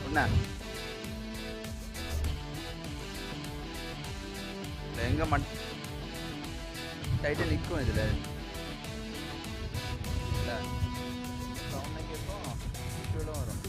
உன்ன எங்க டைட்டா நிற்கும் இதில் இல்லை சவுண்டை கேட்கும் விட்டுவிடும் வரும்.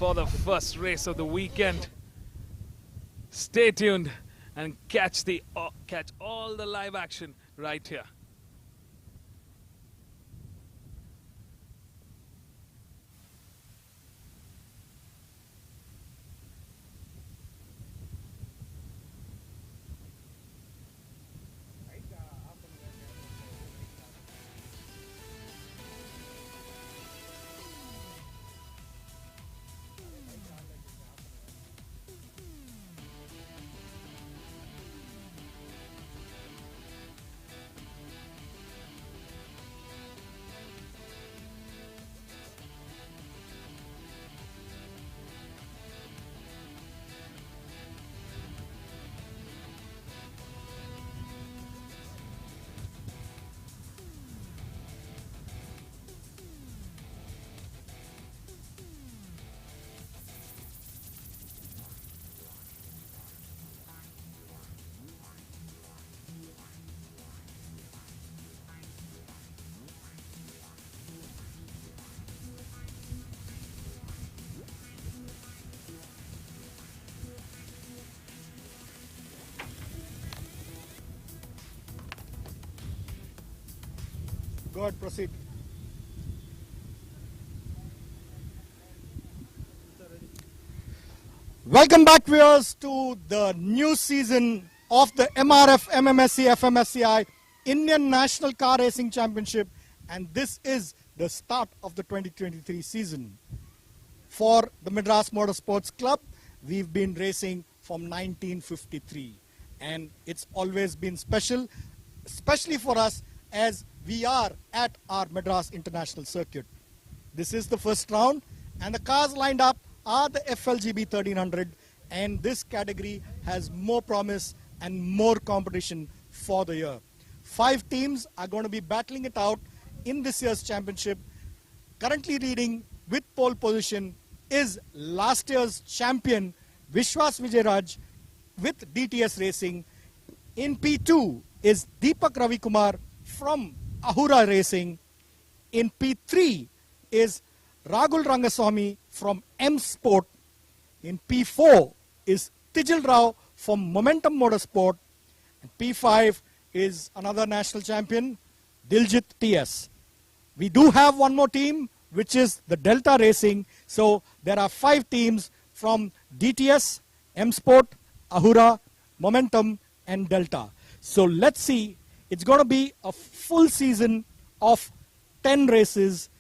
for the first race of the weekend. Stay tuned and catch all the live action right here. Go ahead, proceed. Welcome back, viewers, to the new season of the MRF MMSC fmsci Indian National Car Racing Championship, and this is the start of the 2023 season. For the Madras Motorsports Club, we've been racing from 1953, and it's always been special, especially for us as we are at our Madras International Circuit. This is the first round, and the cars lined up are the FLGB 1300, and this category has more promise and more competition for the year. 5 teams are going to be battling it out in this year's championship. Currently leading with pole position is last year's champion Vishwas Vijayaraj with DTS Racing. In P2 is Deepak Ravikumar from Ahura Racing. In P3 is Ragul Rangaswamy from M Sport. In P4 is Tijil Rao from Momentum Motorsport. And P5 is another national champion, Diljit TS. We do have one more team, which is the Delta Racing. So there are 5 teams from DTS, M Sport, Ahura, Momentum, and Delta. So let's see. It's going to be a full season of 10 races.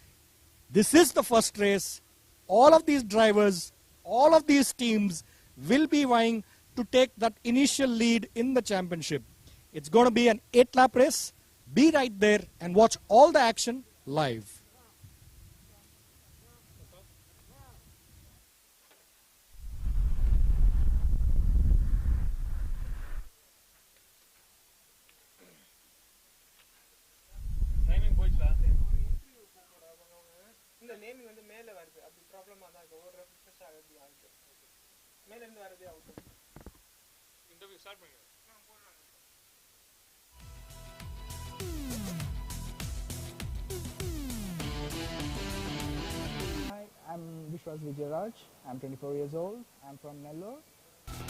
This is the first race. All of these drivers, all of these teams will be vying to take that initial lead in the championship. It's going to be an 8-lap race. Be right there and watch all the action live. Naming வந்து மேல வருது அப்படி ப்ராப்ளமா தான் இருக்கு ஒரு refresh ஆகுது ஆகுது மேல இருந்து வரதே அவுட் இன்டர்வியூ ஸ்டார்ட் பண்ணுங்க Hi, I'm Vishwas Vijayaraj. I'm 24 years old. I'm from Nellore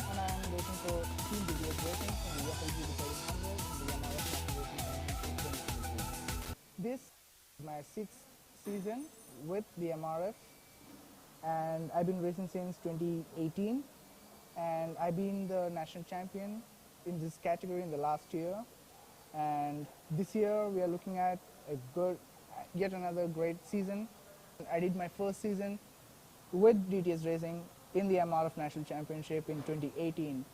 and I'm racing for Team DTS Racing in the FLGB 1300 in the MRF Racing Championship. This is my 6th season with the MRF, and I've been racing since 2018, and I've been the national champion in this category in the last year, and this year we are looking at yet another great season. I did my first season with DTS Racing in the MRF National Championship in 2018,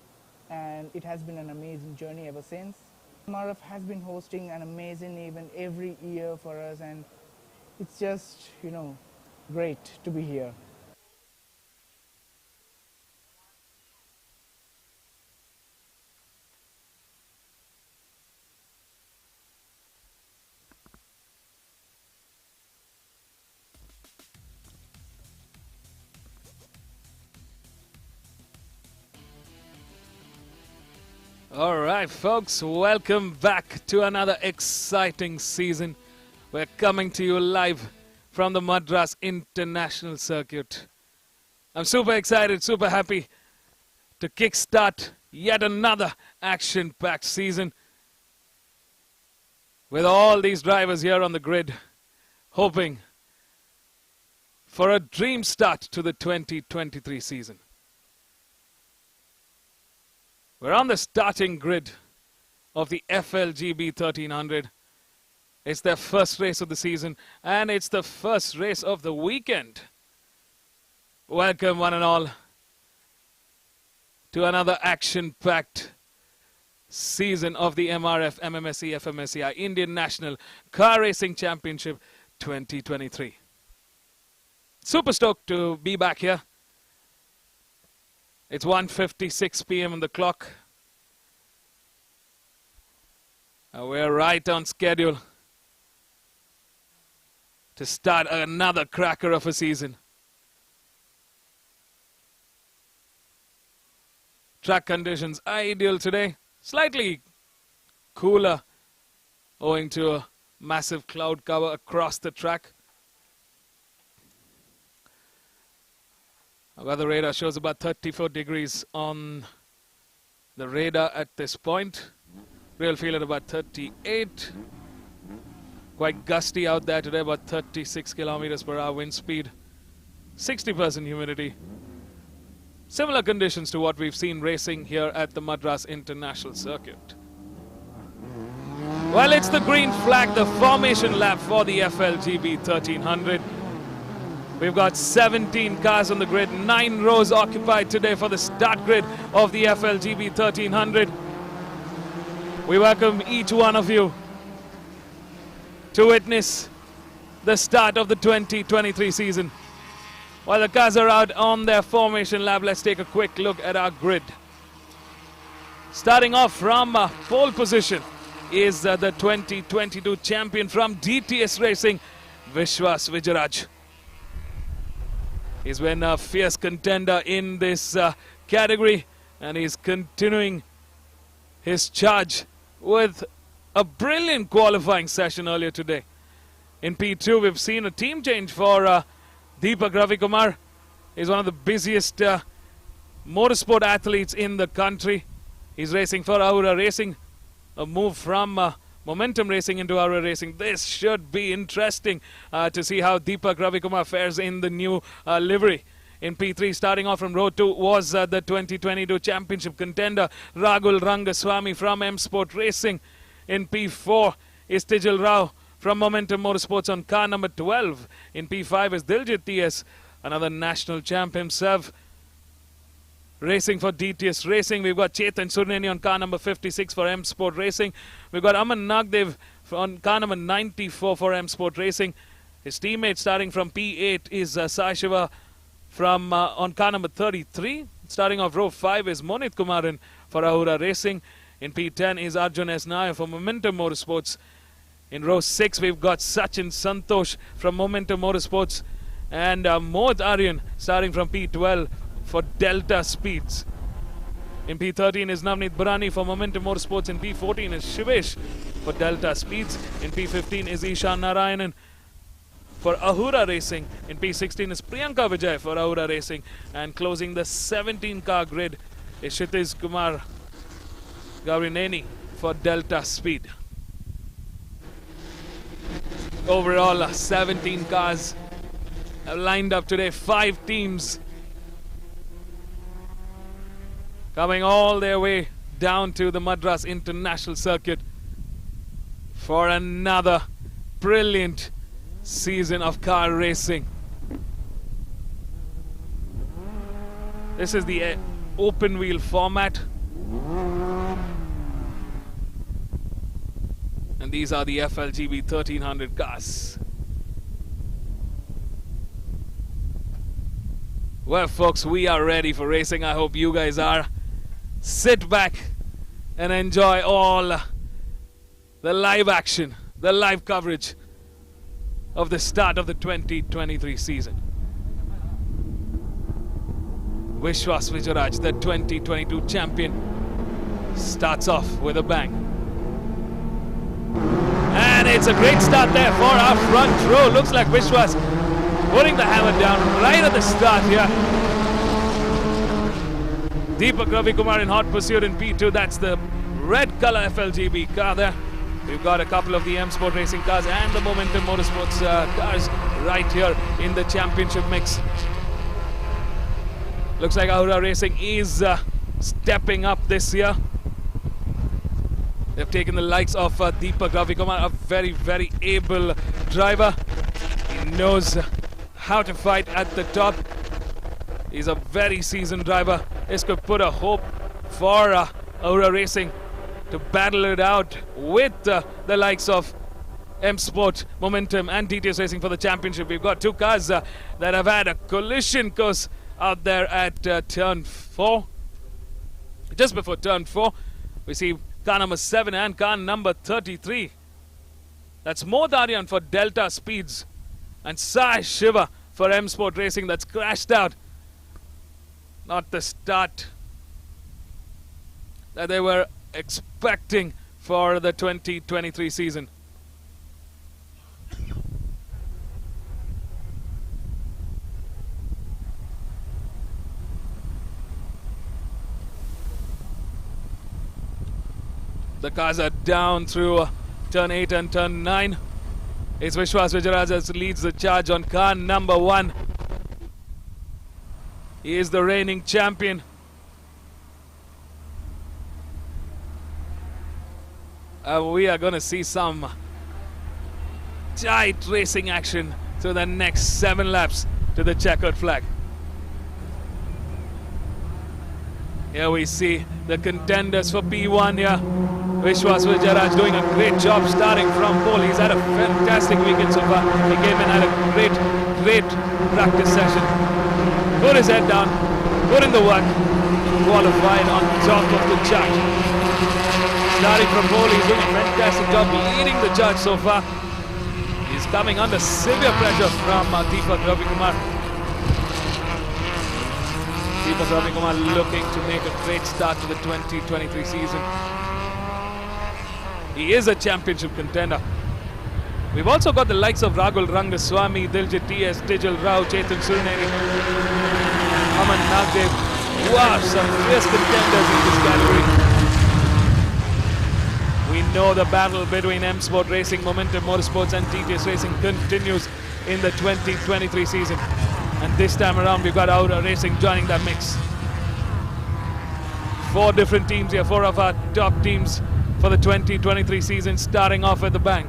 and it has been an amazing journey ever since. MRF has been hosting an amazing event every year for us, and it's just, great to be here. All right, folks, welcome back to another exciting season. We're coming to you live from the Madras International Circuit. I'm super excited, super happy to kickstart yet another action-packed season with all these drivers here on the grid, hoping for a dream start to the 2023 season. We're on the starting grid of the FLGB 1300. It's their first race of the season, and it's the first race of the weekend. Welcome, one and all, to another action-packed season of the MRF MMSC fmsci Indian National Car Racing Championship 2023. Super stoked to be back here. It's 1:56 p.m. on the clock. We're right on schedule to start another cracker of a season. Track conditions ideal today. Slightly cooler owing to a massive cloud cover across the track. Our weather radar shows about 34 degrees on the radar at this point. Real feel at about 38. Quite gusty out there today, about 36 kilometers per hour wind speed. 60% humidity. Similar conditions to what we've seen racing here at the Madras International Circuit. Well, it's the green flag, the formation lap for the FLGB 1300. We've got 17 cars on the grid, 9 rows occupied today for the start grid of the FLGB 1300. We welcome each one of you to witness the start of the 2023 season. While the cars are out on their formation lap, let's take a quick look at our grid. Starting off from pole position is the 2022 champion from DTS Racing, Vishwas Vijayaraj. He's been a fierce contender in this category, and he's continuing his charge with a brilliant qualifying session earlier today. In P2, we've seen a team change for Deepak Ravikumar. He's one of the busiest motorsport athletes in the country. He's racing for Ahura Racing, a move from Momentum Racing into Ahura Racing. This should be interesting to see how Deepak Ravikumar fares in the new livery. In P3, starting off from row 2, was the 2022 championship contender Ragul Rangaswamy from M Sport Racing. In P4 is Tijal Rao from Momentum Motorsports on car number 12. In P5 is Diljit TS, another national champ himself, racing for DTS Racing. We've got Chetan Surneni on car number 56 for M Sport Racing. We've got Aman Nagdev on car number 94 for M Sport Racing. His teammate starting from P8 is Sai Shiva from on car number 33. Starting off row 5 is Monit Kumaran for Ahura Racing. In P10 is Arjun S. Nair for Momentum Motorsports. In row 6, we've got Sachin Santosh from Momentum Motorsports and Mohd Aryan starting from P12 for Delta Speeds. In P13 is Navneet Burani for Momentum Motorsports. In P14 is Shivesh for Delta Speeds. In P15 is Ishan Narayanan for Ahura Racing. In P16 is Priyanka Vijay for Ahura Racing. And closing the 17-car grid is Kshitiz Kumar Gaurineni for Delta Speed. Overall, 17 cars have lined up today, 5 teams coming all their way down to the Madras International Circuit for another brilliant season of car racing. This is the open wheel format. And these are the FLGB 1300 cars. Well, folks, we are ready for racing. I hope you guys are. Sit back and enjoy all the live action, the live coverage of the start of the 2023 season. Vishwas Vijayaraj, the 2022 champion, starts off with a bang. And it's a great start there for our front row. Looks like Vishwas putting the hammer down right at the start here. Deepak Ravi Kumar in hot pursuit in P2. That's the red color FLGB car there. We've got a couple of the M Sport Racing cars and the Momentum Motorsports cars right here in the championship mix. Looks like Aura Racing is stepping up this year. They've taken the likes of Deepak Ravi Kumar, a very, very able driver. He knows how to fight at the top. He's a very seasoned driver. This could put a hope for Aura Racing to battle it out with the likes of M Sport, Momentum and DTS Racing for the championship. We've got two cars that have had a collision course out there at turn 4. Just before turn 4, we see car number 7 and car number 33. That's Modarian for Delta Speeds and Sai Shiva for M Sport Racing. That's crashed out. Not the start that they were expecting for the 2023 season. The cars are down through turn 8 and turn 9. It's Vishwas Vijayaraj leads the charge on car number 1. He is the reigning champion. We are going to see some tight racing action through the next 7 laps to the checkered flag. Here we see the contenders for P1 here. Vishwas Vijayaraj doing a great job starting from pole. He's had a fantastic weekend so far. He came in, had a great practice session. Put his head down, put in the work, qualified on top of the chart. Starting from pole, he's doing a fantastic job leading the charge so far. He's coming under severe pressure from Deepak Ravi Kumar. Deepak Ravi Kumar looking to make a great start to the 2023 season. He is a championship contender. We've also got the likes of Rahul Rangaswamy, Diljit TS, Tijal Rao, Chetan Surineri, Aman Nagdev. Wow, some fierce contenders in this category. We know the battle between M Sport Racing, Momentum Motorsports and DTS Racing continues in the 2023 season. And this time around we've got Aura Racing joining that mix. 4 different teams here, 4 of our top teams for the 2023 season starting off at the bang.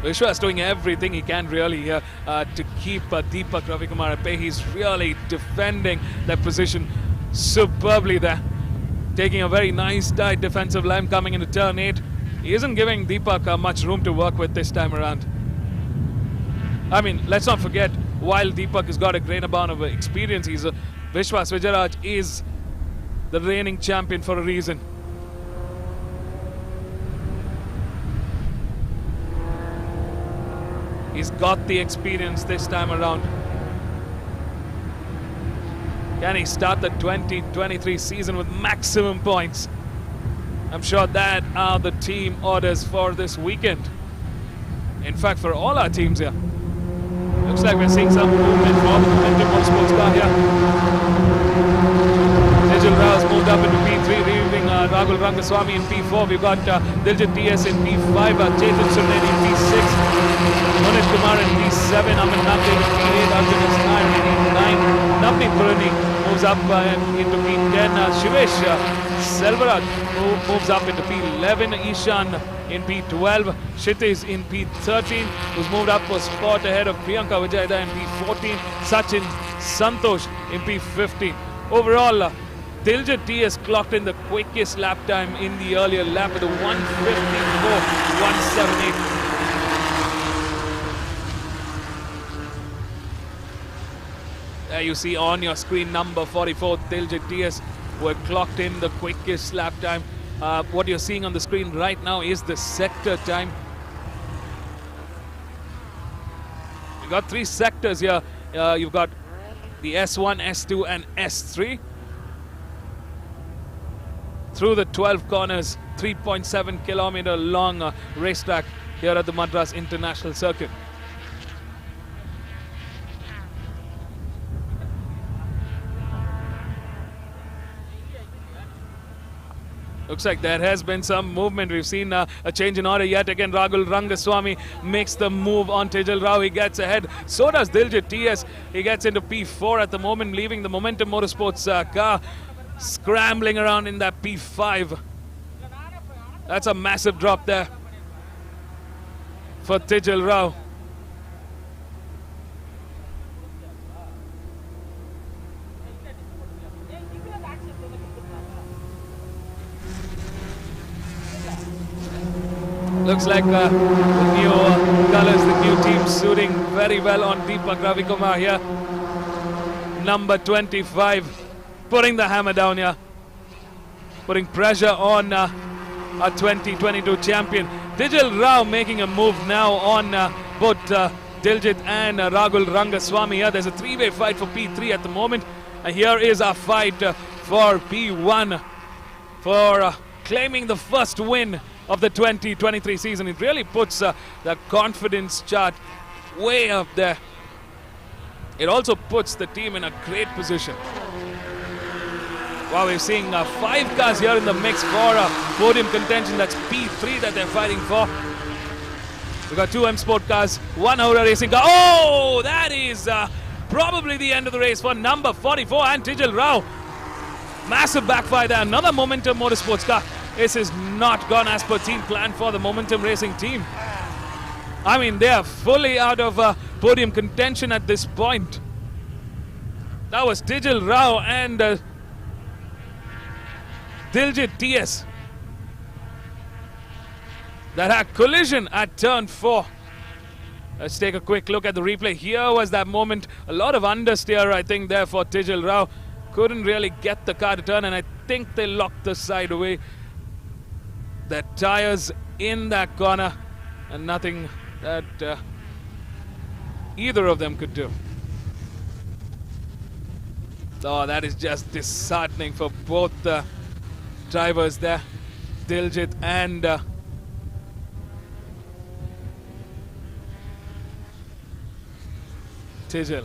Vishwas doing everything he can really here to keep Deepak Ravi Kumar at bay. He's really defending that position superbly there. Taking a very nice tight defensive line coming into turn 8. He isn't giving Deepak much room to work with this time around. I mean, let's not forget, while Deepak has got a great amount of experience, Vishwas Vijayaraj is the reigning champion for a reason. He's got the experience this time around. Can he start the 2023 season with maximum points? I'm sure that are the team orders for this weekend. In fact, for all our teams here. Looks like we're seeing some movement for the Momentum Motorsports car here. Tijal Rao has moved up into P3, leaving Rahul Rangaswamy in P4. We've got Diljit TS in P5, Chetan Surineri in P6, Manoj Kumar in P7, Aman Nagdev in P8, Arjun Isnar in P9, Navneet Purani moves up into P10, Shivesh Selvaraj moves up into P11, Ishan in P12, Kshitiz in P13, who's moved up for spot ahead of Priyanka Vijayada in P14, Sachin Santosh in P15. Overall, Diljit TS clocked in the quickest lap time in the earlier lap with a 1:54.178. There you see on your screen number 44, Diljit TS, who had clocked in the quickest lap time. What you're seeing on the screen right now is the sector time. You've got 3 sectors here. You've got the S1, S2 and S3. Through the 12 corners, 3.7 kilometer long racetrack here at the Madras International Circuit. Looks like there has been some movement. We've seen a change in order yet again. Rahul Rangaswamy makes the move on Tijal Rao. He gets ahead. So does Diljit TS. He gets into P4 at the moment, leaving the Momentum Motorsports car scrambling around in that P5. That's a massive drop there for Tijal Rao. Looks like the new colors, the new team suiting very well on Deepak Ravikumar here. Number 25, putting the hammer down here, putting pressure on our 2022 champion. Tijal Rao making a move now on both Diljit and Rahul Rangaswamy here. There's a three-way fight for P3 at the moment. And here is our fight for P1 for claiming the first win of the 2023 season. It really puts the confidence chart way up there. It also puts the team in a great position. Wow, we're seeing 5 cars here in the mix for podium contention. That's P3 that they're fighting for. We've got 2 M Sport cars, 1 Aura Racing car. Oh, that is probably the end of the race for number 44 and Tijal Rao. Massive backfire there. Another Momentum Motorsports car. This is not gone as per team plan for the Momentum Racing team. I mean, they are fully out of podium contention at this point. That was Tijal Rao and Diljit TS that had collision at turn 4. Let's take a quick look at the replay. Here was that moment. A lot of understeer, I think, there for Tijal Rao. Couldn't really get the car to turn, and I think they locked the side away. Their tires in that corner, and nothing that either of them could do. Oh, that is just disheartening for both the drivers there, Diljit and Tijal.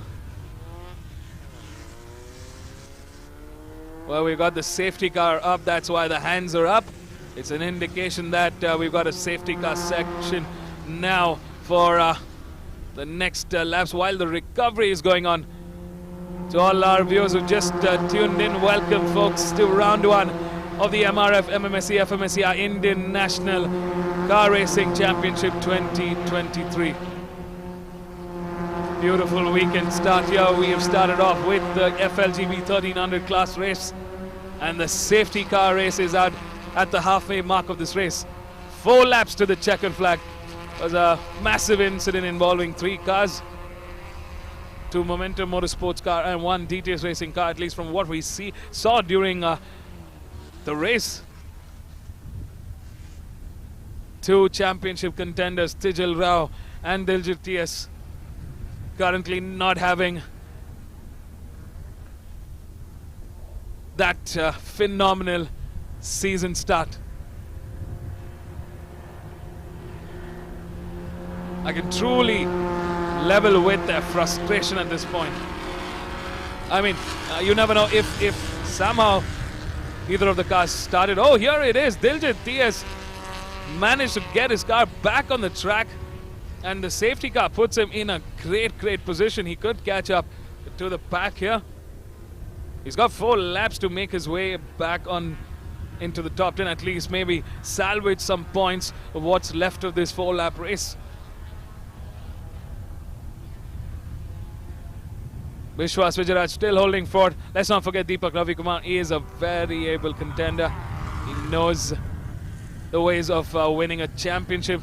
Well, we've got the safety car up, that's why the hands are up. It's an indication that we've got a safety car section now for the next laps while the recovery is going on. To all our viewers who just tuned in, welcome folks to round 1 of the MRF MMSC fmsci Indian National Car Racing Championship 2023. Beautiful weekend start here. We have started off with the FLGB 1300 class race, and the safety car race is out at the halfway mark of this race. 4 laps to the checkered flag. It was a massive incident involving 3 cars. 2 Momentum Motorsports car and 1 DTS Racing car, at least from what we saw during the race. 2 championship contenders, Tijal Rao and Diljit TS, currently not having that phenomenal season start. I can truly level with their frustration at this point. I mean, you never know if somehow either of the cars started. Oh, here it is. Diljit TS managed to get his car back on the track, and the safety car puts him in a great position. He could catch up to the pack here. He's got 4 laps to make his way back on into the top 10, at least maybe salvage some points of what's left of this 4-lap race. Vishwas Vijayaraj still holding forth. Let's not forget Deepak Ravikumar is a very able contender. He knows the ways of winning a championship.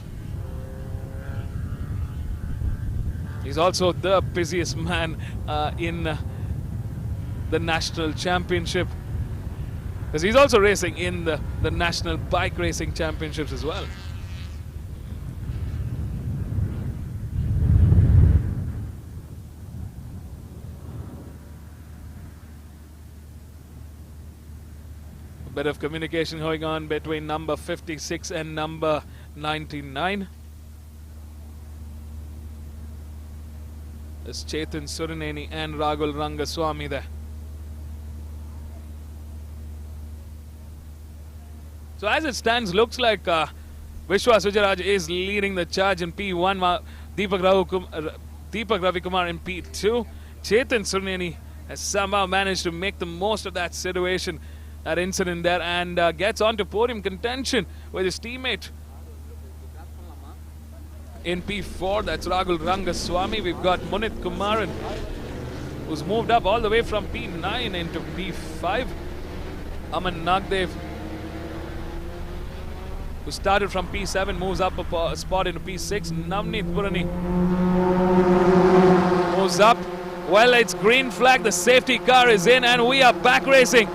He's also the busiest man in the national championship, because he's also racing in the national bike racing championships as well. A bit of communication going on between number 56 and number 99. There's Chetan Surineni and Rahul Rangaswamy there. So as it stands, looks like Vishwas Vijayaraj is leading the charge in P1. Deepak Ravikumar in P2. Chetan Surneni has somehow managed to make the most of that situation, that incident there, and gets on to podium contention with his teammate in P4. That's Rahul Rangaswamy. We've got Munit Kumaran, who's moved up all the way from P9 into P5. Aman Nagdev, who started from P7, moves up a spot into P6. Navneet Purani moves up. Well, it's green flag. The safety car is in, and we are back racing.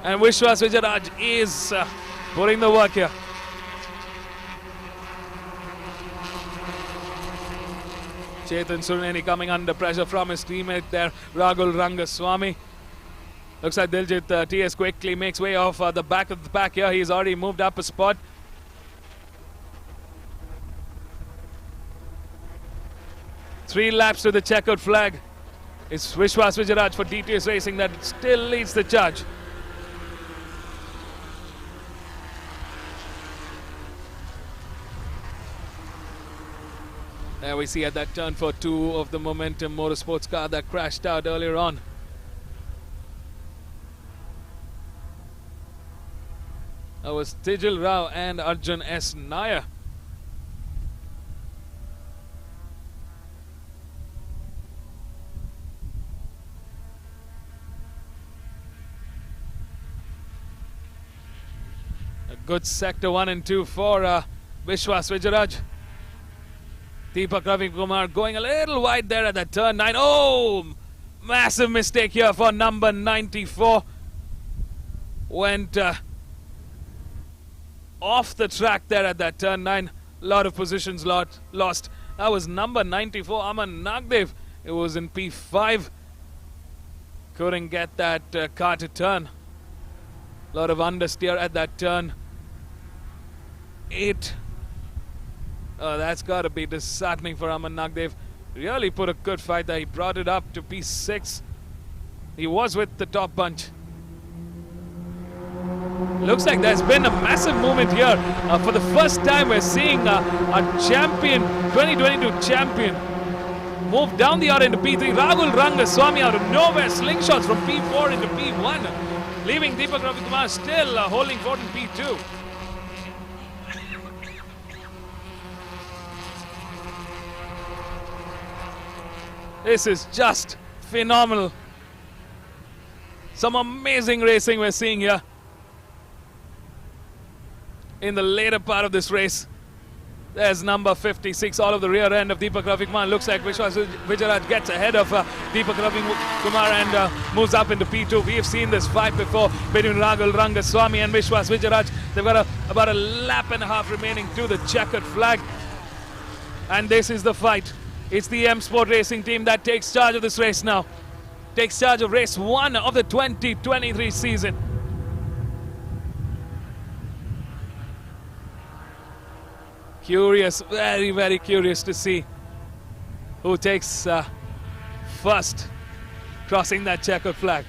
And Vishwas Vijayaraj is putting the work here. Chetan Surneni coming under pressure from his teammate there, Rahul Rangaswamy. Looks like Diljit TS quickly makes way off the back of the pack here. He's already moved up a spot. Three laps to the checkered flag. It's Vishwas Vijayaraj for DTS Racing that still leads the charge. There we see at that turn for 2 of the Momentum Motorsports car that crashed out earlier on. That was Tijal Rao and Arjun S. Nair. A good sector 1 and 2 for Vishwas Vijayaraj. Deepak Ravikumar going a little wide there at that turn 9. Oh, massive mistake here for number 94. Went off the track there at that turn 9. A lot of positions lost. That was number 94, Aman Nagdev. It was in P5. Couldn't get that car to turn. A lot of understeer at that turn 8. Oh, that's got to be disheartening for Aman Nagdev. Really put a good fight there. He brought it up to P6. He was with the top bunch. Looks like there's been a massive movement here. For the first time, we're seeing a champion, 2022 champion, move down the order into P3. Rahul Rangaswamy out of nowhere, slingshots from P4 into P1, leaving Deepak Ravikumar still holding fort in P2. This is just phenomenal. Some amazing racing we're seeing here in the later part of this race. There's number 56, all of the rear end of Deepak Ravikumar. Looks like Vishwas Vijayaraj gets ahead of Deepak Ravikumar and moves up into P2. We have seen this fight before between Rahul Rangaswamy and Vishwas Vijayaraj. They've got about a lap and a half remaining to the checkered flag. And this is the fight. It's the M Sport Racing team that takes charge of this race now. Takes charge of race 1 of the 2023 season. Curious, very, very curious to see who takes first, crossing that checkered flag.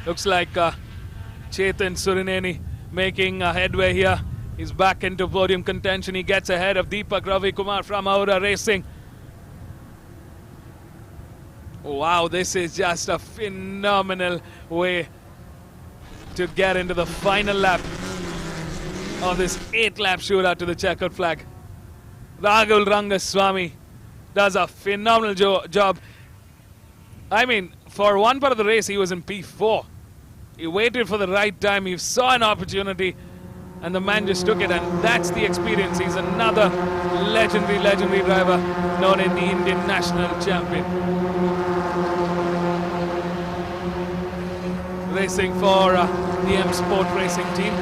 Looks like Chetan Surneni making headway here. He's back into podium contention. He gets ahead of Deepak Ravikumar from Aura Racing. Wow, this is just a phenomenal way to get into the final lap of this 8-lap shootout to the checkered flag. Rahul Rangaswamy does a phenomenal job. I mean, for one part of the race, he was in P4. He waited for the right time. He saw an opportunity, and the man just took it. And that's the experience. He's another legendary driver, known in the Indian national champion. Racing for the M Sport Racing team.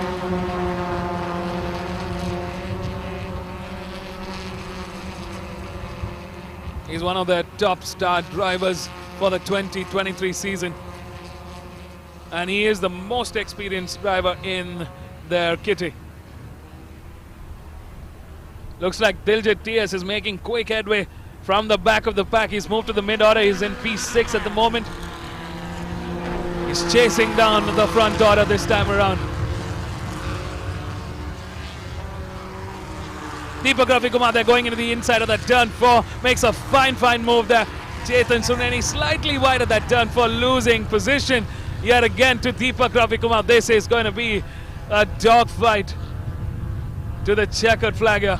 He's one of the top star drivers for the 2023 season. And he is the most experienced driver in their kitty. Looks like Diljit TS is making quick headway from the back of the pack. He's moved to the mid-order. He's in P6 at the moment. He's chasing down the front order this time around. Deepak Ravikumar, they're going into the inside of that turn 4. Makes a fine move there. Chetan Suneni slightly wide at that turn 4, losing position yet again to Deepak Ravikumar. This is going to be a dogfight to the checkered flag here.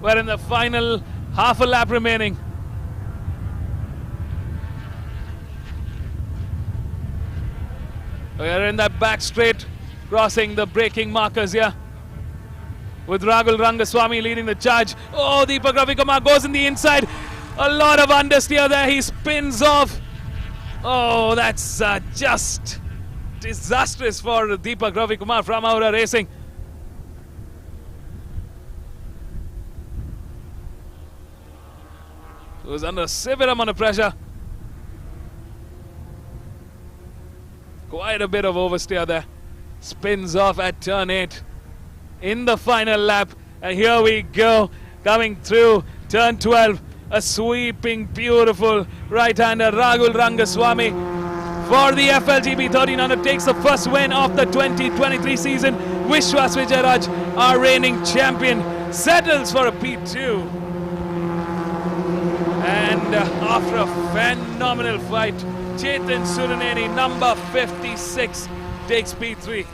We're in the final half a lap remaining. We're in that back straight, crossing the braking markers here, with Rahul Rangaswamy leading the charge. Oh, Deepak Ravikumar goes in the inside. A lot of understeer there. He spins off. Oh, that's just disastrous for Deepak Ravikumar from Aura Racing. He was under severe amount of pressure. Quite a bit of oversteer there. Spins off at turn 8 in the final lap. And here we go, coming through turn 12. A sweeping, beautiful right-hander, Rahul Rangaswamy, for the FLGB 1300, takes the first win of the 2023 season. Vishwas Vijayaraj, our reigning champion, settles for a P2. And after a phenomenal fight, Chetan Suraneni, number 56, takes P3.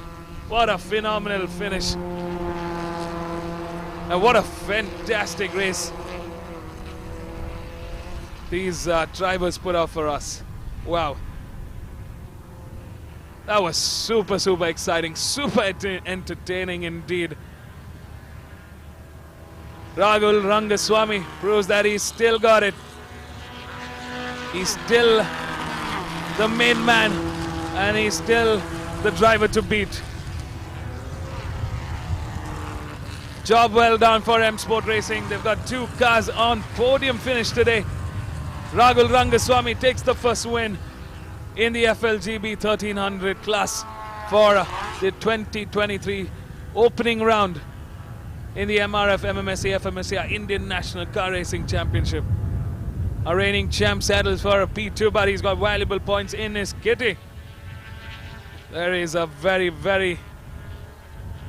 What a phenomenal finish. And what a fantastic race these drivers put out for us. Wow. That was super exciting, super entertaining indeed. Rahul Rangaswamy proves that he's still got it. He's still the main man, and he's still the driver to beat. Job well done for M Sport Racing. They've got 2 cars on podium finish today. Rahul Rangaswamy takes the first win in the FLGB 1300 class for the 2023 opening round in the MRF MMSC fmsci Indian National Car Racing Championship. Our reigning champ settles for a P2, but he's got valuable points in his kitty. There is a very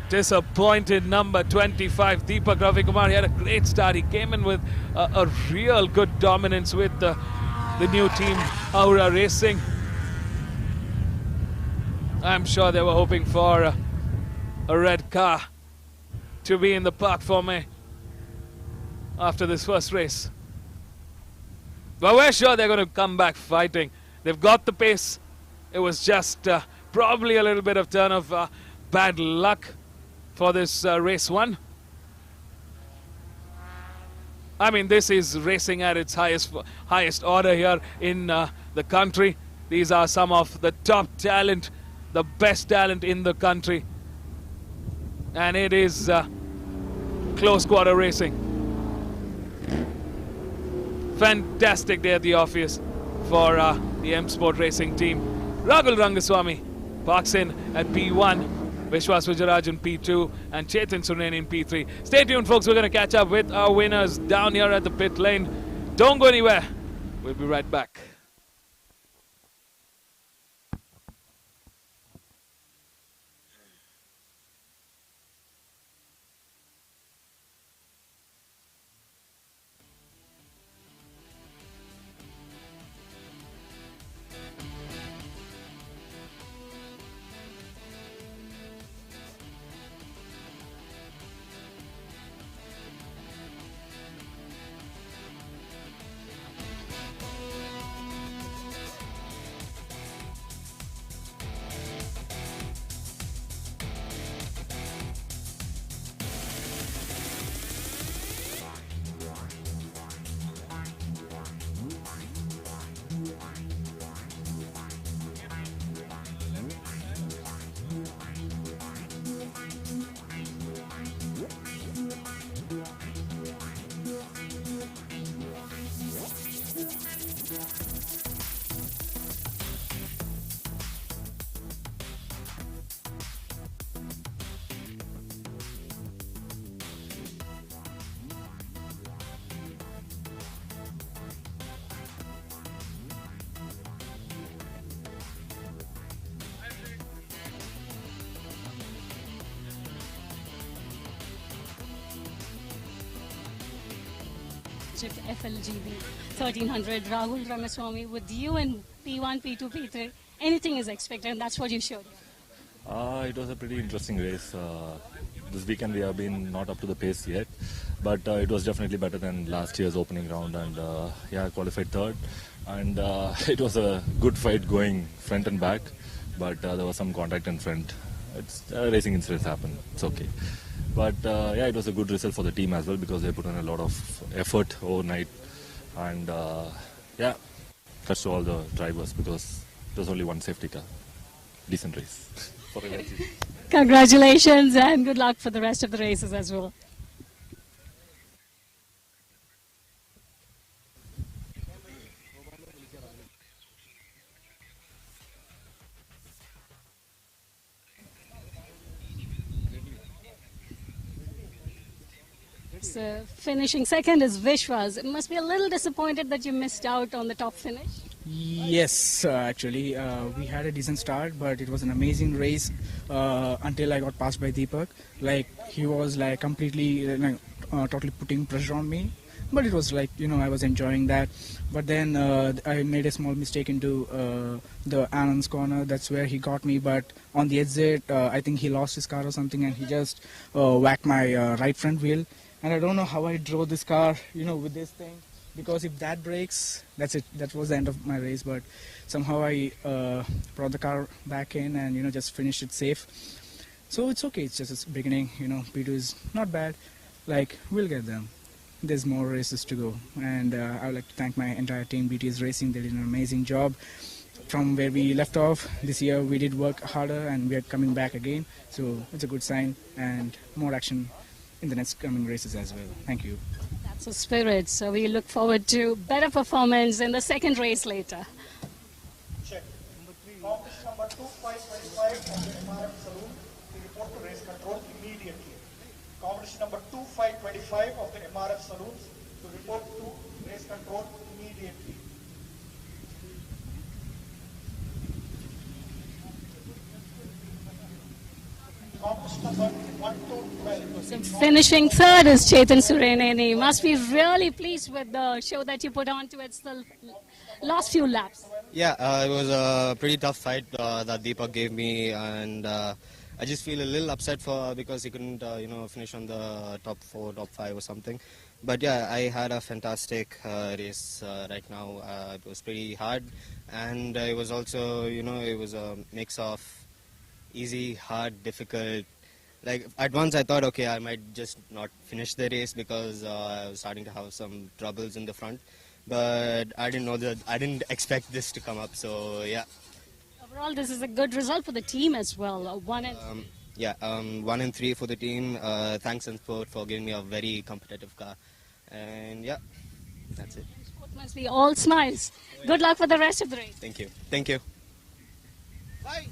disappointed number 25, Deepak Ravikumar. He had a great start. He came in with a real good dominance with the new team, Aura Racing. I'm sure they were hoping for a red car to be in the park for me after this first race. But we're sure they're going to come back fighting. They've got the pace. It was just probably a little bit of turn of bad luck for this race 1. I mean, this is racing at its highest order here in the country. These are some of the top talent, the best talent in the country. And it is close quarter racing. Fantastic day at the office for the M Sport Racing team. Rahul Rangaswamy parks in at P1. Vishwas Vijayaraj in P2 and Chetan Suraneni in P3. Stay tuned, folks. We're going to catch up with our winners down here at the pit lane. Don't go anywhere. We'll be right back. Championship FLGB 1300, Rahul Ramaswamy, with you in P1, P2, P3, anything is expected, and that's what you showed. It was a pretty interesting race. This weekend we have been not up to the pace yet, but it was definitely better than last year's opening round, and qualified third. And it was a good fight going front and back, but there was some contact in front. It's racing incidents happen. It's okay. But it was a good result for the team as well because they put in a lot of effort overnight, and that's to all the drivers because there was only one safety car. Decent race for LLG. Congratulations and good luck for the rest of the races as well. So finishing second is Vishwas. It must be a little disappointed that you missed out on the top finish. Yes, actually, we had a decent start, but it was an amazing race until I got passed by Deepak. Like he was like completely, totally putting pressure on me. But it was like, I was enjoying that. But then I made a small mistake into the Anand's corner. That's where he got me. But on the exit, I think he lost his car or something, and he just whacked my right front wheel. And I don't know how I drove this car, with this thing. Because if that breaks, that's it. That was the end of my race. But somehow I brought the car back in and, just finished it safe. So it's okay. It's just a beginning. P2 is not bad. Like, we'll get them. There's more races to go. And I would like to thank my entire team, BTS Racing. They did an amazing job. From where we left off, this year we did work harder and we are coming back again. So it's a good sign and more action in the next coming races as well. Thank you. That's the spirit. So we look forward to better performance in the second race later. Check. Competition number 2525 of the MRF Saloon to report to race control immediately. Competition number 2525 of the MRF Saloons to report to race control immediately. Competition number 1 to 12. So finishing third is Chetan Sureneni. Must be really pleased with the show that you put on to its the last few laps. Yeah, it was a pretty tough fight that Deepak gave me, and I just feel a little upset because he couldn't, finish on the top 4, top 5 or something. But yeah, I had a fantastic race right now. It was pretty hard, and it was also, it was a mix of easy, hard, difficult. Like at once I thought, okay, I might just not finish the race because I was starting to have some troubles in the front. But I didn't expect this to come up. So yeah. Overall, this is a good result for the team as well. 1 and 3 for the team. Thanks and Sport for giving me a very competitive car. And yeah, that's it. Sport must be all smiles. Good luck for the rest of the race. Thank you. Thank you. Bye.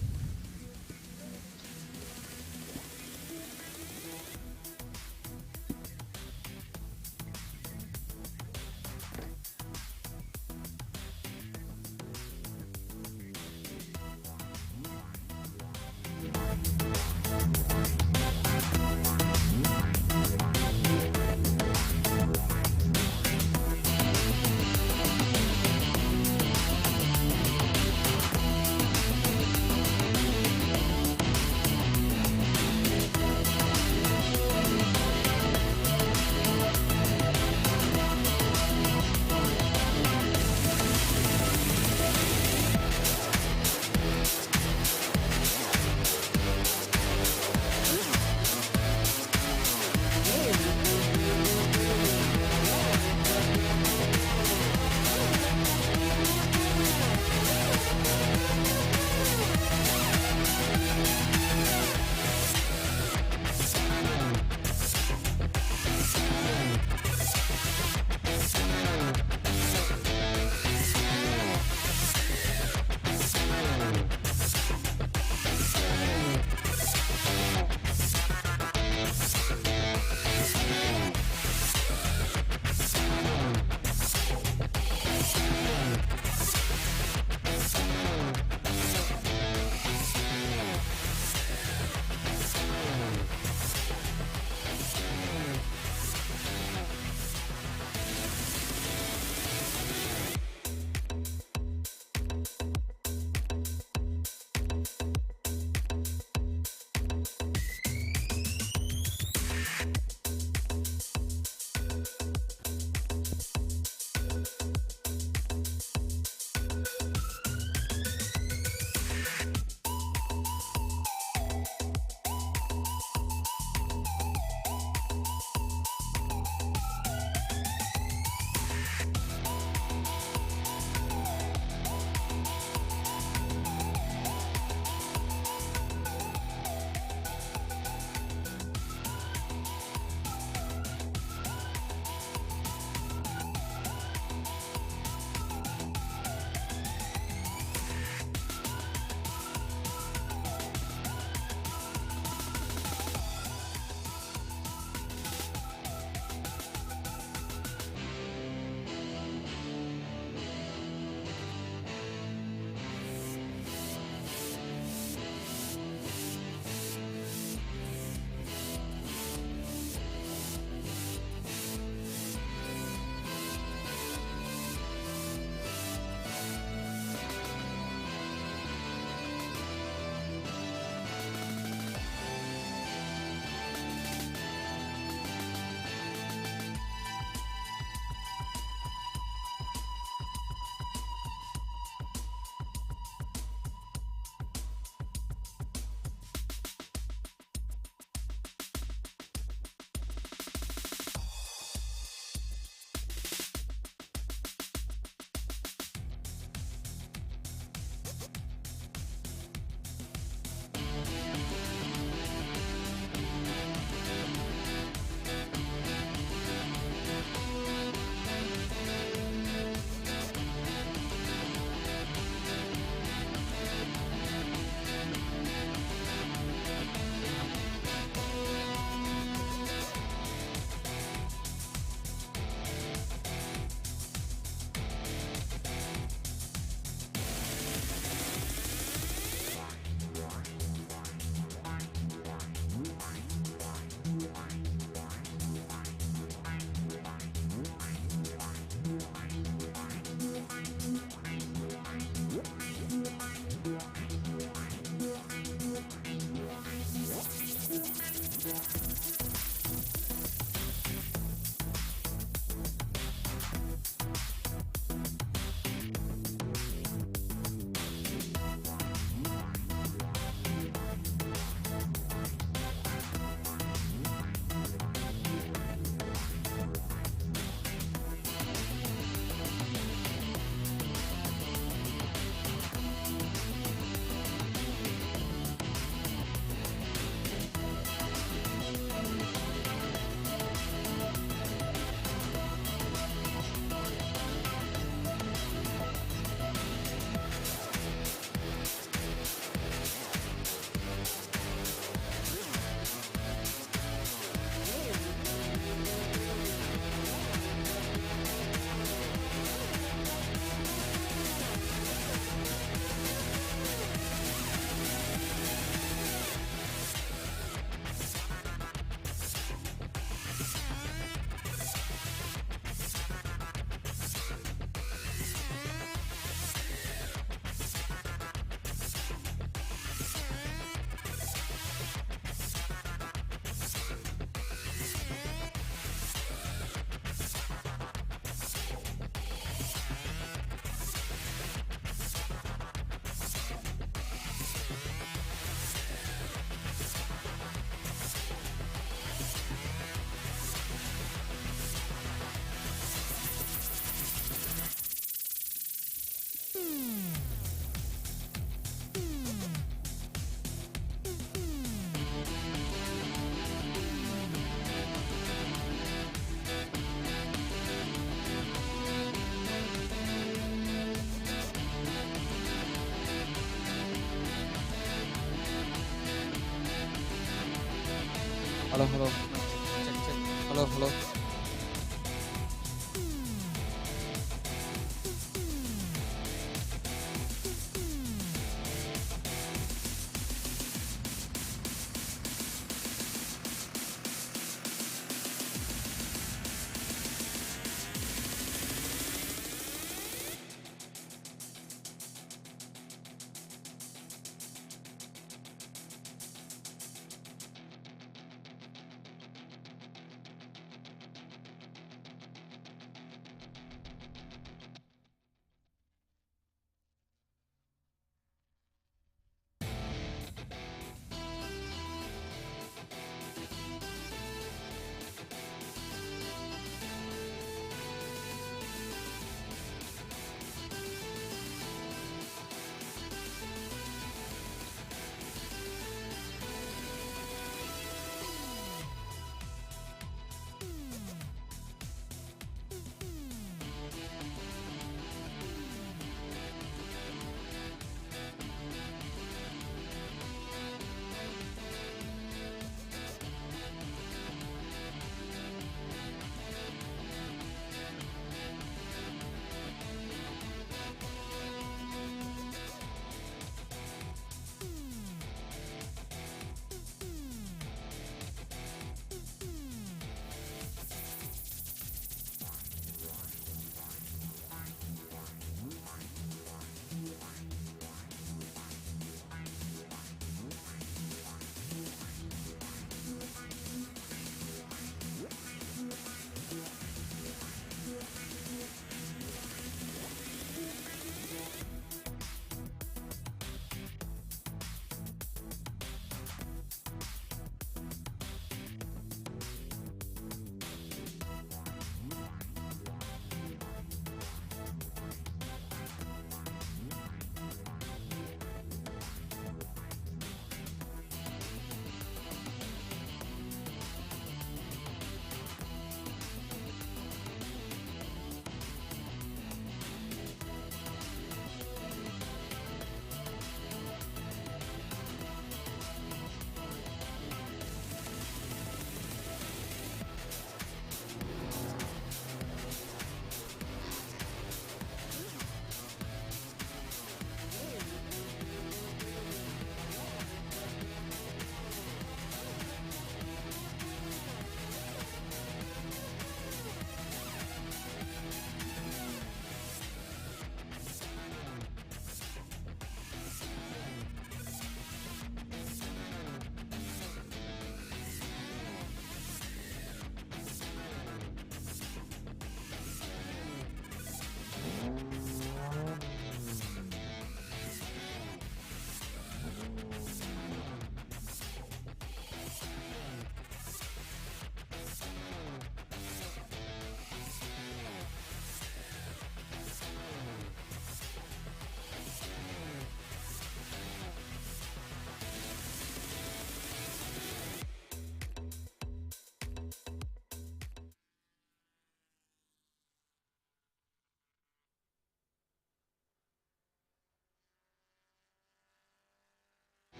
Hello, hello. Check, check. Hello, hello.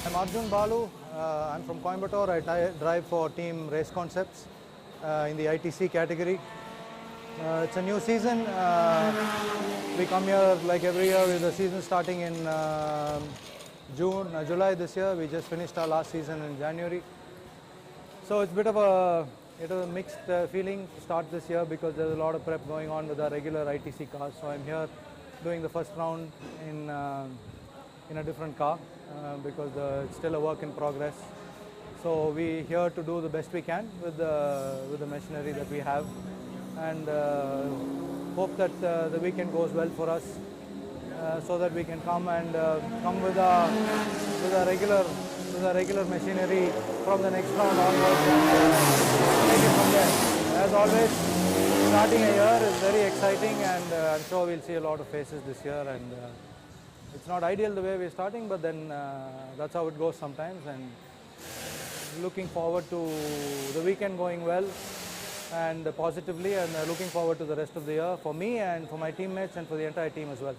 I'm Arjun Balu. I'm from Coimbatore. I drive for Team Race Concepts in the ITC category. It's a new season. We come here like every year with the season starting in July this year. We just finished our last season in January. So it's a bit of a mixed feeling to start this year because there's a lot of prep going on with our regular ITC cars. So I'm here doing the first round in a different car because it's still a work in progress. So we're here to do the best we can with the machinery that we have, and hope that the weekend goes well for us, so that we can come with our regular machinery from the next round onwards and take it from there. As always, starting a year is very exciting, and I'm sure we'll see a lot of faces this year. And it's not ideal the way we're starting, but then that's how it goes sometimes. And looking forward to the weekend going well, and positively, and looking forward to the rest of the year for me and for my teammates and for the entire team as well.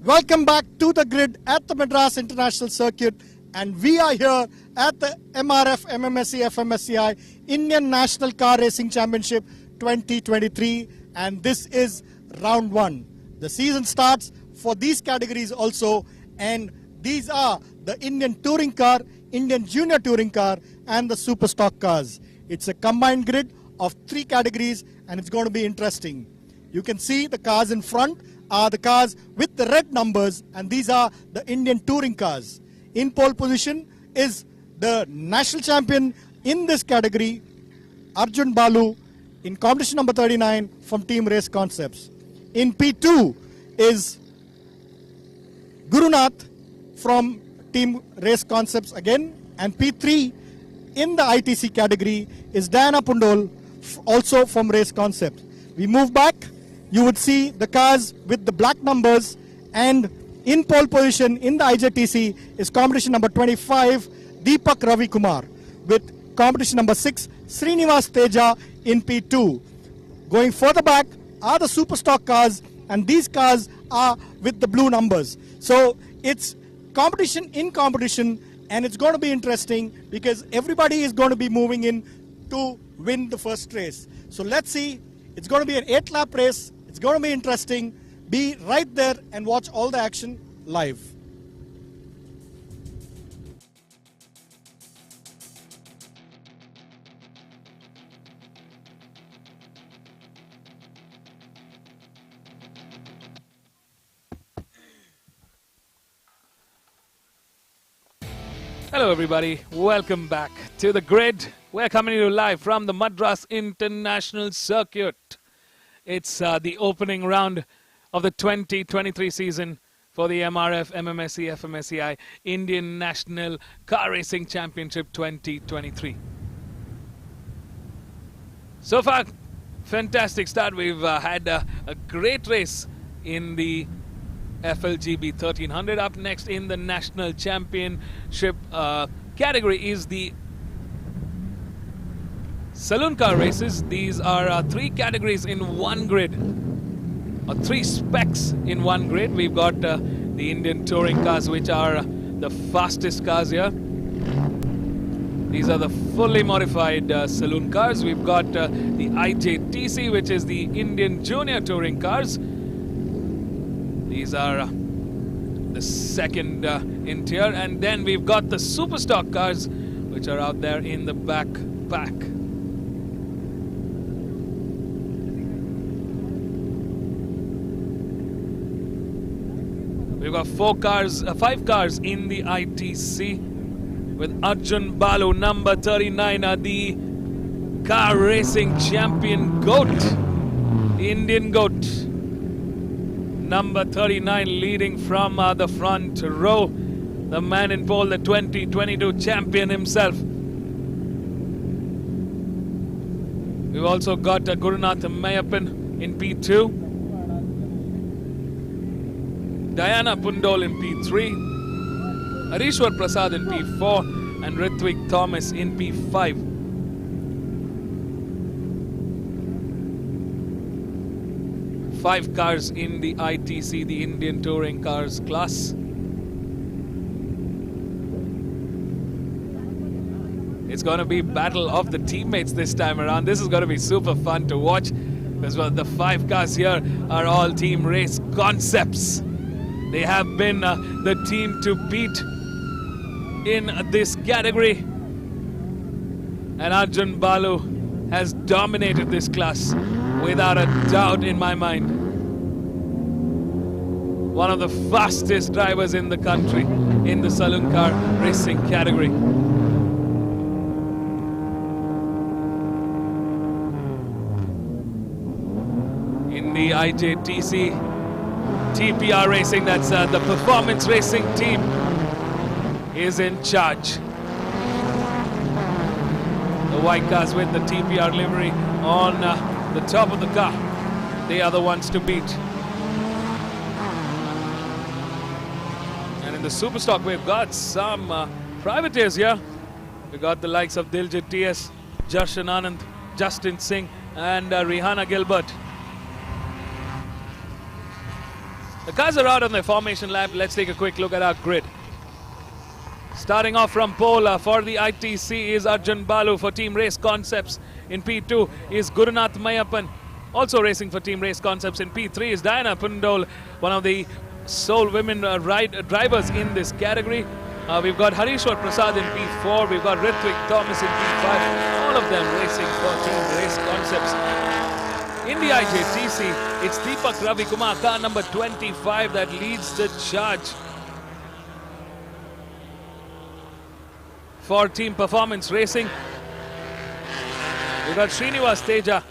Welcome back to the grid at the Madras International Circuit, and we are here at the MRF MMSC fmsci Indian National Car Racing Championship 2023, and this is round 1. The season starts for these categories also, and these are the Indian Touring Car, Indian Junior Touring Car, and the Super Stock cars. It's a combined grid of 3 categories, and it's going to be interesting. You can see the cars in front are the cars with the red numbers, and these are the Indian Touring cars. In pole position is the national champion in this category, Arjun Balu, in competition number 39 from Team Race Concepts. In P2 is Gurunath from Team Race Concepts again, and P3 in the ITC category is Diana Pundol, also from Race Concepts. We move back, you would see the cars with the black numbers, and in pole position in the IJTC is competition number 25, Deepak Ravi Kumar, with competition number 6, Srinivas Teja in P2. Going further back are the super stock cars, and these cars are with the blue numbers. So it's competition in competition, and it's going to be interesting because everybody is going to be moving in to win the first race. So let's see. It's going to be an 8-lap race. It's going to be interesting. Be right there and watch all the action live. Hello everybody, welcome back to the grid. We're coming to you live from the Madras International Circuit. It's the opening round of the 2023 season for the MRF MMSC fmsci Indian National Car Racing Championship 2023. So far, fantastic start. We've had a great race in the FLGB 1300. Up next in the National Championship category is the Saloon Car races. These are 3 categories in one grid, or 3 specs in one grid. We've got the Indian Touring cars, which are the fastest cars here. These are the fully modified saloon cars. We've got the IJTC, which is the Indian Junior Touring cars. These are the second in tier, and then we've got the super stock cars, which are out there in the back pack. We've got 5 cars in the ITC with Arjun Balu, number 39, the car racing champion GOAT, the Indian GOAT. Number 39 leading from the front row, the man in pole, the 2022 champion himself. We've also got Gurunath Mayappan in P2. Diana Pundol in P3, Harishwar Prasad in P4, and Ritvik Thomas in P5. Five cars in the ITC, the Indian Touring Cars class. It's going to be battle of the teammates this time around. This is going to be super fun to watch, because the 5 cars here are all team race concepts. They have been the team to beat in this category. And Arjun Balu has dominated this class without a doubt in my mind. One of the fastest drivers in the country in the saloon car racing category. In the IJTC TPR Racing, that's the performance racing team, is in charge. The white cars with the TPR livery on the top of the car, they are the ones to beat. And in the Superstock, we've got some privateers here. We've got the likes of Diljit TS, Jarshan Anand, Justin Singh, and Rihanna Gilbert. The cars are out on their formation lap. Let's take a quick look at our grid. Starting off from pole for the ITC is Arjun Balu for Team Race Concepts. In P2 is Gurunath Mayappan, also racing for Team Race Concepts. In P3 is Diana Pundol, one of the sole women drivers in this category. We've got Harishwar Prasad in P4. We've got Ritvik Thomas in P5. All of them racing for Team Race Concepts. In the IJTC, it's Deepak Ravi Kumar, car number 25, that leads the charge for Team Performance Racing. We've got Srinivas Teja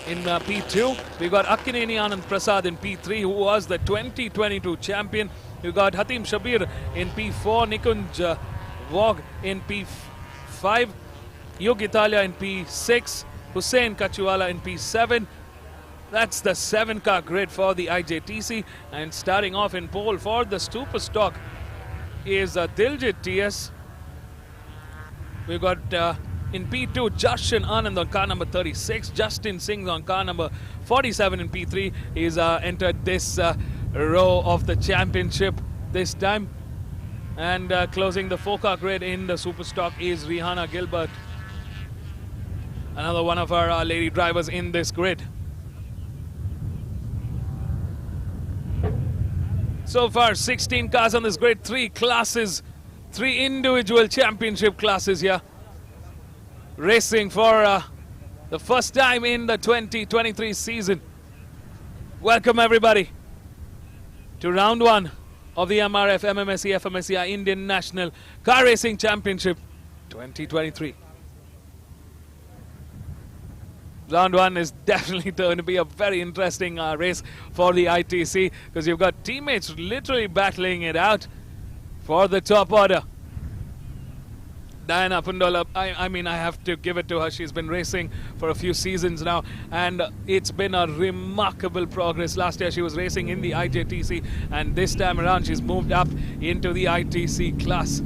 in P2. We've got Akkineni Anand Prasad in P3, who was the 2022 champion. We've got Hatim Shabir in P4, Nikunj Vog in P5, Yug Italia in P6, Hussein Kachuwala in P7. That's the 7-car grid for the IJTC. And starting off in pole for the Superstock is Diljit TS. We've got in P2 Jarshan Anand on car number 36. Justin Singh on car number 47 in P3. He's entered this row of the championship this time. And closing the 4-car grid in the Superstock is Rihanna Gilbert, another one of our lady drivers in this grid. So far, 16 cars on this grid, 3 classes, 3 individual championship classes here. Racing for the first time in the 2023 season. Welcome everybody to round 1 of the MRF MMSC fmsci Indian National Car Racing Championship 2023. Round 1 is definitely going to be a very interesting race for the ITC, because you've got teammates literally battling it out for the top order. Diana Pundola, I mean, I have to give it to her. She's been racing for a few seasons now, and it's been a remarkable progress. Last year she was racing in the IJTC, and this time around she's moved up into the ITC class.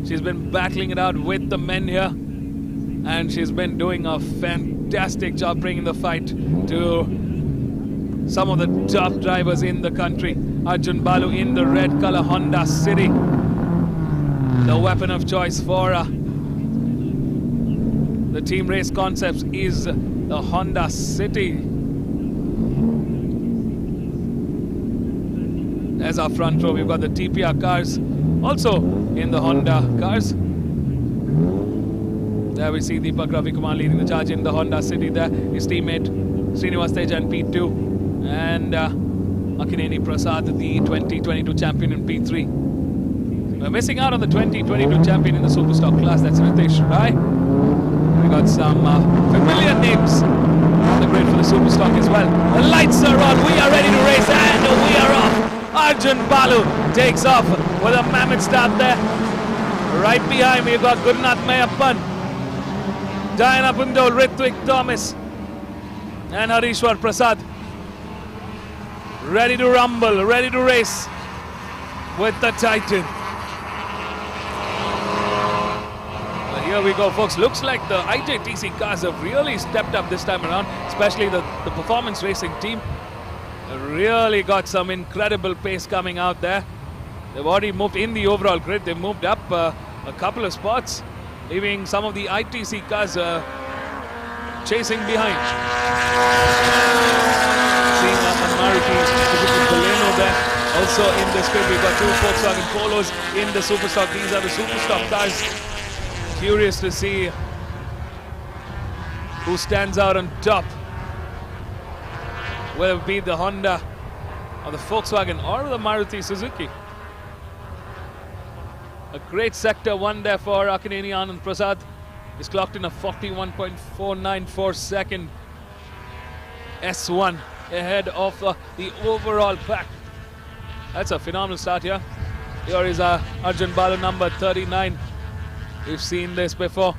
She's been battling it out with the men here, and she's been doing a fantastic job bringing the fight to some of the top drivers in the country. Arjun Balu in the red color Honda City, the weapon of choice for the Team Race Concepts is the Honda City. There's our front row. We've got the TPR cars also in the Honda cars. There we see Deepak Ravi Kumar leading the charge in the Honda City. There his teammate Srinivas Teja in P2, and Akineni Prasad, the 2022 champion in P3. We're missing out on the 2022 champion in the Superstock class. That's Ritesh Rai. We got some familiar names on the grid for the Superstock as well. The lights are on. We are ready to race and we are off. Arjun Balu takes off with a mammoth start there. Right behind me, you've got Gurnath Mayappan, Diana Pundol, Ritvik Thomas, and Harishwar Prasad. Ready to rumble, ready to race with the Titan. Well, here we go, folks. Looks like the IJTC cars have really stepped up this time around, especially the performance racing team. Really got some incredible pace coming out there. They've already moved in the overall grid. They've moved up a couple of spots, leaving some of the ITC cars chasing behind. Seeing Maruti Suzuki Baleno there. Also in this grid, we've got two Volkswagen Polos in the Superstock. These are the Superstock cars. Curious to see who stands out on top. Will it be the Honda or the Volkswagen or the Maruti Suzuki? A great sector one there for Akineni Anand Prasad. He's clocked in a 41.494 second S1 ahead of the overall pack. That's a phenomenal start here. Here is Arjun Balu, number 39. We've seen this before.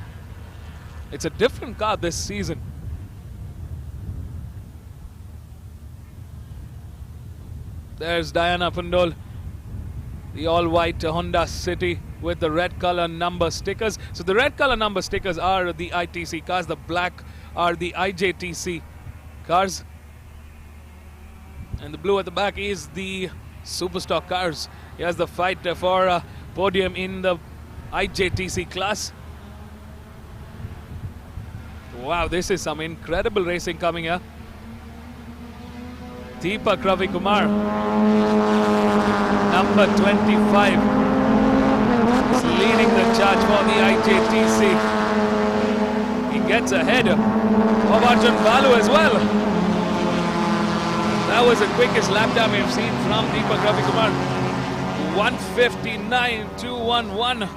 It's a different car this season. There's Diana Pundol, the all-white Honda City with the red color number stickers. So the red color number stickers are the ITC cars, the black are the IJTC cars, and the blue at the back is the Superstock cars. Here's the fight for a podium in the IJTC class. Wow, this is some incredible racing coming here. Deepak Ravi Kumar, number 25, is leading the charge for the IJTC. He gets ahead of Arjun Balu as well. That was the quickest lap time we've seen from Deepak Ravi Kumar. 159.211.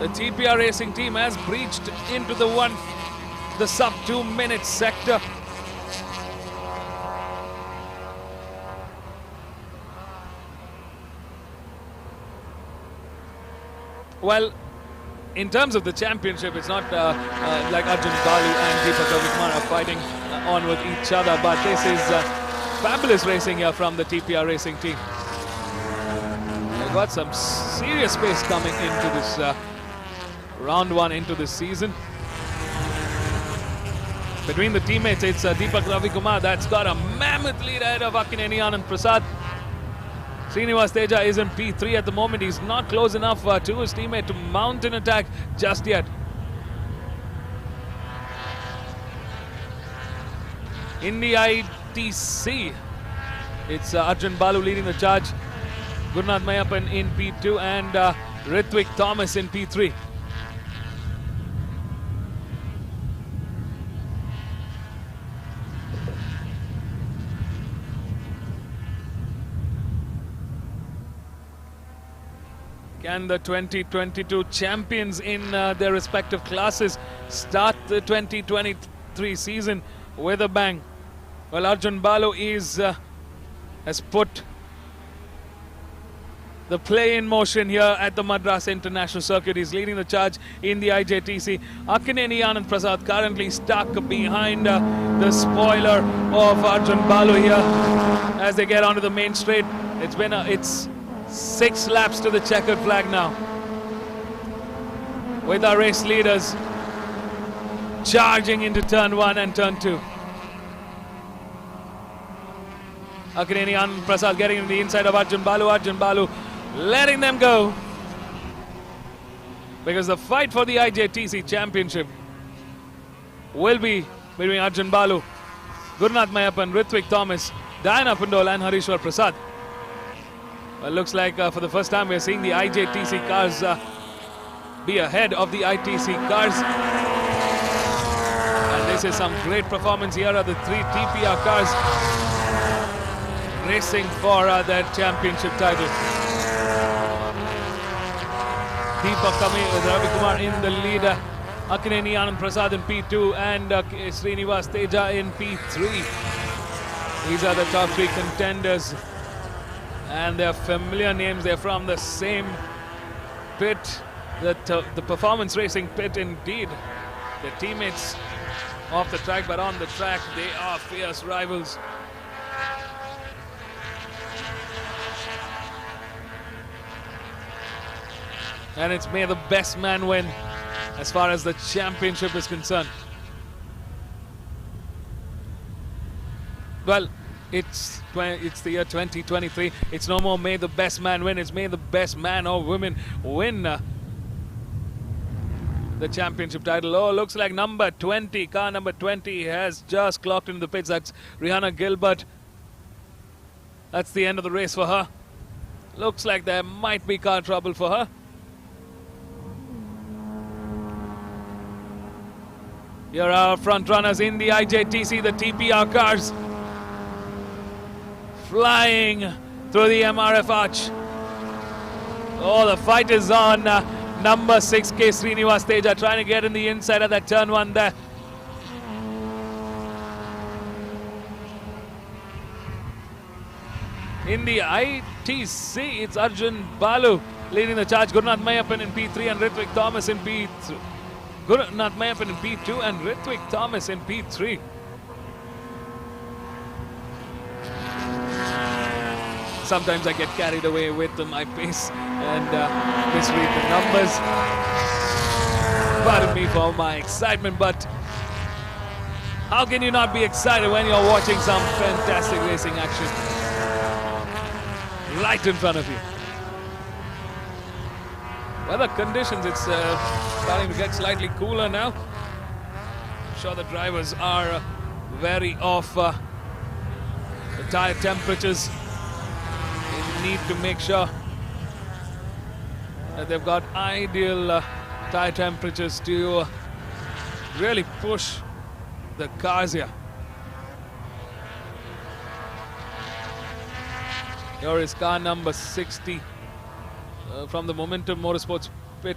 The TPR Racing team has breached into the sub 2 minute sector. Well, in terms of the championship, it's not like Arjun Balu and Deepak Ravi Kumar are fighting on with each other, but this is fabulous racing here from the TPR Racing team. They've got some serious pace coming into this round one into this season. Between the teammates, it's Deepak Ravi Kumar that's got a mammoth lead ahead of Akineni Anand Prasad. Srinivas Teja is in P3 at the moment. He's not close enough to his teammate to mount an attack just yet. In the ITC, it's Arjun Balu leading the charge. Gurnath Mayappan in P2 and Ritvik Thomas in P3. Can the 2022 champions in their respective classes start the 2023 season with a bang? Well, Arjun Balu has put the play in motion here at the Madras International Circuit. He's leading the charge in the IJTC. Akineni Anand Prasad currently stuck behind the spoiler of Arjun Balu here as they get onto the main straight. It's 6 laps to the checkered flag now, with our race leaders charging into turn 1 and turn 2. Akineni Anand Prasad getting in the inside of Arjun Balu. Arjun Balu letting them go, because the fight for the IJTC championship will be between Arjun Balu, Gurnath Mayappan, Ritvik Thomas, Diana Pundol and Harishwar Prasad. Well, looks like for the first time we're seeing the IJTC cars be ahead of the ITC cars. And this is some great performance. Here are the 3 TPR cars. racing for their championship title. Deepak Ravikumar in the lead, Akineni Anand Prasad in P2 and Srinivas Teja in P3. These are the top three contenders, and they're familiar names. They're from the same pit, the performance racing pit indeed. They're teammates off the track, but on the track they are fierce rivals. And it's may the best man win as far as the championship is concerned. Well, it's the year 2023. It's no more may the best man win. It's may the best man or women win the championship title. Oh, looks like number 20, car number 20 has just clocked into the pits. That's Rihanna Gilbert. That's the end of the race for her. Looks like there might be car trouble for her. Here are our front runners in the IJTC, the TPR cars, flying through the MRF arch. Oh, the fight is on. Number 6K Srinivas Teja trying to get in the inside of that turn one there. In the ITC, it's Arjun Balu leading the charge. Gurnath Mayappan in P3 and Ritwik Thomas in P3. Gurnath Mayappan in P2 and Ritwik Thomas in P3. Sometimes I get carried away with my pace and misread the numbers. Pardon me for my excitement, but how can you not be excited when you're watching some fantastic racing action right in front of you? Weather conditions, it's starting to get slightly cooler now. I'm sure the drivers are very off the tire temperatures. They need to make sure that they've got ideal tire temperatures to really push the cars here. Here is car number 60 from the Momentum Motorsports pit.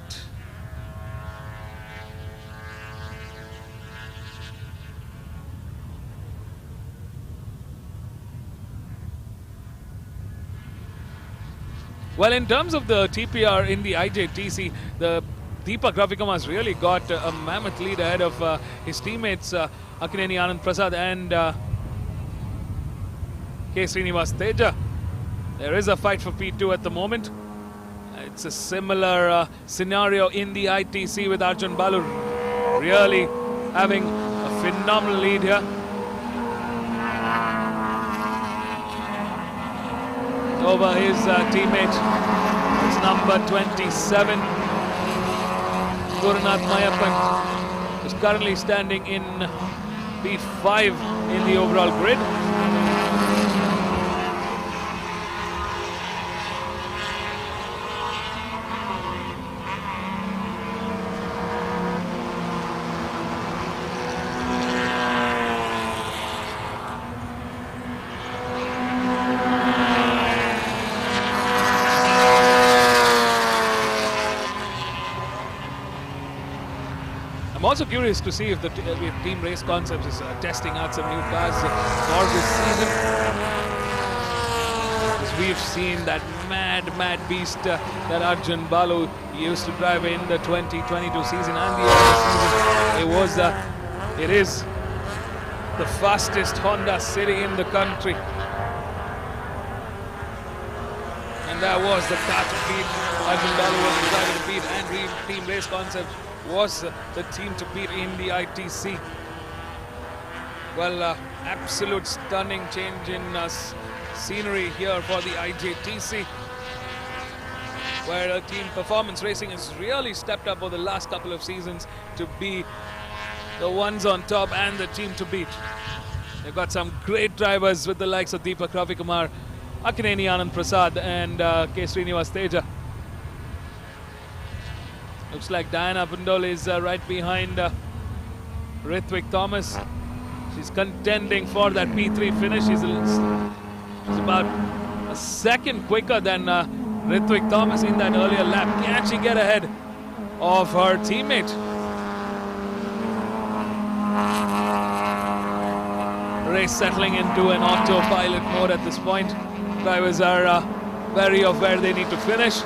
Well, in terms of the TPR in the IJTC, the Deepak Ravikumar has really got a mammoth lead ahead of his teammates Akineni Anand Prasad and K. Srinivas Teja. There is a fight for P2 at the moment. It's a similar scenario in the ITC with Arjun Balu really having a phenomenal lead here. Over his teammate, it's number 27, Gurnath Mayappan, is currently standing in P5 in the overall grid. I'm also curious to see if the Team Race Concepts is testing out some new cars for this season. Because we've seen that mad beast that Arjun Balu used to drive in the 2022 season and the other season. It is the fastest Honda City in the country. And that was the car to beat. Arjun Balu was the driver to beat, and Team Race Concepts was the team to beat in the ITC. Well, absolute stunning change in scenery here for the IJTC, where Team Performance Racing has really stepped up over the last couple of seasons to be the ones on top and the team to beat. They've got some great drivers with the likes of Deepak Ravikumar, Akineni Anand Prasad and K. Srinivas Teja. Looks like Diana Bundol is right behind Ritwik Thomas. She's contending for that P3 finish. She's It's about a second quicker than Ritwik Thomas in that earlier lap. Can she get ahead of her teammate? Race settling into an autopilot mode at this point. Drivers are wary of where they need to finish.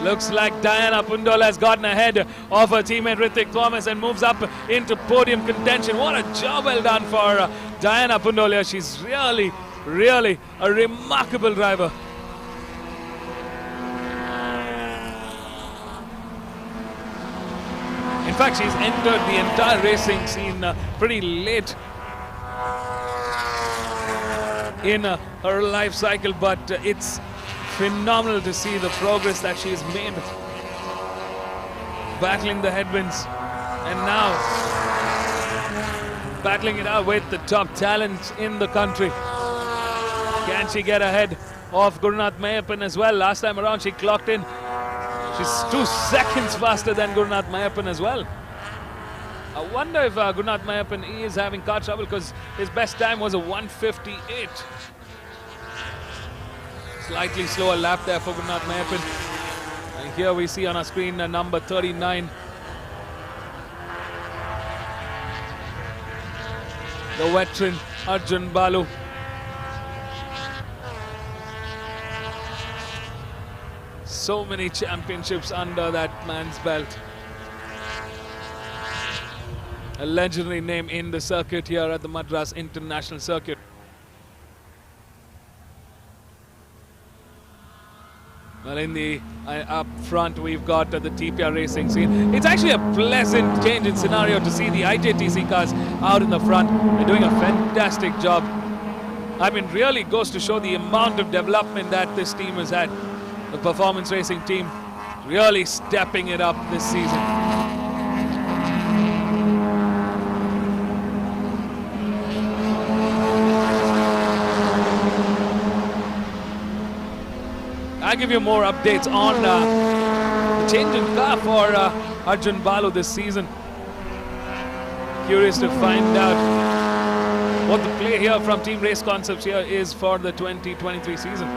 Looks like Diana Pundol has gotten ahead of her teammate Ritwik Thomas and moves up into podium contention. What a job well done for Diana Pundol here. She's really, really a remarkable driver. In fact, she's entered the entire racing scene pretty late in her life cycle, but it's phenomenal to see the progress that she's made, battling the headwinds and now battling it out with the top talent in the country. Can she get ahead of Gurunath Mayappan as well? Last time around she clocked in. She's 2 seconds faster than Gurunath Mayappan as well. I wonder if Gurunath Mayappan is having car trouble, because his best time was a 1:58. Slightly slower lap there for Gurunath Mayappan. And here we see on our screen number 39. The veteran Arjun Balu. So many championships under that man's belt. A legendary name in the circuit here at the Madras International Circuit. Well, in the up front, we've got the TPR racing scene. It's actually a pleasant change in scenario to see the IJTC cars out in the front. They're doing a fantastic job. I mean, really goes to show the amount of development that this team has had. The performance racing team really stepping it up this season. I'll give you more updates on the change in car for Arjun Balu this season. Curious to find out what the play here from Team Race Concepts here is for the 2023 season.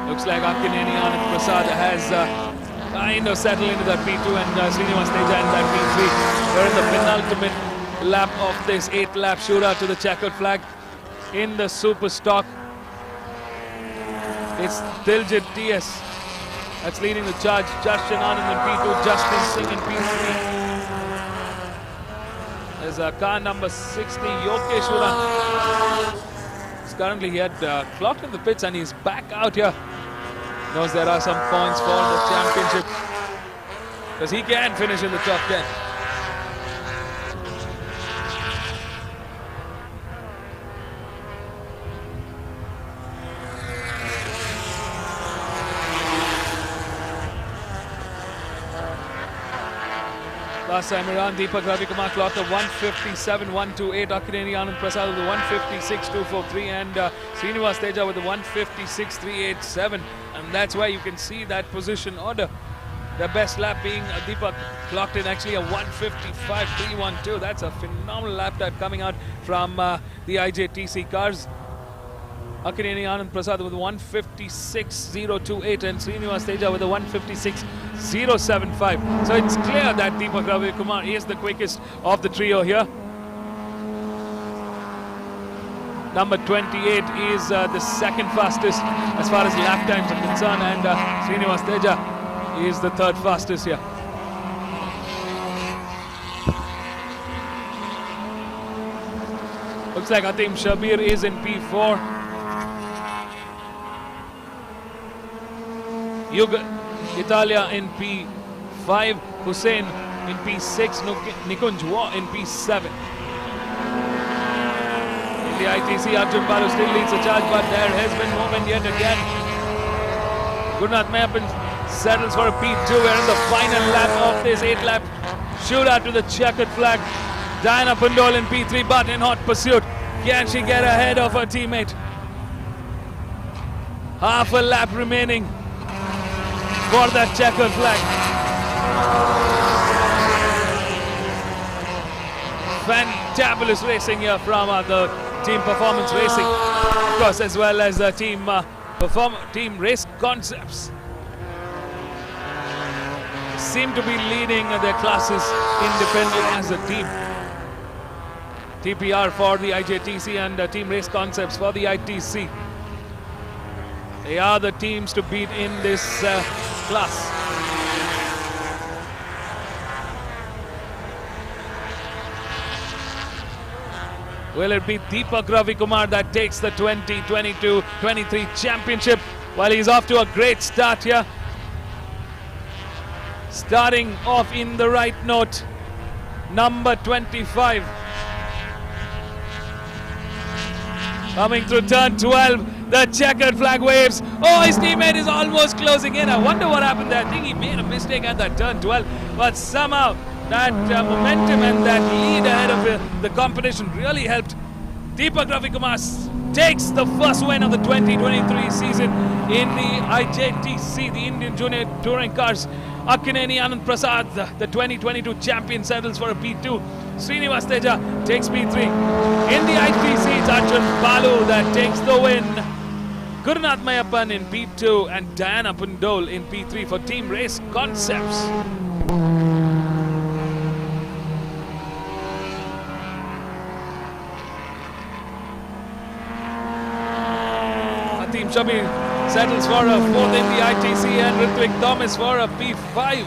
Looks like Akineni Anand Prasad has kind of settled into that P2 and Srinivas Teja in that P3. We're in the penultimate lap of this 8-lap shootout to the checkered flag in the Super Stock. It's Diljit TS that's leading the charge. Justin Anand in P2, Justin Singh in P3. There's car number 60, Yokesh Uran. Currently he had clocked in the pits and he's back out here. Knows there are some points for the championship, because he can finish in the top 10. Last time around, Deepak Ravikumar clocked a 157.128, Akineni Anand Prasad with a 156.243, and Srinivas Teja with a 156.387. And that's why you can see that position order. The best lap being Deepak clocked in actually a 155.312. That's a phenomenal lap time coming out from the IJTC cars. Akineni Anand Prasad with a 156.028 and Srinivas Teja with a 156.075. So it's clear that Deepak Ravikumar is the quickest of the trio here. Number 28 is the second fastest as far as lap times are concerned, and Srinivas Teja is the third fastest here. Looks like Atim Shabir is in P4. Yuga Italia in P5, Hussein in P6, Nikunj Wa in P7. In the ITC, Arjun Balu still leads the charge, but there has been movement yet again. Gurunath Mayappan settles for a P2. We're in the final lap of this 8-lap shootout to the checkered flag. Diana Pundol in P3, but in hot pursuit. Can she get ahead of her teammate? Half a lap remaining for that checkered flag. fantabulous racing here from the Team Performance Racing, of course, as well as the Team Race Concepts. Seem to be leading their classes independently as a team. TPR for the IJTC and Team Race Concepts for the ITC. They are the teams to beat in this class. Will it be Deepak Ravikumar that takes the 2022-23 championship? Well, he's off to a great start here. Starting off in the right note, number 25. Coming through turn 12, the checkered flag waves. Oh, his teammate is almost closing in. I wonder what happened there. I think he made a mistake at that turn 12, but somehow that momentum and that lead ahead of the competition really helped. Deepak Ravikumar takes the first win of the 2023 season in the IJTC, the Indian Junior Touring Cars. Akkineni Anand Prasad, the 2022 champion, settles for a P2. Srinivas Teja takes P3. In the ITC, it's Arjun Balu that takes the win. Gurunath Mayappan in P2 and Diana Pundole in P3 for Team Race Concepts. Hatim Shabir settles for a 4th in the ITC and Ritwik Thomas for a P5.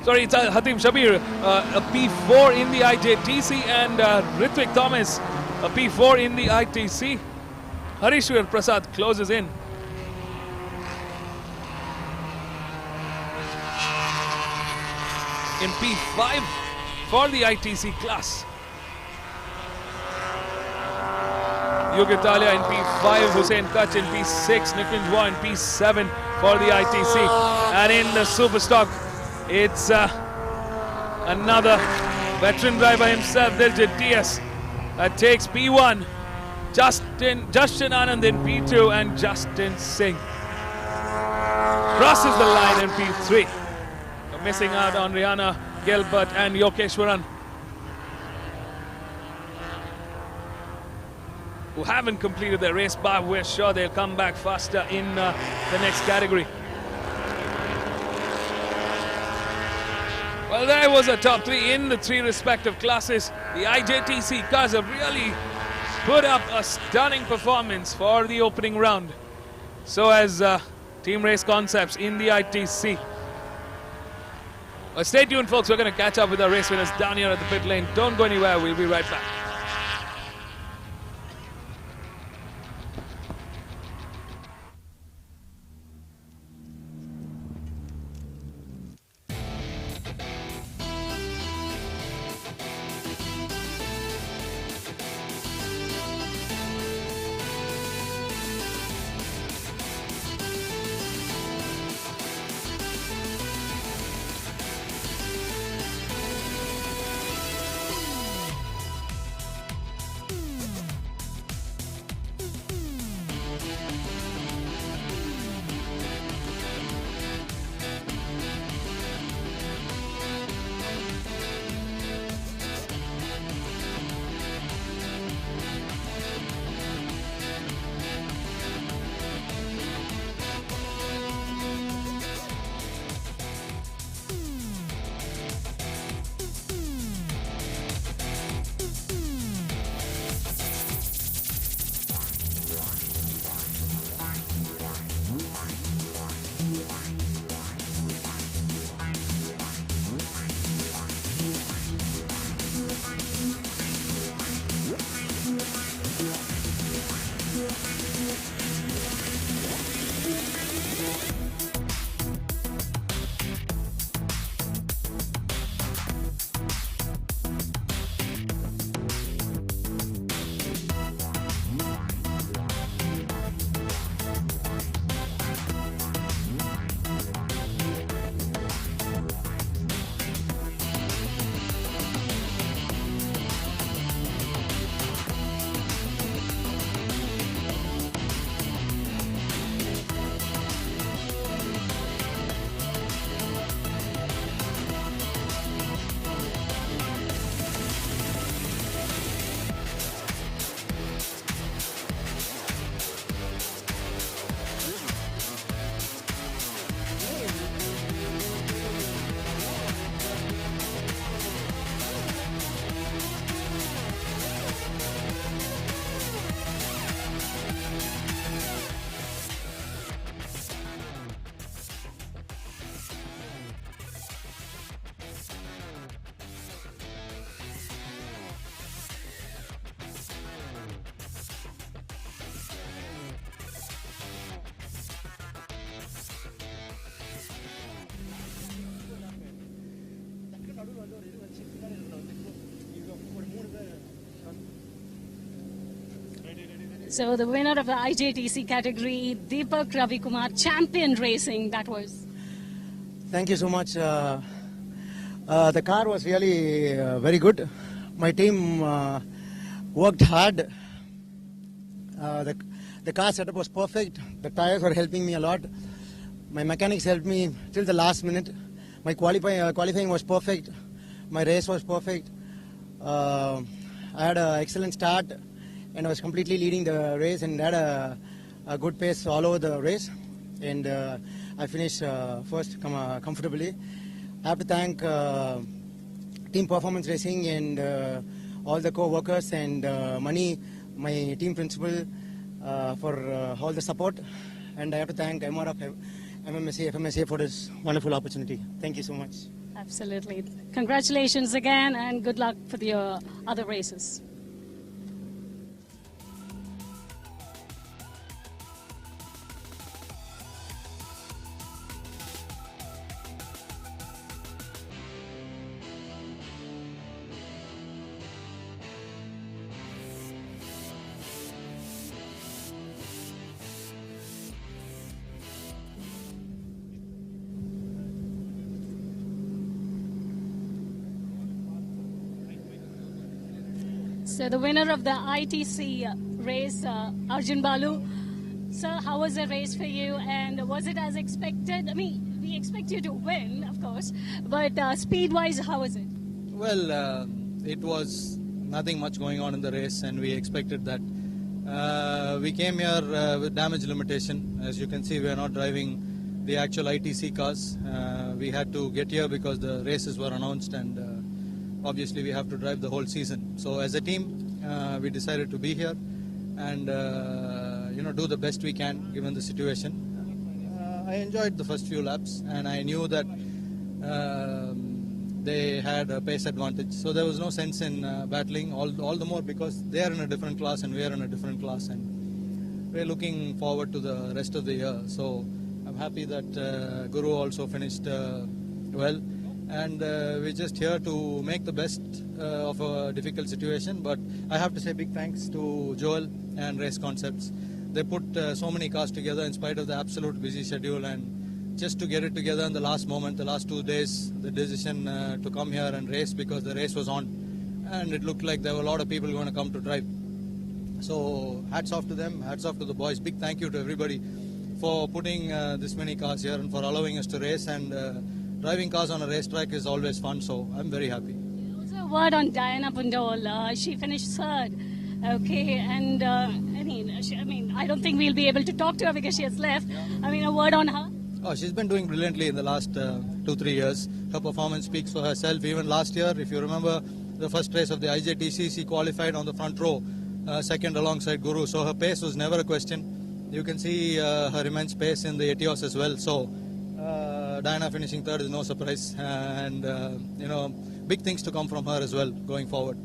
Sorry, it's Hatim Shabir, a P4 in the IJTC and Ritwik Thomas, a P4 in the ITC. Harishwar Prasad closes in. In P5 for the ITC class. Yugitalia in P5, Hussein Kach in P6, Nikunj Waugh in P7 for the ITC. And in the Superstock, it's another veteran driver himself, Diljit TS, that takes P1. Justin Anand in P2 and Justin Singh crosses the line in P3. Missing out on Rihanna Gilbert and Yokeshwaran, who haven't completed their race, but we're sure they'll come back faster in the next category. Well, there was a top 3 in the 3 respective classes. The IJTC cars have really put up a stunning performance for the opening round. So has Team Race Concepts in the ITC. Stay tuned, folks. We're going to catch up with our race winners down here at the pit lane. Don't go anywhere. We'll be right back. So the winner of the IJTC category, Deepak Ravi Kumar, champion racing, that was. Thank you so much. The car was really very good. My team worked hard. The car setup was perfect. The tires were helping me a lot. My mechanics helped me till the last minute. My qualifying was perfect. My race was perfect. I had an excellent start and I was completely leading the race and had a good pace all over the race. And I finished first comfortably. I have to thank Team Performance Racing and all the co-workers and Mani, my team principal, for all the support. And I have to thank MRF MMSC fmsci for this wonderful opportunity. Thank you so much. Absolutely. Congratulations again and good luck for your other races. So the winner of the ITC race, Arjun Balu. Sir, how was the race for you and was it as expected? I mean, we expect you to win, of course, but speed-wise, how was it? Well, it was nothing much going on in the race and we expected that. We came here with damage limitation. As you can see, we are not driving the actual ITC cars. We had to get here because the races were announced and obviously we have to drive the whole season. So as a team, we decided to be here and do the best we can given the situation. I enjoyed the first few laps and I knew that they had a pace advantage. So there was no sense in battling, all the more because they are in a different class and we are in a different class and we're looking forward to the rest of the year. So I'm happy that Guru also finished well. And we're just here to make the best of a difficult situation. But I have to say big thanks to Joel and Race Concepts. They put so many cars together in spite of the absolute busy schedule, and just to get it together in the last moment, the last 2 days, the decision to come here and race because the race was on and it looked like there were a lot of people going to come to drive. So hats off to them, hats off to the boys. Big thank you to everybody for putting this many cars here and for allowing us to race, and driving cars on a racetrack is always fun, so I'm very happy. Also a word on Diana Bundol. She finished third. Okay, and I don't think we'll be able to talk to her because she has left. I mean, a word on her. Oh, she's been doing brilliantly in the last 2-3 years. Her performance speaks for herself. Even last year, if you remember the first race of the IJTC, she qualified on the front row, second alongside Guru. So her pace was never a question. You can see her immense pace in the Etios as well. So Diana finishing third is no surprise, and big things to come from her as well going forward.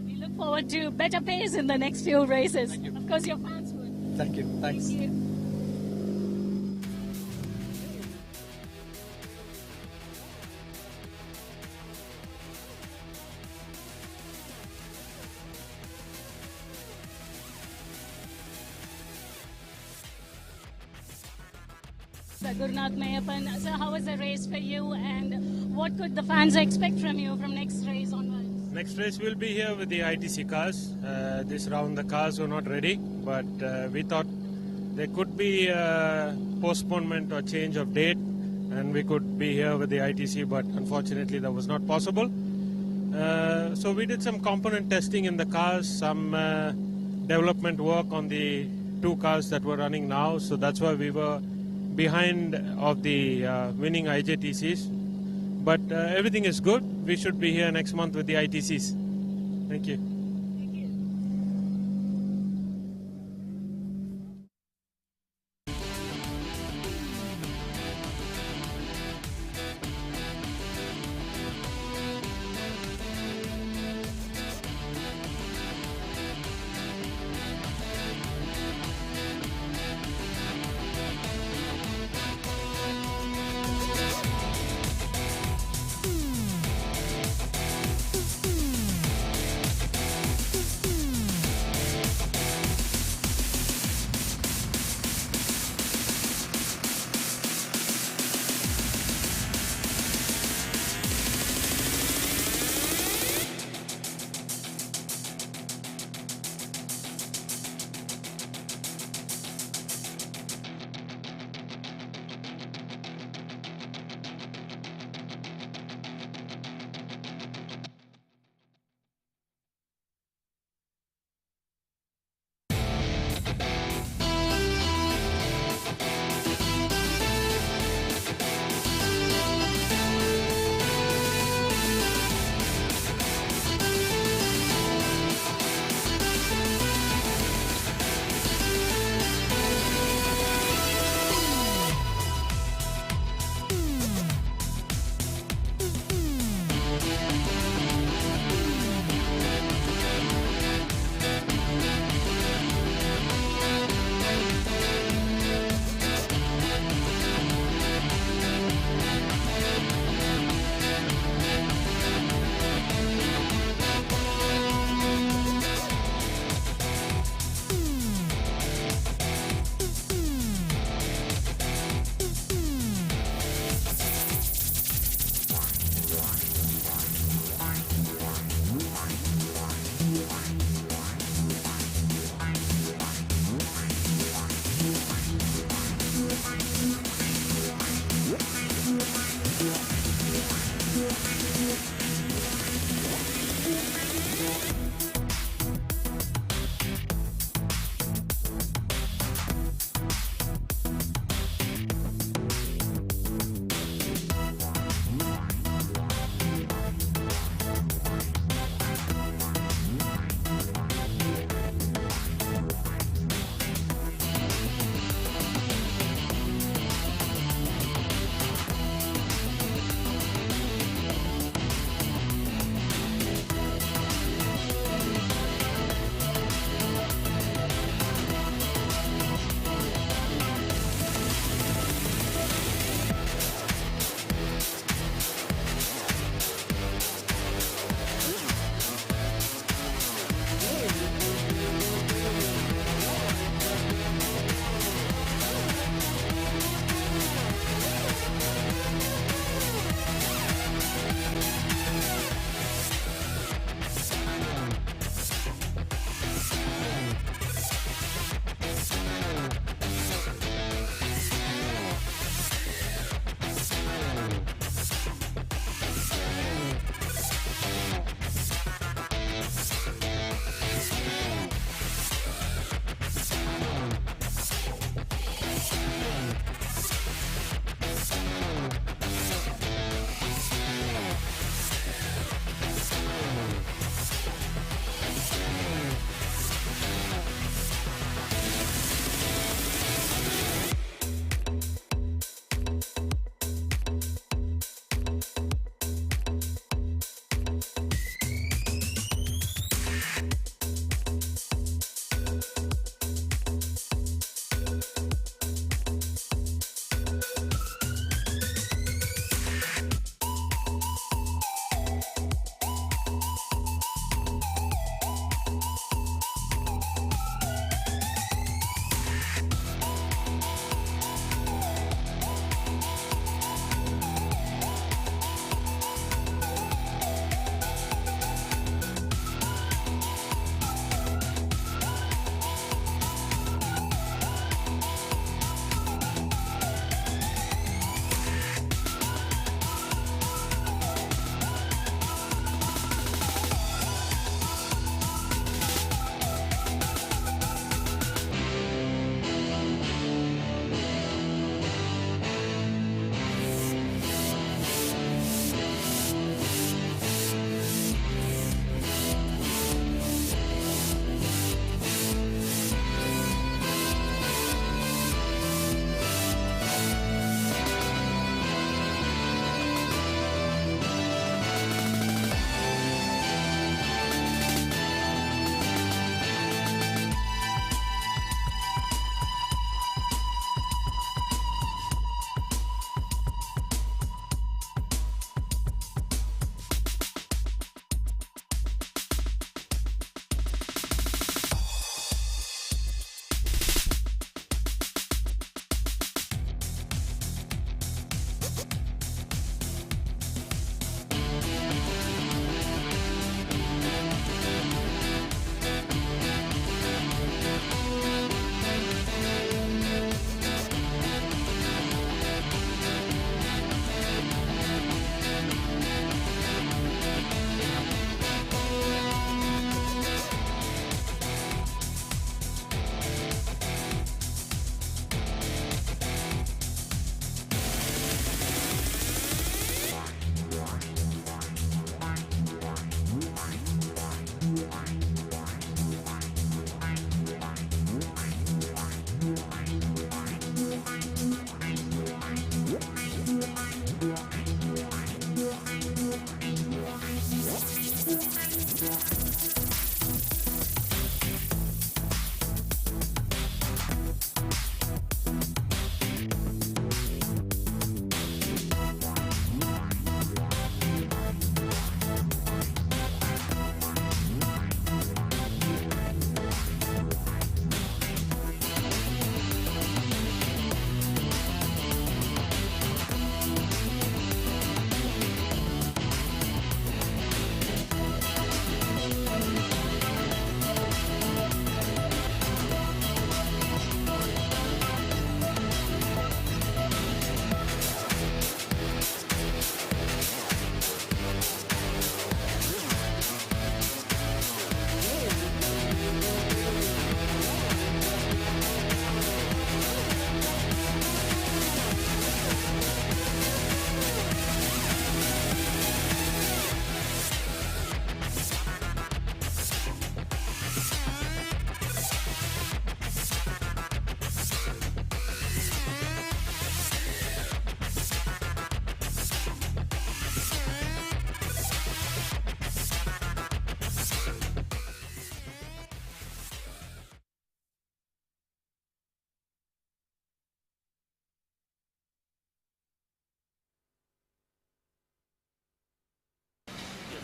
We look forward to better pace in the next few races. Thank you. Of course, your fans would. Thank you. Thanks. Thank you. Gurnath Mayappan. So how was the race for you and what could the fans expect from you from next race onwards? Next race we'll be here with the ITC cars. This round the cars were not ready, but we thought there could be a postponement or change of date and we could be here with the ITC, but unfortunately that was not possible. So we did some component testing in the cars, some development work on the 2 cars that were running now, so that's why we were behind of the winning IJTCs, but everything is good. We should be here next month with the ITCs. Thank you.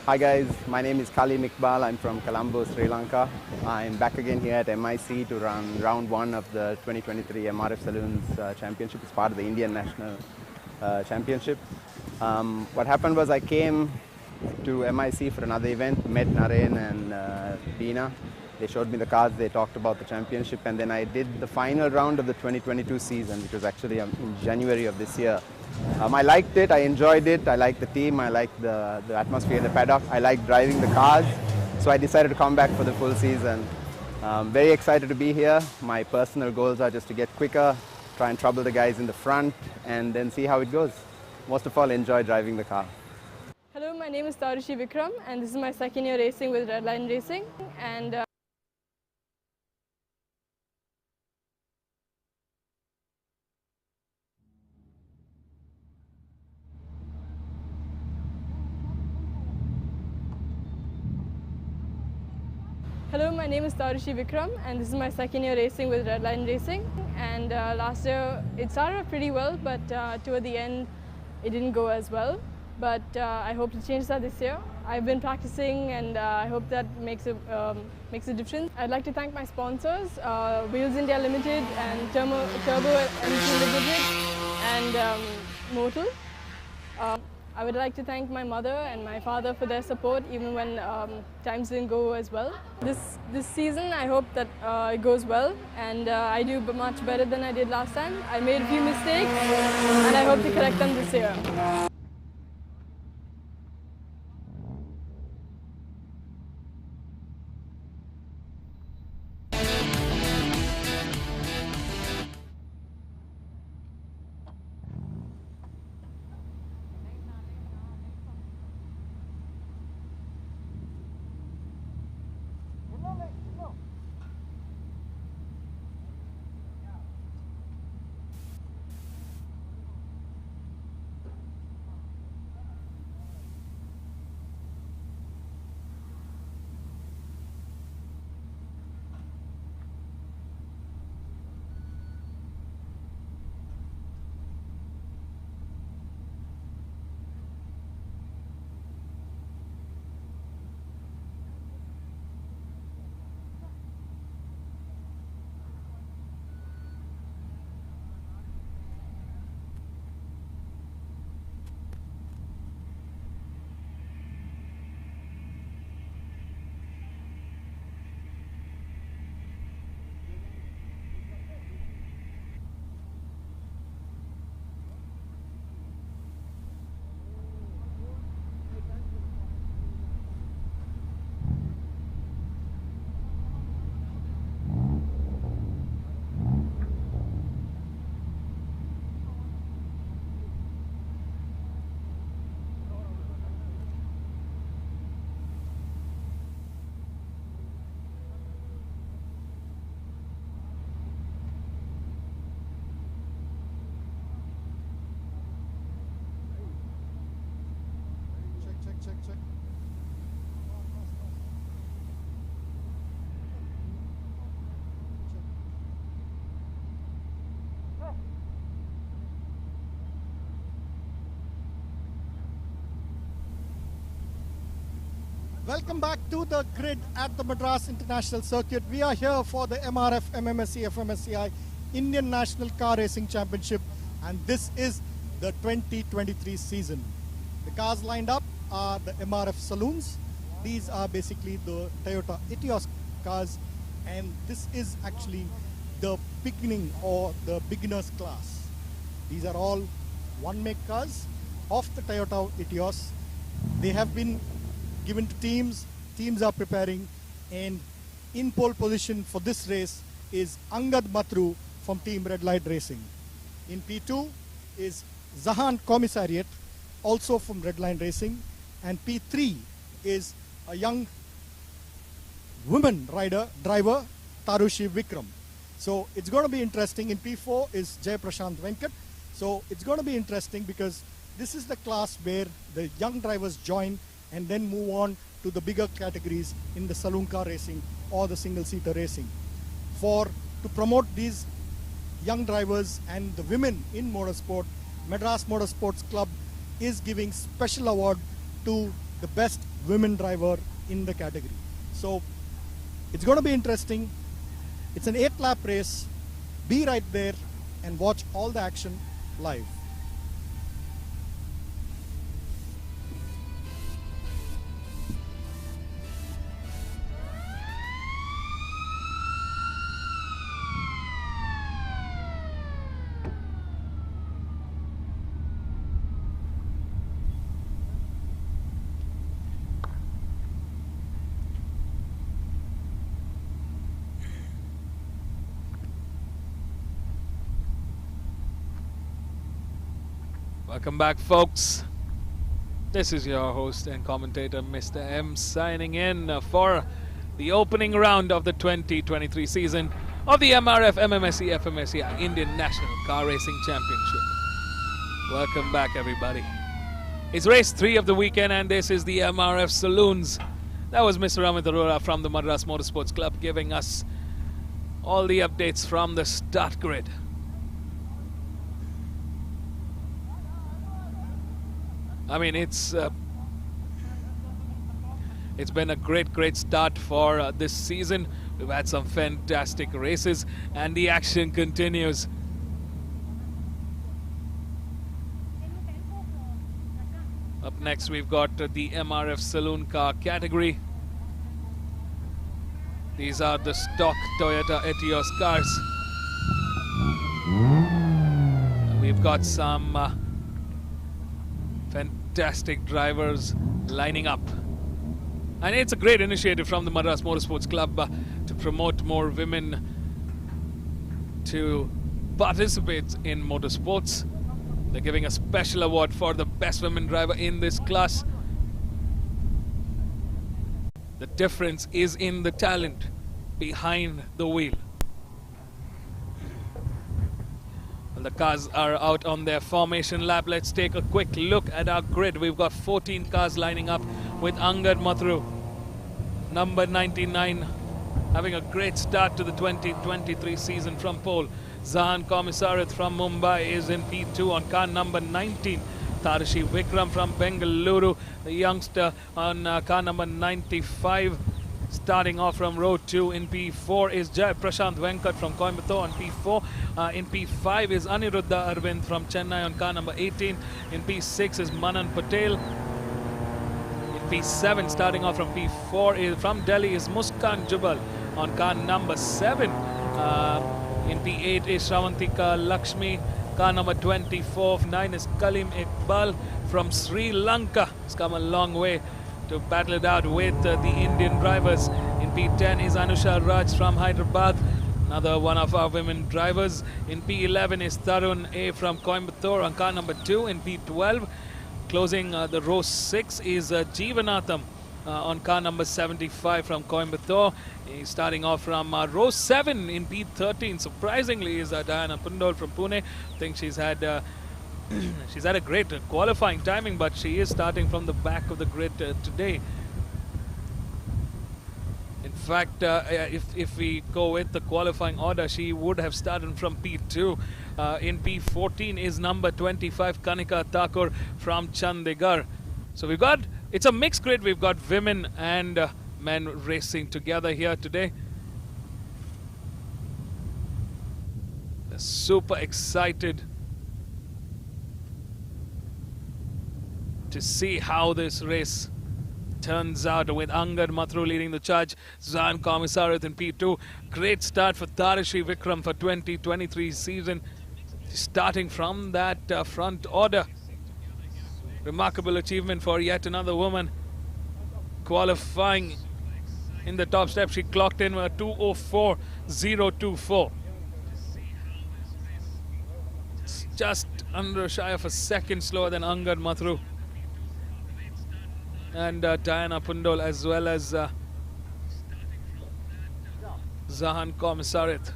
Hi guys, my name is Kali Iqbal. I'm from Colombo, Sri Lanka. I'm back again here at MIC to run round 1 of the 2023 MRF Saloons Championship. It's part of the Indian National Championship. What happened was I came to MIC for another event, met Naren and Beena. They showed me the cars, they talked about the championship, and then I did the final round of the 2022 season, which was actually in January of this year. I liked it, I enjoyed it, I liked the team, I liked the atmosphere in the paddock, I liked driving the cars, so I decided to come back for the full season. Very excited to be here. My personal goals are just to get quicker, try and trouble the guys in the front, and then see how it goes. Most of all, enjoy driving the car. Hello, my name is Tarushi Vikram, and this is my second year racing with Redline Racing. And Hello, my name is Tarushi Vikram, and this is my second year racing with Redline Racing. And last year it started off pretty well, but toward the end it didn't go as well. But I hope to change that this year. I've been practicing, and I hope that makes a difference. I'd like to thank my sponsors, Wheels India Limited and Turbo Energy Limited and Motul. I would like to thank my mother and my father for their support, even when times didn't go as well. This season, I hope that it goes well, and I do much better than I did last time. I made a few mistakes, and I hope to correct them this year. Check. Welcome back to the grid at the Madras International Circuit. We are here for the MRF MMSC fmsci Indian National Car Racing Championship, and this is the 2023 season. The cars lined up are the MRF Saloons. These are basically the Toyota Etios cars, and this is actually the beginning or the beginners class. These are all one-make cars of the Toyota Etios. They have been given to teams. Teams are preparing, and in pole position for this race is Angad Matru from Team Red Light Racing. In P2 is Zahan Commissariat, also from Red Line Racing, and P3 is a young woman driver, Tarushi Vikram. So it's going to be interesting. In P4 is Jay Prashant Venkat. So it's going to be interesting because this is the class where the young drivers join and then move on to the bigger categories in the saloon car racing or the single-seater racing. To promote these young drivers and the women in motorsport, Madras Motorsports Club is giving special award to the best women driver in the category. So it's going to be interesting. It's an 8-lap race. Be right there and watch all the action live. Welcome back, folks. This is your host and commentator, Mr. M, signing in for the opening round of the 2023 season of the MRF MMSC fmsci Indian National Car Racing Championship. Welcome back, everybody. It's race 3 of the weekend, and this is the MRF Saloons. That was Mr. Amit Arora from the Madras Motorsports Club giving us all the updates from the start grid. I mean, it's been a great start for this season. We've had some fantastic races, and the action continues. Up next, we've got the MRF Saloon Car category. These are the stock Toyota Etios cars. We've got some fantastic drivers lining up, and it's a great initiative from the Madras Motorsports Club to promote more women to participate in motorsports. They're giving a special award for the best women driver in this class. The difference is in the talent behind the wheel. The cars are out on their formation lap. Let's take a quick look at our grid. We've got 14 cars lining up with Angad Mathuru, number 99, having a great start to the 2023 season from pole. Zahan Komisarath from Mumbai is in P2 on car number 19. Tarashi Vikram from Bengaluru, the youngster, on car number 95. Starting off from row 2 in P4 is Jai Prashant Venkat from Coimbatore on P4. In P5 is Aniruddha Arvind from Chennai on car number 18. In P6 is Manan Patel. In P7, starting off from P4 is from Delhi, is Muskan Jubal on car number 7. In P8 is Shravantika Lakshmi. Car number 24. 9 is Kalim Iqbal from Sri Lanka. It's come a long way to battle it out with the Indian drivers. In P10 is Anusha Raj from Hyderabad, another one of our women drivers. In P11 is Tarun A from Coimbatore on car number 2. In P12, closing the row 6 is Jeevanatham on car number 75 from Coimbatore. He's starting off from row 7 in P13. Surprisingly is Diana Pundol from Pune. I think she's had a great qualifying timing, but she is starting from the back of the grid today. In fact, if we go with the qualifying order, she would have started from P2. In P14 is number 25 Kanika Thakur from Chandigarh. So it's a mixed grid. We've got women and men racing together here today. They're super excited to see how this race turns out, with Angad Mathuru leading the charge. Zahan Komisarath in P2. Great start for Tarashi Vikram for 2023 season, starting from that front order. Remarkable achievement for yet another woman qualifying in the top step. She clocked in 2:04.024. It's just under shy of a second slower than Angad Mathuru and Diana Pundol, as well as Zahan Komisarath.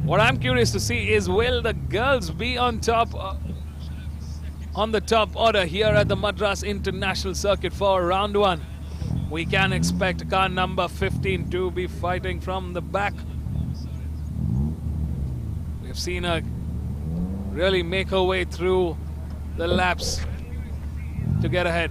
What I'm curious to see is, will the girls be on top, on the top order here at the Madras International Circuit for round 1? We can expect car number 15 to be fighting from the back. We've seen her really make her way through the laps to get ahead.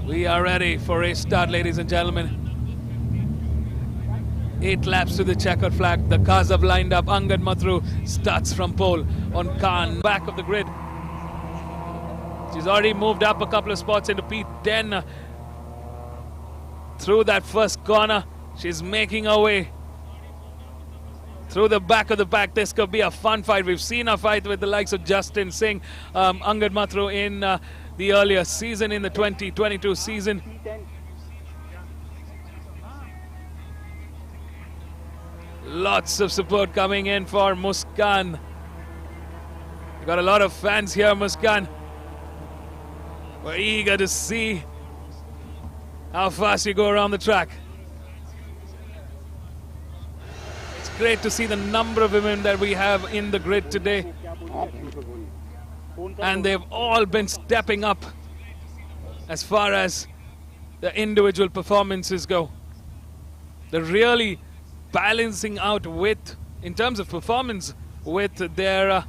We are ready for a start, ladies and gentlemen. 8 laps to the checkered flag. The cars have lined up. Angad Mathru starts from pole on Khan, back of the grid. She's already moved up a couple of spots into P10. Through that first corner, she's making her way through the back of the pack. This could be a fun fight. We've seen a fight with the likes of Justin Singh, Angad Mathru in the earlier season, in the 2022 season. Lots of support coming in for Muskan. We've got a lot of fans here, Muskan. We're eager to see how fast you go around the track. It's great to see the number of women that we have in the grid today. And they've all been stepping up as far as the individual performances go. They're really balancing out with, in terms of performance, with their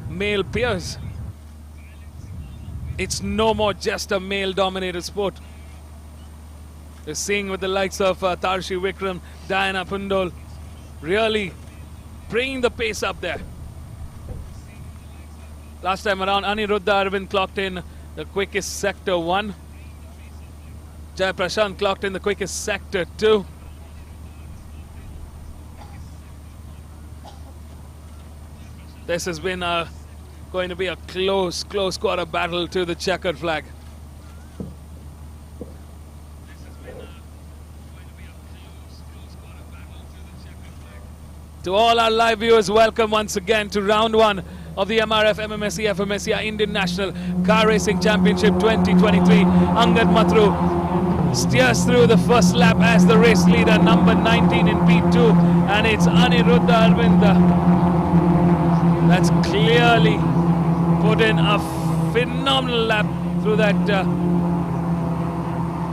male peers. It's no more just a male-dominated sport. We're seeing with the likes of Tarshi Vikram, Diana Pundol, really bringing the pace up there. Last time around, Aniruddha Arvind clocked in the quickest sector 1. Jai Prashant clocked in the quickest sector 2. This has been going to be a close quarter battle to the checkered flag. To all our live viewers, welcome once again to round 1 of the MRF MMSC fmsci Indian National Car Racing Championship 2023. Angad Mathru steers through the first lap as the race leader, number 19 in P2, and it's Aniruddha Arvind that's clearly put in a phenomenal lap through that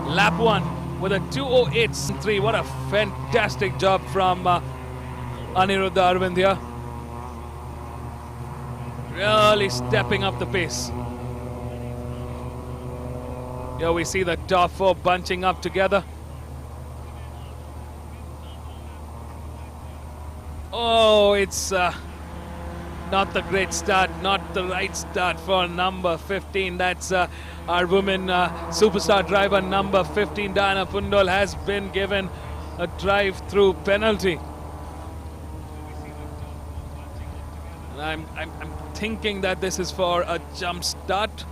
lap 1 with a 2:08.3. What a fantastic job from Aniruddha Arvind here. Really stepping up the pace. Here we see the top 4 bunching up together. Oh, it's not the great start, not the right start for number 15. That's our woman superstar driver, number 15, Diana Pundol, has been given a drive-through penalty. I'm thinking that this is for a jump start.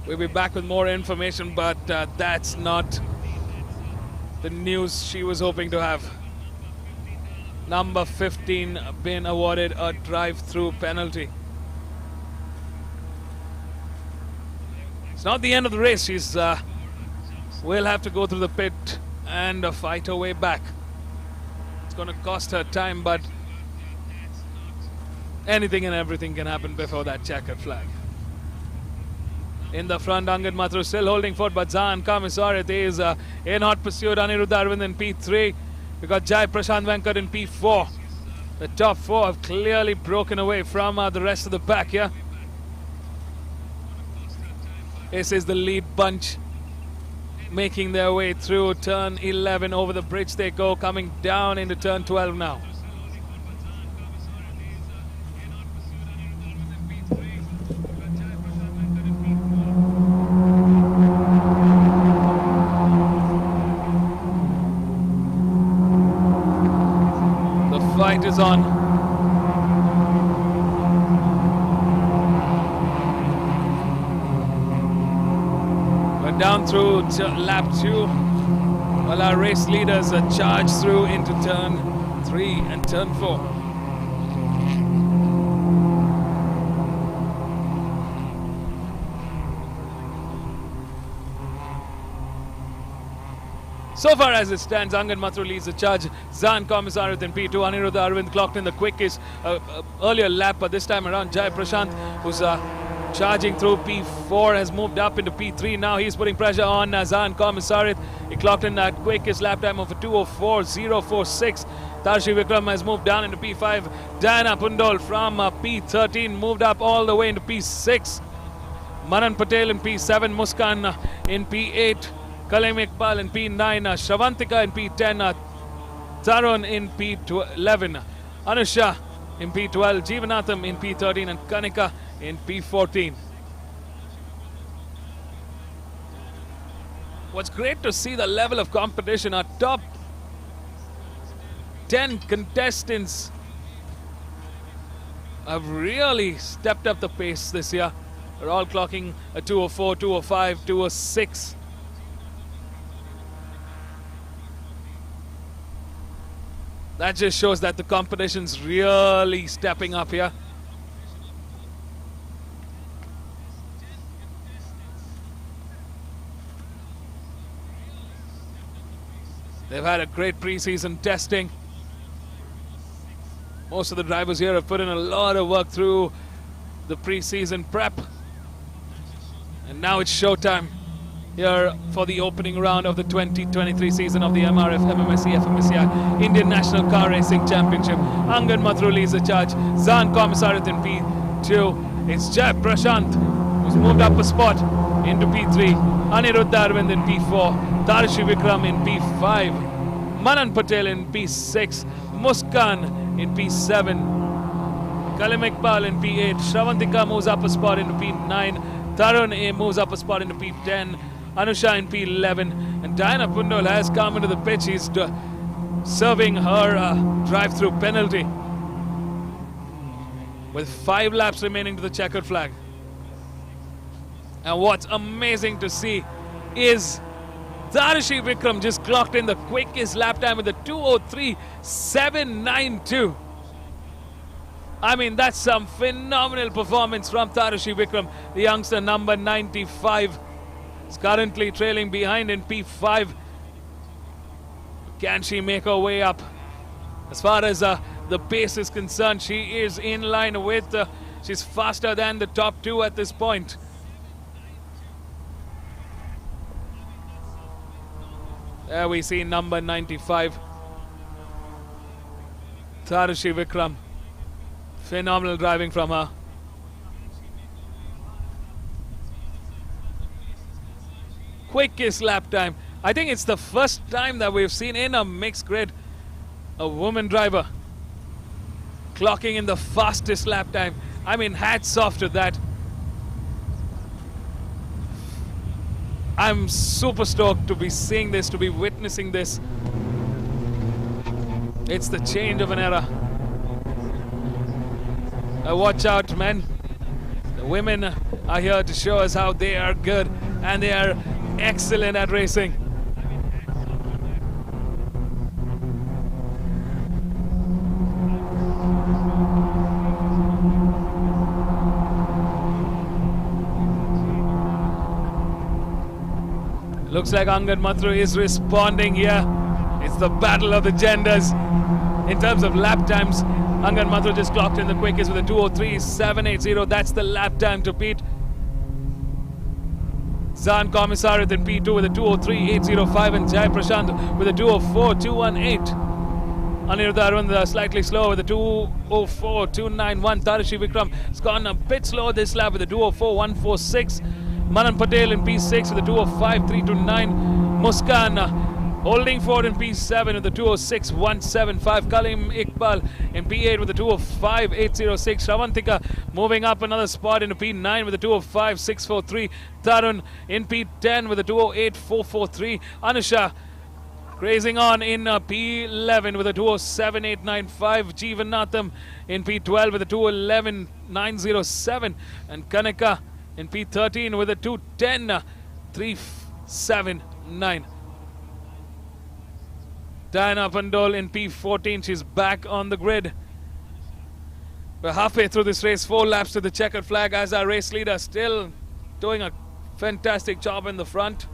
We'll be back with more information, but that's not the news she was hoping to have. Number 15 been awarded a drive-through penalty. It's not the end of the race. She's will have to go through the pit and fight her way back. It's going to cost her time, but anything and everything can happen before that checkered flag. In the front, Angad Mathru still holding forth, but Zan Kamisarit is in hot pursuit. Aniruddha Arvind in P3. We got Jai Prashant Venkat in P4. The top 4 have clearly broken away from the rest of the pack here. This is the lead bunch making their way through turn 11. Over the bridge they go, coming down into turn 12 now. Fight is on. We're down through lap 2 while our race leaders are charged through into turn 3 and turn 4. So far as it stands, Angad Mathur leads the charge. Zan Komisarat in P2. Aniruddha Arvind clocked in the quickest earlier lap, but this time around Jai Prashant, who's charging through P4, has moved up into P3. Now he's putting pressure on Zan Komisarat. He clocked in that quickest lap time of a 2:04.046. Tarshi Vikram has moved down into P5. Diana Pundol from P13 moved up all the way into P6. Manan Patel in P7. Muskan in P8. Kalim Iqbal in P9. Shravantika in P10. Tarun in P11. Anusha in P12. Jeevanatham in P13. And Kanika in P14. What's great to see the level of competition. Our top 10 contestants have really stepped up the pace this year. They're all clocking a 2:04, 2:05, 2:06. That just shows that the competition's really stepping up here. They've had a great pre-season testing. Most of the drivers here have put in a lot of work through the pre-season prep. And now it's showtime here for the opening round of the 2023 season of the MRF MMSC fmsci Indian National Car Racing Championship. Angad Mathur leads the charge. Zan Komisarat in P2. It's Jai Prashant who's moved up a spot into P3. Aniruddha Arvind in P4. Tarshi Vikram in P5. Manan Patel in P6. Muskan in P7. Kalim Iqbal in P8. Shravantika moves up a spot into P9. Tarun moves up a spot into P10. Anusha in P11. And Diana Pundol has come into the pitch. She's serving her drive-through penalty with 5 laps remaining to the checkered flag. And what's amazing to see is Tarshi Vikram just clocked in the quickest lap time with a 2:03.792. I mean, that's some phenomenal performance from Tarshi Vikram. The youngster, number 95, is currently trailing behind in P5. Can she make her way up? As far as the pace is concerned, she is in line with, she's faster than the top 2 at this point. There we see number 95, Tarshi Vikram. Phenomenal driving from her. Quickest lap time. I think it's the first time that we've seen in a mixed grid a woman driver clocking in the fastest lap time. I mean, hats off to that. I'm super stoked to be seeing this, to be witnessing this. It's the change of an era. Watch out, men. The women are here to show us how they are good, and they are excellent at racing. Looks like Angad Mathur is responding here. It's the battle of the genders. In terms of lap times, Angad Mathur just clocked in the quickest with a 2:03.780. That's the lap time to beat. Zan Komisarat in P2 with a 2:03.805 and Jai Prashant with a 2:04.218. Aniruddha Arvind slightly slow with a 2:04.291. Tarshi Vikram has gone a bit slow this lap with a 2:04.146. Manan Patel in P6 with a 2:05.329. Muskan holding forward in P7 with a 2:06.175. Kalim Iqbal in P8 with a 2:05.806. Shravantika moving up another spot into P9 with a 2:05.643. Tarun in P10 with a 2:08.443. Anusha grazing on in P11 with a 2:07.895. Jeevanatham in P12 with a 2:11.907. And Kanika in P13 with a 2:10.379. Diana Pandol in P14, she's back on the grid. We're halfway through this race, 4 laps to the checkered flag as our race leader still doing a fantastic job in the front.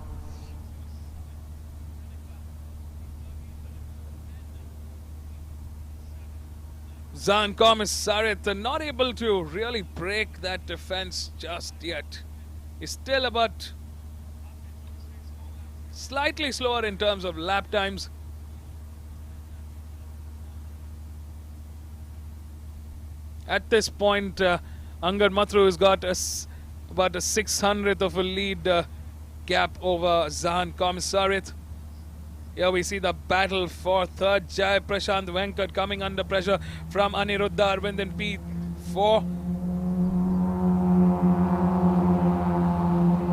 Zan Komisarith not able to really break that defense just yet. He's still about slightly slower in terms of lap times. At this point, Angad Mathru has got about a 600th of a lead gap over Zan Komisarith. Here we see the battle for third. Jai Prashant Venkat coming under pressure from Aniruddha Arvind in P4.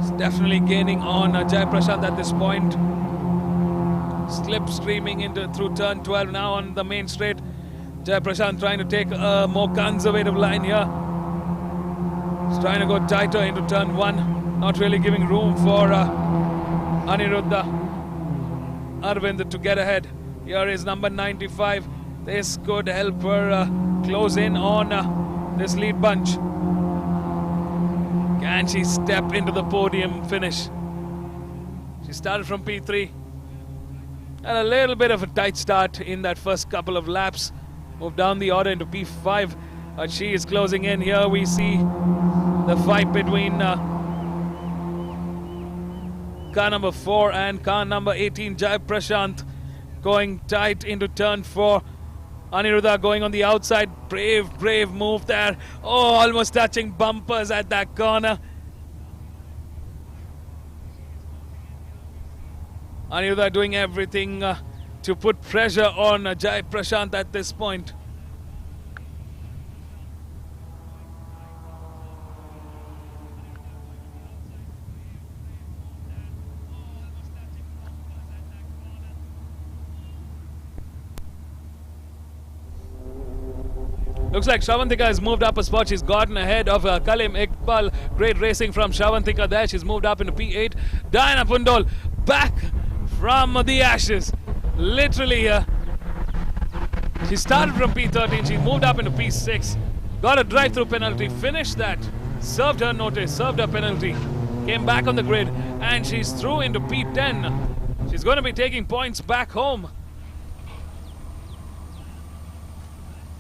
It's definitely gaining on Jai Prashant at this point. Slipstreaming into through turn 12 now on the main straight. Jai Prashant trying to take a more conservative line here. He's trying to go tighter into turn 1. Not really giving room for Aniruddha Arvind to get ahead. Here is number 95. This could help her close in on this lead bunch. Can she step into the podium finish? She started from P3. Had a little bit of a tight start in that first couple of laps. Moved down the order into P5. But she is closing in. Here we see the fight between car number 4 and car number 18, Jai Prashant, going tight into turn 4. Aniruddha going on the outside. Brave move there. Oh, almost touching bumpers at that corner. Aniruddha doing everything to put pressure on Jai Prashant at this point. Looks like Shravantika has moved up a spot. She's gotten ahead of Kalim Iqbal. Great racing from Shravantika there. She's moved up into P8. Diana Pundol back from the ashes. Literally here. She started from P13. She moved up into P6. Got a drive-through penalty. Finished that. Served her notice. Served her penalty. Came back on the grid. And she's through into P10. She's going to be taking points back home.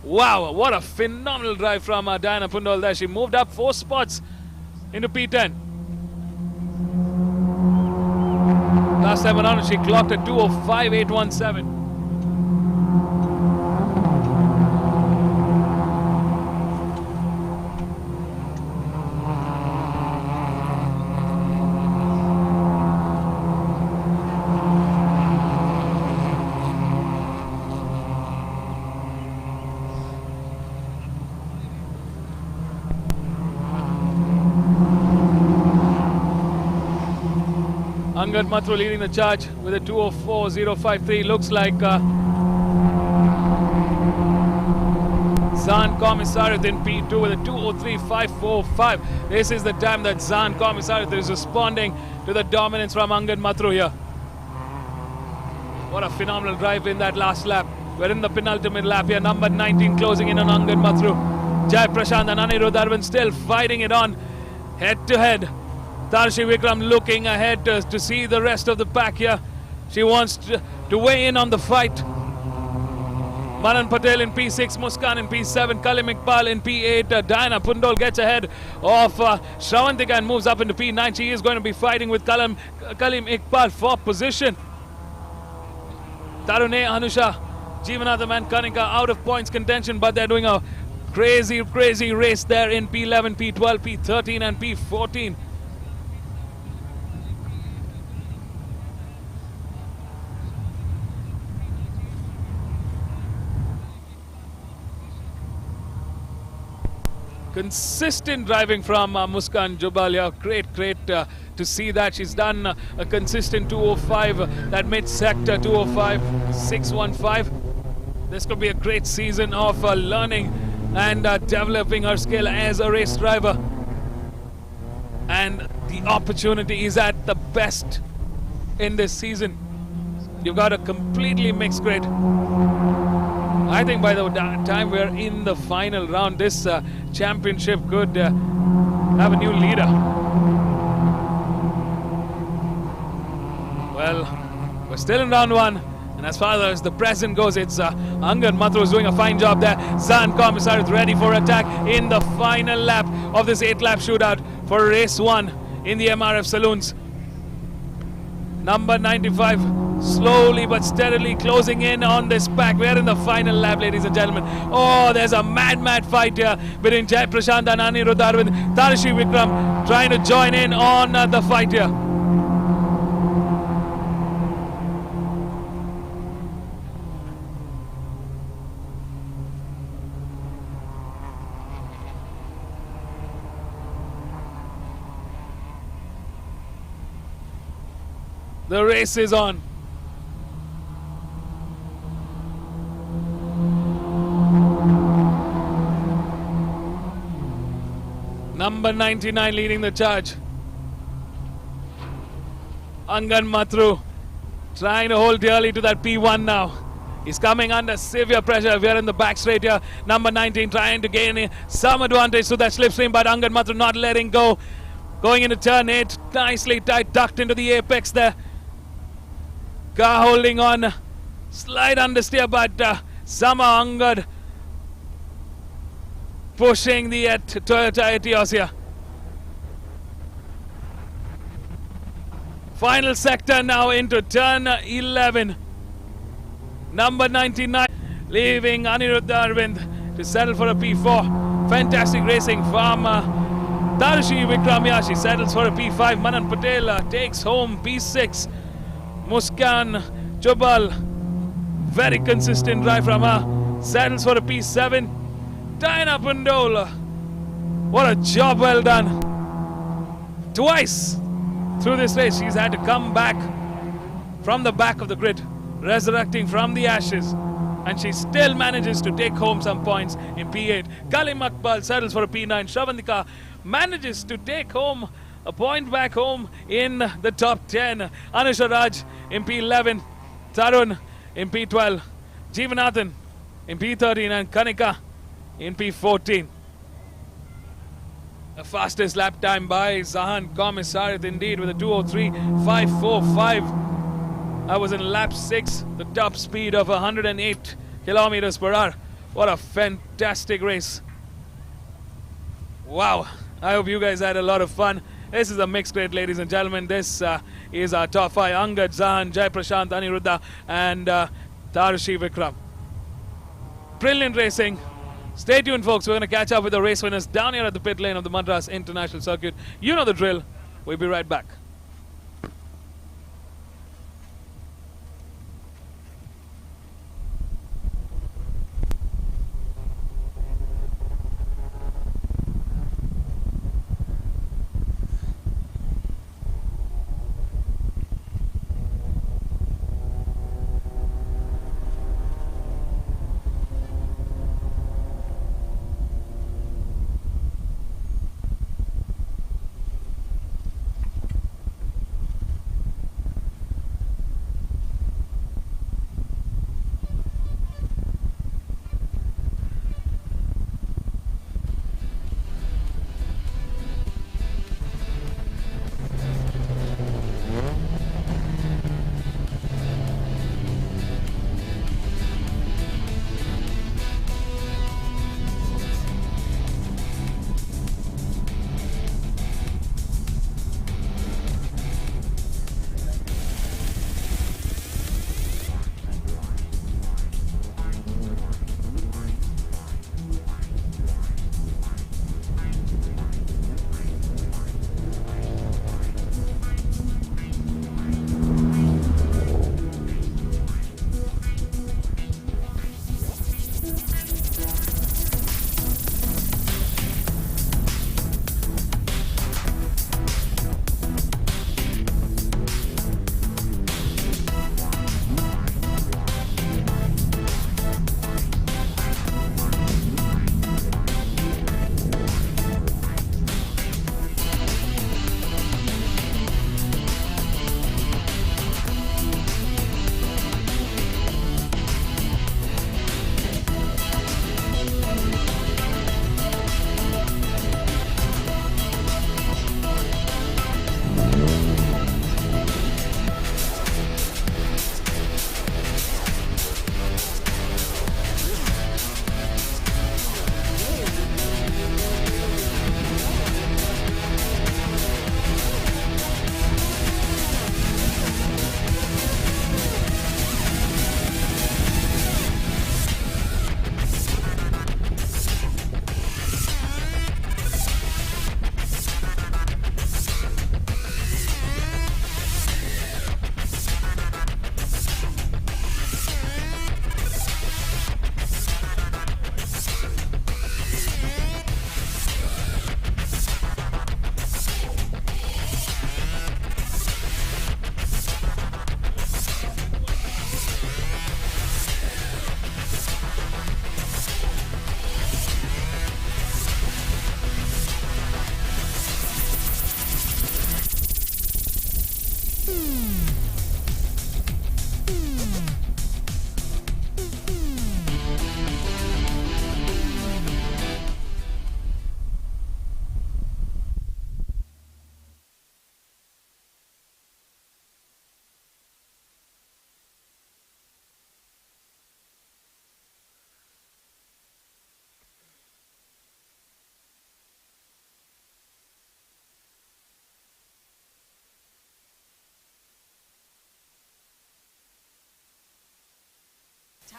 Wow, what a phenomenal drive from Diana Pundol there. She moved up 4 spots into P10. Last time around, she clocked a 2:05.817. Angad Mathru leading the charge with a 2:04.053. Looks like Zan Komisarith in P2 with a 2:03.545. This is the time that Zan Komisarith is responding to the dominance from Angad Mathru here. What a phenomenal drive in that last lap. We're in the penultimate lap here. Number 19 closing in on Angad Mathru. Jai Prashant and Aniruddha Arvind still fighting it on head to head. Tarshi Vikram looking ahead to see the rest of the pack here. She wants to weigh in on the fight. Manan Patel in P6, Muskan in P7, Kalim Iqbal in P8. Diana Pundol gets ahead of Shravantika and moves up into P9. She is going to be fighting with Kalim Iqbal for position. Tarune, Anusha, Jeevanathan and Kanika out of points contention, but they're doing a crazy race there in P11, P12, P13 and P14. Consistent driving from Muskan Jubalia. Great to see that. She's done a consistent 2:05, that mid-sector 2:05.615. This could be a great season of learning and developing her skill as a race driver. And the opportunity is at the best in this season. You've got a completely mixed grid. I think by the time we're in the final round, this championship could have a new leader. Well, we're still in round 1. And as far as the present goes, it's Angad Mathur is doing a fine job there. Zahan Commissar is ready for attack in the final lap of this 8-lap shootout for race 1 in the MRF Saloons. Number 95 slowly but steadily closing in on this pack. We're in the final lap, ladies and gentlemen. Oh, there's a mad fight here between Jai Prashant and Anirudh Arvind. Tarishi Vikram trying to join in on the fight here. The race is on. Number 99 leading the charge. Angad Mathur trying to hold dearly to that P1 now. He's coming under severe pressure. We are in the back straight here. Number 19 trying to gain some advantage to that slipstream, but Angad Mathur not letting go. Going into turn 8, nicely tight, tucked into the apex there. Car holding on, slight understeer, but somehow Angad pushing the Toyota Etios here. Final sector now into turn 11. Number 99 leaving Anirudh Arvind to settle for a P4. Fantastic racing from Tarishi Vikram. She settles for a P5. Manan Patel takes home P6. Muskan Chobal, very consistent drive from her, settles for a P7. Diana Pandol, what a job well done. Twice through this race she's had to come back from the back of the grid, resurrecting from the ashes, and she still manages to take home some points in P8. Kalim Akbal settles for a P9. Shravandika manages to take home a point back home in the top 10. Anusha Raj in P11, Tarun in P12, Jeevanathan in P13, and Kanika in P14. The fastest lap time by Zahan Commissar indeed with a 2:03.545. That was in lap 6, the top speed of 108 kilometers per hour. What a fantastic race. Wow, I hope you guys had a lot of fun. This is a mixed grade, ladies and gentlemen. This is our top 5. Angad, Zahan, Jai Prashant, Aniruddha, and Tarishi Vikram. Brilliant racing. Stay tuned, folks. We're going to catch up with the race winners down here at the pit lane of the Madras International Circuit. You know the drill. We'll be right back.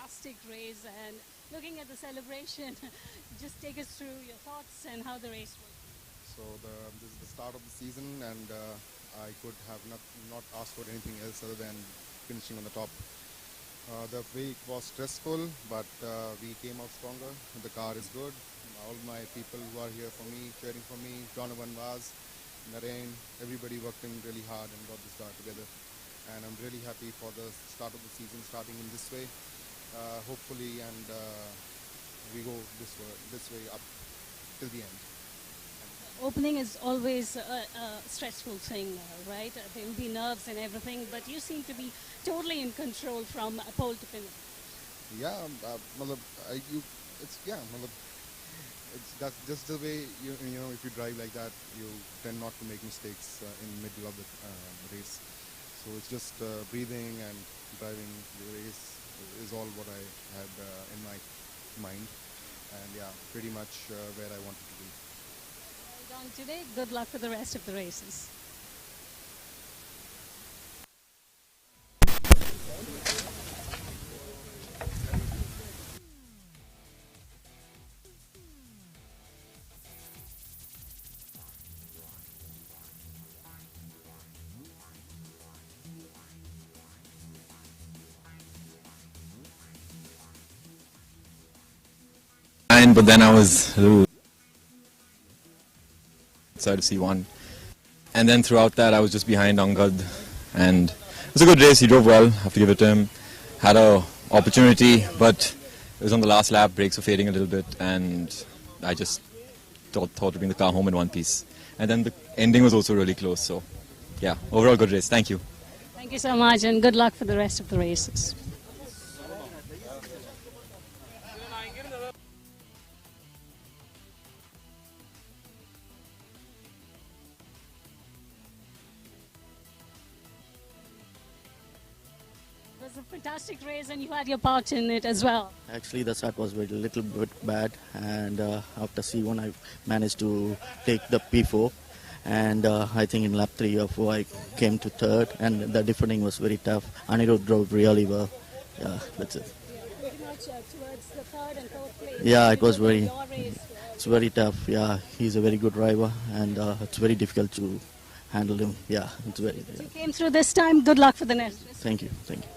fantastic race, and looking at the celebration, just take us through your thoughts and how the race was. So this is the start of the season, and I could have not asked for anything else other than finishing on the top. The week was stressful, but we came out stronger. The car is good. All my people who are here for me, cheering for me, Donovan Vaz, Narain, everybody worked in really hard and got this car together. And I'm really happy for the start of the season starting in this way. Hopefully, and we go this way up till the end. Opening is always a stressful thing, right? There will be nerves and everything, but you seem to be totally in control from pole to finish. Yeah, that's just the way you know. If you drive like that, you tend not to make mistakes in the middle of the race. So it's just breathing and driving the race is all what I had in my mind, and yeah, pretty much where I wanted to be. Well done today. Good luck for the rest of the races. But then I was a little outside of C1, and then throughout that I was just behind Angad, and it was a good race. He drove well, I have to give it to him. Had a opportunity, but it was on the last lap, brakes were fading a little bit, and I just thought to bring the car home in one piece. And then the ending was also really close, so yeah, overall good race. Thank you. Thank you so much, and good luck for the rest of the races. It was a fantastic race, and you had your part in it as well. Actually, the start was a little bit bad, and after C1 I managed to take the P4, and I think in lap 3 or 4 I came to third, and the defending was very tough. Anirudh drove really well. Yeah, that's it. Pretty much towards the third and fourth place. Yeah, it was very, it's very tough. Yeah, he's a very good driver, and it's very difficult to handle him. Yeah, it's very. You came through this time. Good luck for the next. Thank you, thank you.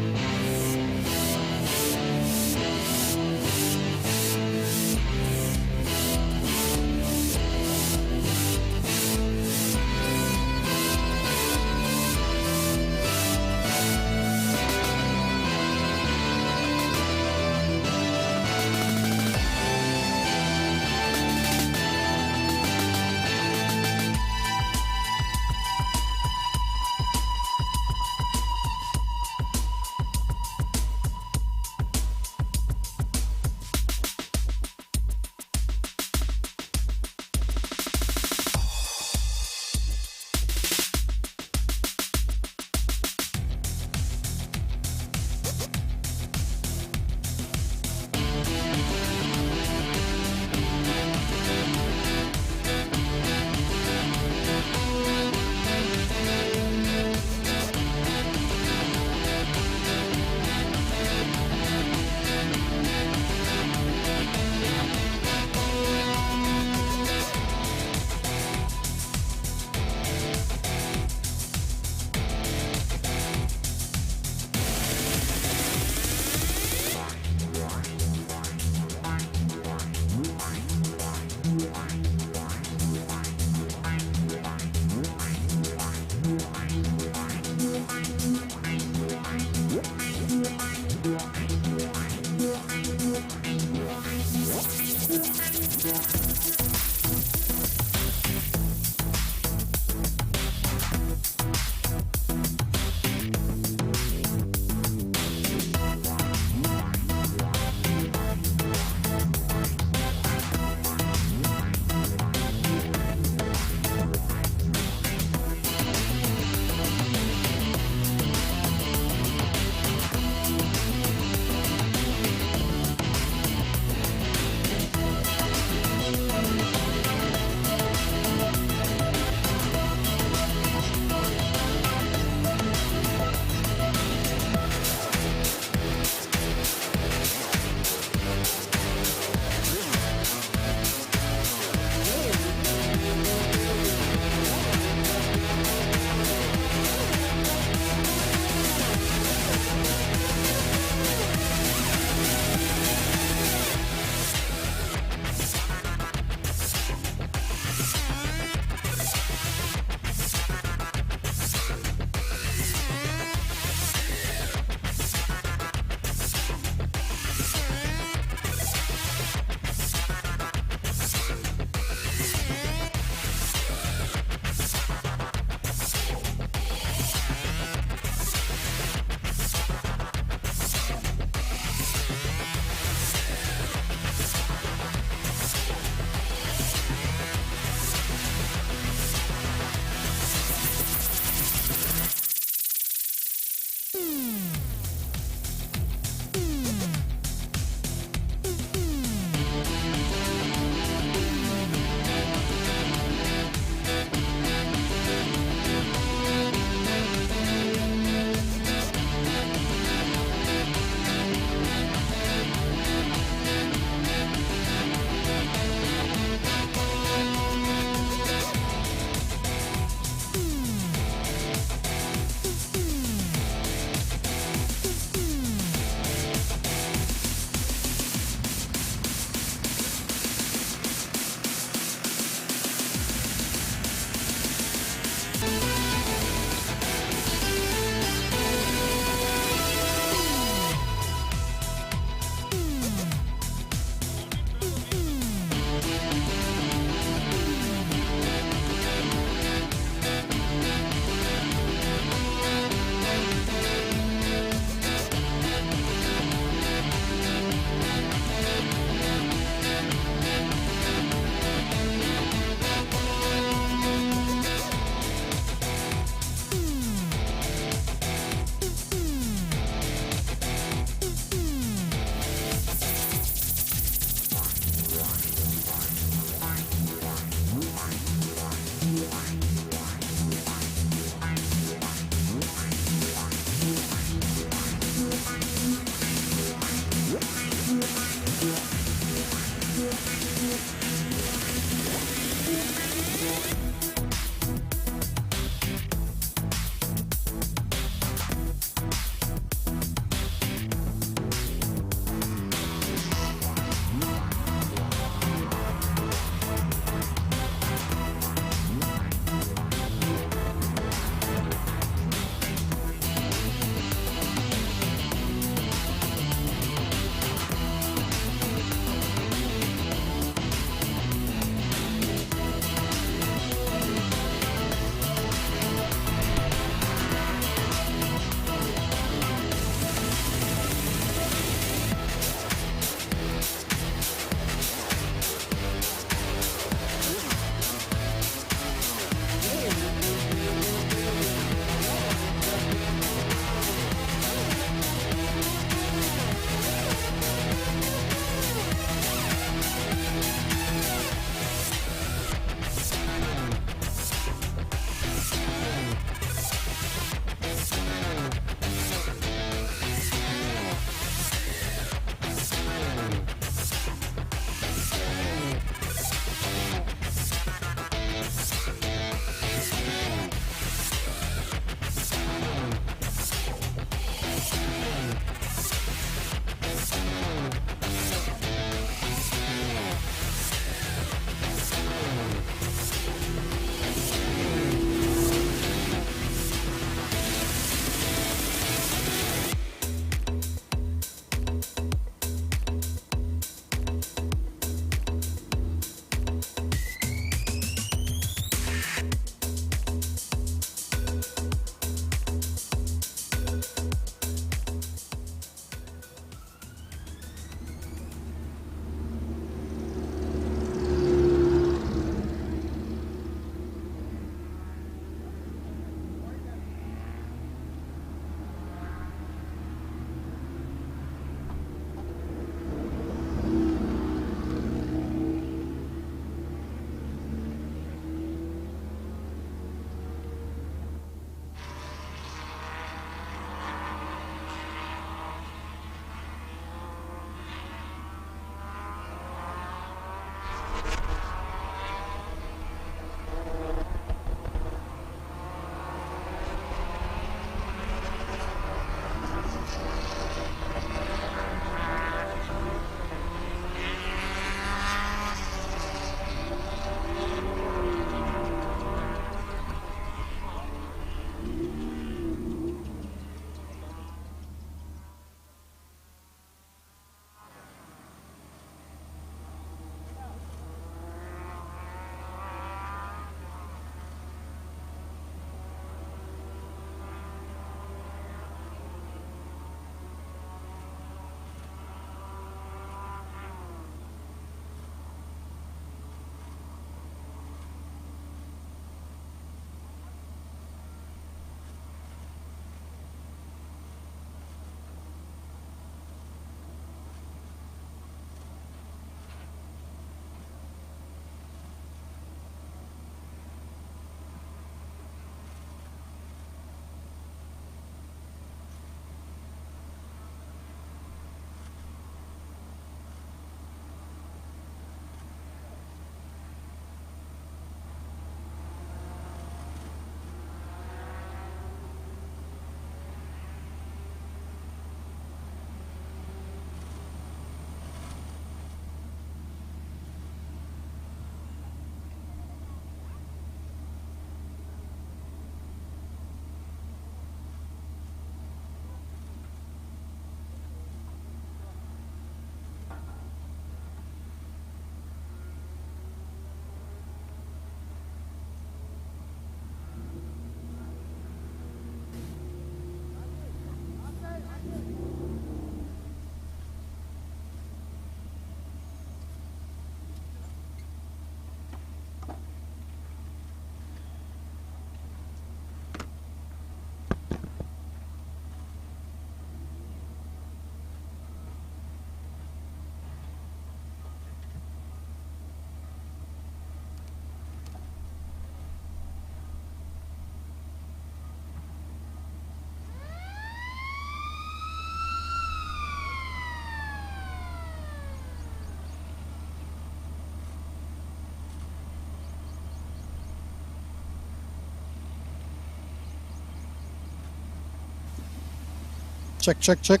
Check, check, check.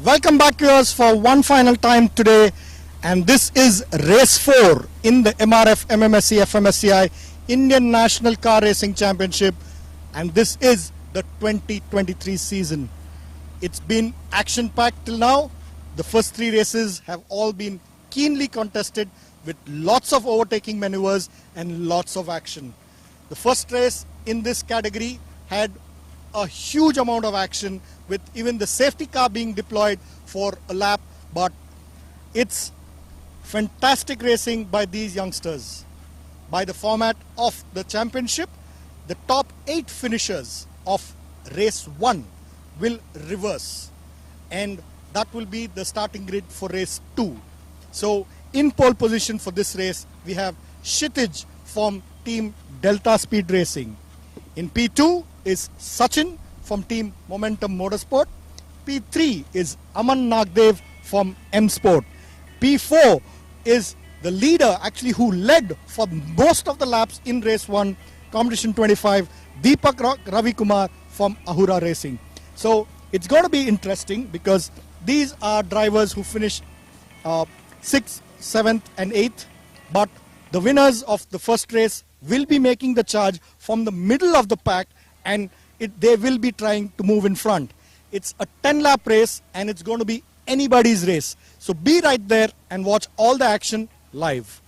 Welcome back, viewers, for one final time today, and this is race 4 in the MRF MMSC fmsci Indian National Car Racing Championship, and this is the 2023 season. It's been action-packed till now. The first 3 races have all been keenly contested with lots of overtaking maneuvers and lots of action. The first race in this category had a huge amount of action, with even the safety car being deployed for a lap, but it's fantastic racing by these youngsters. By the format of the championship, the top 8 finishers of race 1 will reverse, and that will be the starting grid for race 2. So in pole position for this race, we have Kshitij from team Delta Speed Racing. In P2 is Sachin from team Momentum Motorsport. P3 is Aman Nagdev from M Sport. P4 is the leader, actually, who led for most of the laps in race 1, competition 25, Deepak Ravi Kumar from Ahura Racing. So it's going to be interesting because these are drivers who finished 6th, 7th and 8th, but the winners of the first race will be making the charge from the middle of the pack, and they will be trying to move in front. It's a 10-lap race, and it's going to be anybody's race. So be right there and watch all the action live.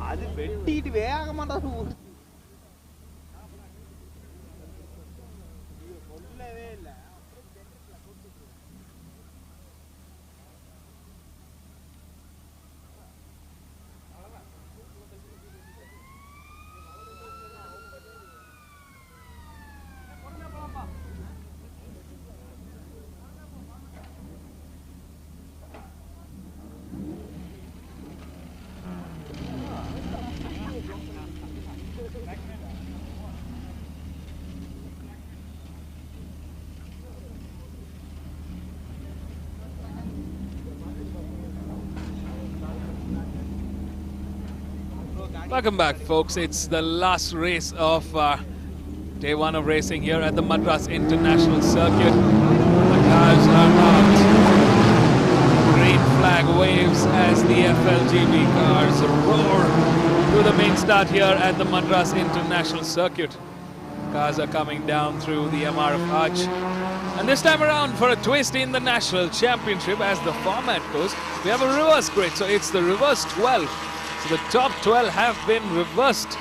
அது வெட்டிட்டு வேகமாடா Welcome back, folks. It's the last race of day 1 of racing here at the Madras International Circuit. The cars are out. Green flag waves as the FLGB cars roar to the main start here at the Madras International Circuit. Cars are coming down through the MRF arch. And this time around, for a twist in the National Championship, as the format goes, we have a reverse grid. So it's the reverse 12. So the top 12 have been reversed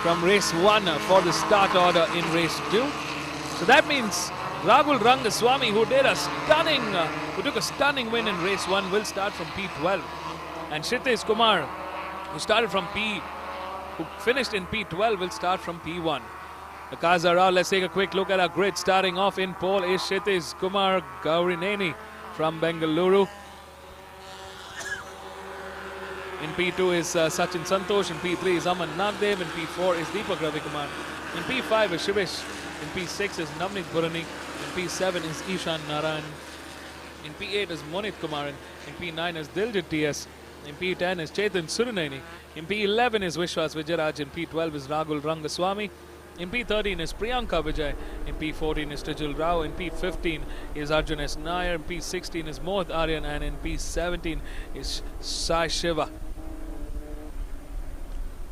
from race 1 for the start order in race 2. So that means Rahul Rangaswamy, who took a stunning win in race 1, will start from P12. And Kshitij Kumar, who finished in P12, will start from P1. The cars are out. Let's take a quick look at our grid. Starting off in pole is Kshitij Kumar Gaurineni from Bengaluru. In P2 is Sachin Santosh. In P3 is Aman Nagdev. In P4 is Deepak Ravikumar. In P5 is Shivesh. In P6 is Navneet Burani. In P7 is Ishan Narayan. In P8 is Monit Kumar. In P9 is Diljit TS. In P10 is Chetan Suruneni. In P11 is Vishwas Vijayaraj. In P12 is Rahul Rangaswamy. In P13 is Priyanka Vijay. In P14 is Tijul Rao. In P15 is Arjun S. Nair. In P16 is Mohit Aryan. And in P17 is Sai Shiva.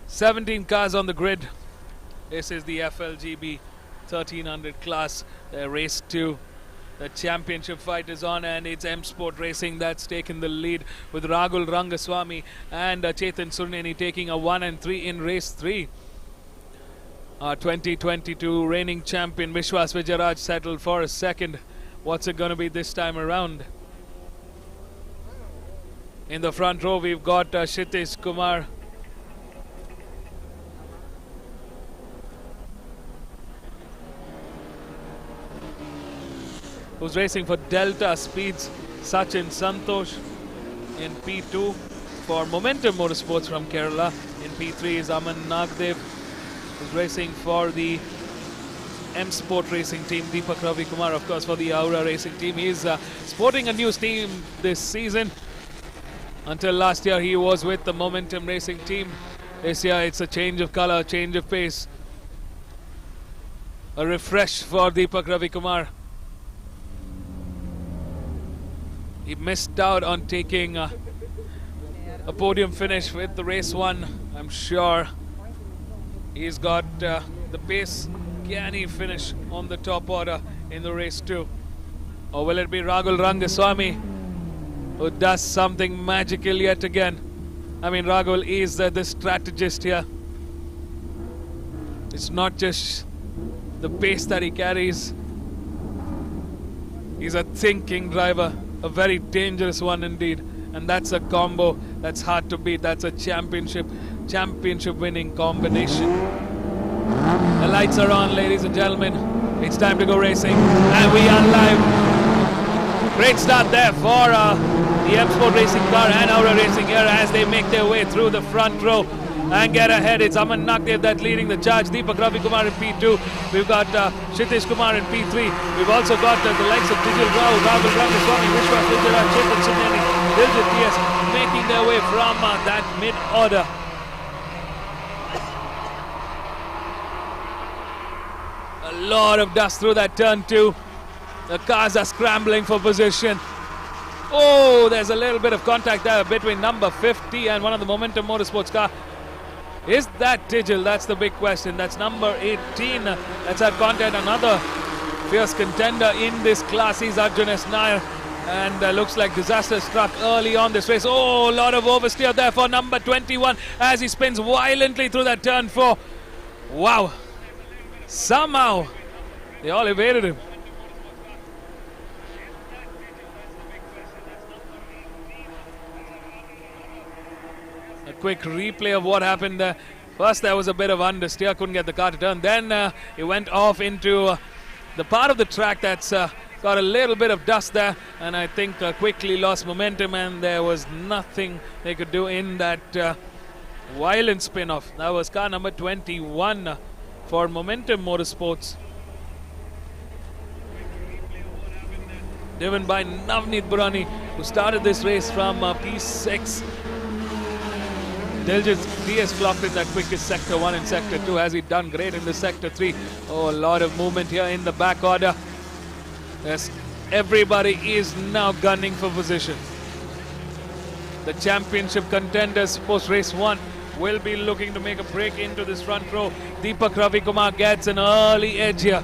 17 cars on the grid. This is the FLGB 1300 class, race 2. The championship fight is on, and it's M Sport Racing that's taken the lead, with Rahul Rangaswamy and Chetan Suruneni taking a 1 and 3 in race 3. Our 2022 reigning champion Vishwas Vijayaraj settled for a second. What's it going to be this time around? In the front row we've got Kshitij Kumar, who's racing for Delta Speeds. Sachin Santosh in P2 for Momentum Motorsports from Kerala. In P3 is Aman Nagdev, who's racing for the M Sport Racing team. Deepak Ravikumar, of course, for the Aura Racing team. He's sporting a new team this season. Until last year, he was with the Momentum Racing team. This year, it's a change of color, change of pace. A refresh for Deepak Ravikumar. He missed out on taking a podium finish with the race 1. I'm sure he's got the pace. Can he finish on the top order in the race 2? Or will it be Rahul Rangaswamy who does something magical yet again? I mean, Rahul is the strategist here. It's not just the pace that he carries. He's a thinking driver. A very dangerous one indeed, and that's a combo that's hard to beat. That's a championship winning combination. The lights are on, ladies and gentlemen. It's time to go racing, and we are live. Great start there for the M Sport Racing car and Aura Racing here as they make their way through the front row and get ahead. It's Aman Nagdev that's leading the charge. Deepak Ravikumar in P2. We've got Kshitij Kumar in P3. We've also got the likes of Tijul Rao, Rahul Rangaswamy, Vishwas Vijayaraj, Chetan Suruneni, Diljit TS making their way from that mid-order. A lot of dust through that turn 2. The cars are scrambling for position. Oh, there's a little bit of contact there between number 50 and one of the Momentum Motorsports car. Is that Tijul? That's the big question. That's number 18. That's our contact. Another fierce contender in this class. He's Arjun S. Nair. And looks like disaster struck early on this race. Oh, a lot of oversteer there for number 21 as he spins violently through that turn 4. Wow. Somehow they all evaded him. A quick replay of what happened there. First there was a bit of understeer, couldn't get the car to turn. Then it went off into the part of the track that's got a little bit of dust there, and I think quickly lost momentum, and there was nothing they could do in that violent spin-off. That was car number 21 for Momentum Motorsports, driven by Navneet Burani, who started this race from P6. Diljit TS clocked in that quickest Sector 1 and Sector 2. Has he done great in the Sector 3? Oh, a lot of movement here in the back order. Yes, everybody is now gunning for position. The championship contenders post race 1 will be looking to make a break into this front row. Deepak Ravikumar gets an early edge here.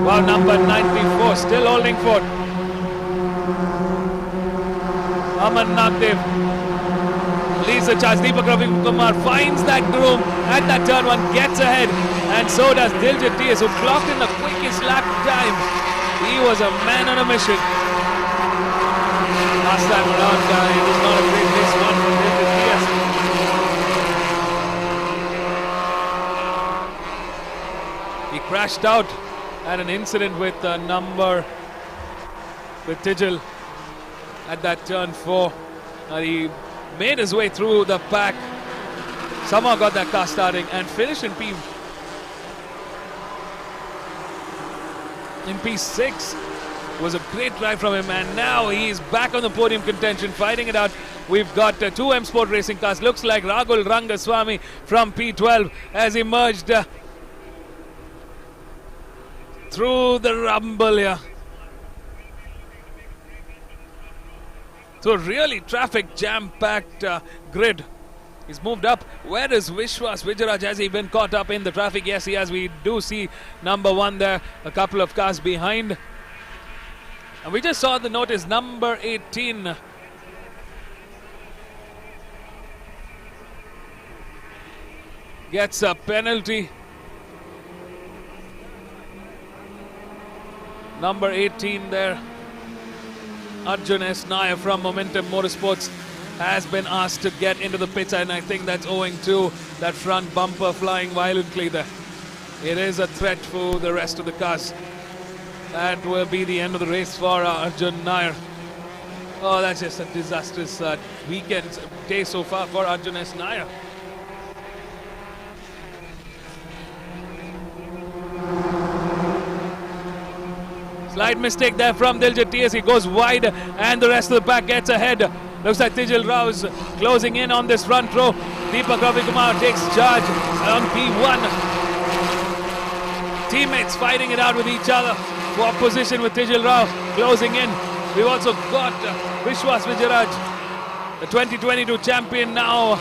Wow, number 94 still holding forth. Aman Nagdev leads the charge. Deepak Ravikumar finds that groove at that turn one, gets ahead, and so does Diljit TS, who clocked in the quickest lap time. He was a man on a mission. Last time around, it was not a great race one for Diljit TS. He crashed out at an incident with Tijal at that turn 4. He made his way through the pack, somehow got that car starting and finished in P6. Was a great drive from him, and now he's back on the podium contention, fighting it out. We've got two M Sport racing cars. Looks like Rahul Rangaswamy from P12 has emerged through the rumble here. So really traffic jam-packed grid. He's moved up. Where is Vishwas Vijayaraj? Has he been caught up in the traffic? Yes, he has. We do see number 1 there, a couple of cars behind. And we just saw the notice, number 18. Gets a penalty. Number 18 there, Arjun S. Nair from Momentum Motorsports, has been asked to get into the pits, and I think that's owing to that front bumper flying violently there. It is a threat for the rest of the cars. That will be the end of the race for Arjun Nair. Oh, that's just a disastrous day so far for Arjun S. Nair. Slight mistake there from Diljit TS. He goes wide and the rest of the pack gets ahead. Looks like Tijal Rao's closing in on this front row. Deepak Ravikumar takes charge on P1. Teammates fighting it out with each other for position with Tijal Rao closing in. We've also got Vishwas Vijayaraj, the 2022 champion, now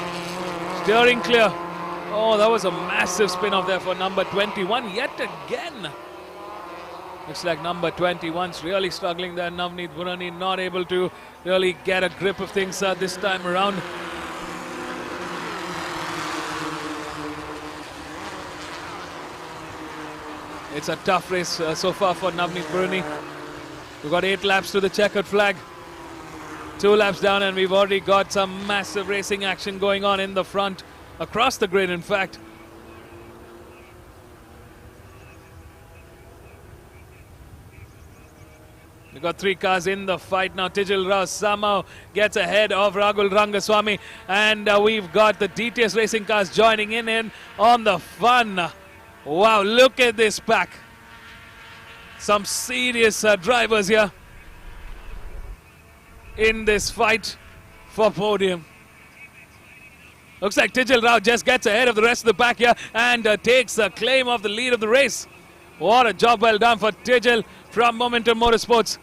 steering clear. Oh, that was a massive spin off there for number 21 yet again. Looks like number 21's really struggling there. Navneet Burani not able to really get a grip of things this time around. It's a tough race so far for Navneet Burani. We've got 8 laps to the checkered flag. 2 laps down, and we've already got some massive racing action going on in the front, across the grid in fact. We've got 3 cars in the fight now. Tijal Rao somehow gets ahead of Rahul Rangaswamy, and we've got the DTS racing cars joining in on the fun. Wow, look at this pack. Some serious drivers here in this fight for podium. Looks like Tijal Rao just gets ahead of the rest of the pack here and takes a claim of the lead of the race. What a job well done for Tijal from Momentum Motorsports.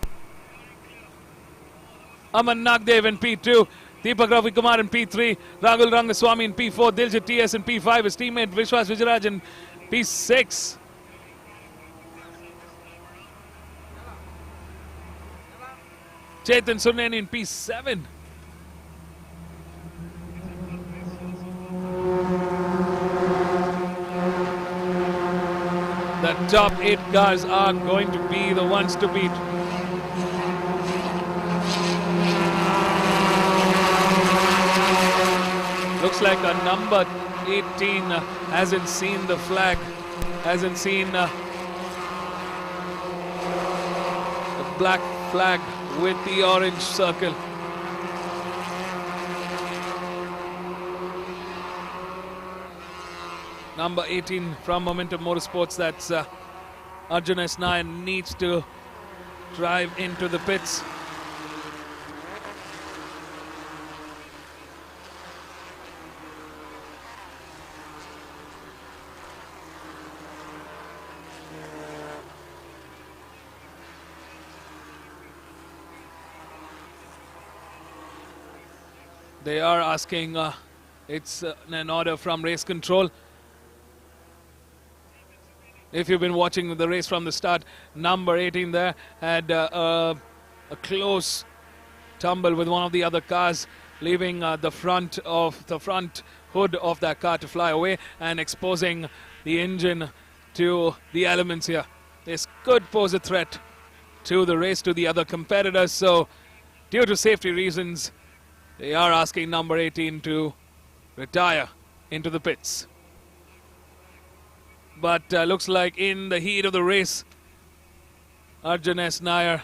Aman Nagdev in P2, Deepak Ravikumar in P3, Rahul Rangaswamy in P4, Diljit TS in P5, his teammate Vishwas Vijayaraj in P6. Chetan Sunneni in P7. The top 8 cars are going to be the ones to beat. Looks like a number 18 hasn't seen the flag, hasn't seen the black flag with the orange circle. Number 18 from Momentum Motorsports, that's Arjun S. Nair, needs to drive into the pits. They are asking It's an order from race control. If you've been watching the race from the start, number 18 there had a close tumble with one of the other cars, leaving the front hood of that car to fly away and exposing the engine to the elements here. This could pose a threat to the race, to the other competitors. So due to safety reasons, they are asking number 18 to retire into the pits. But looks like in the heat of the race, Arjun S. Nair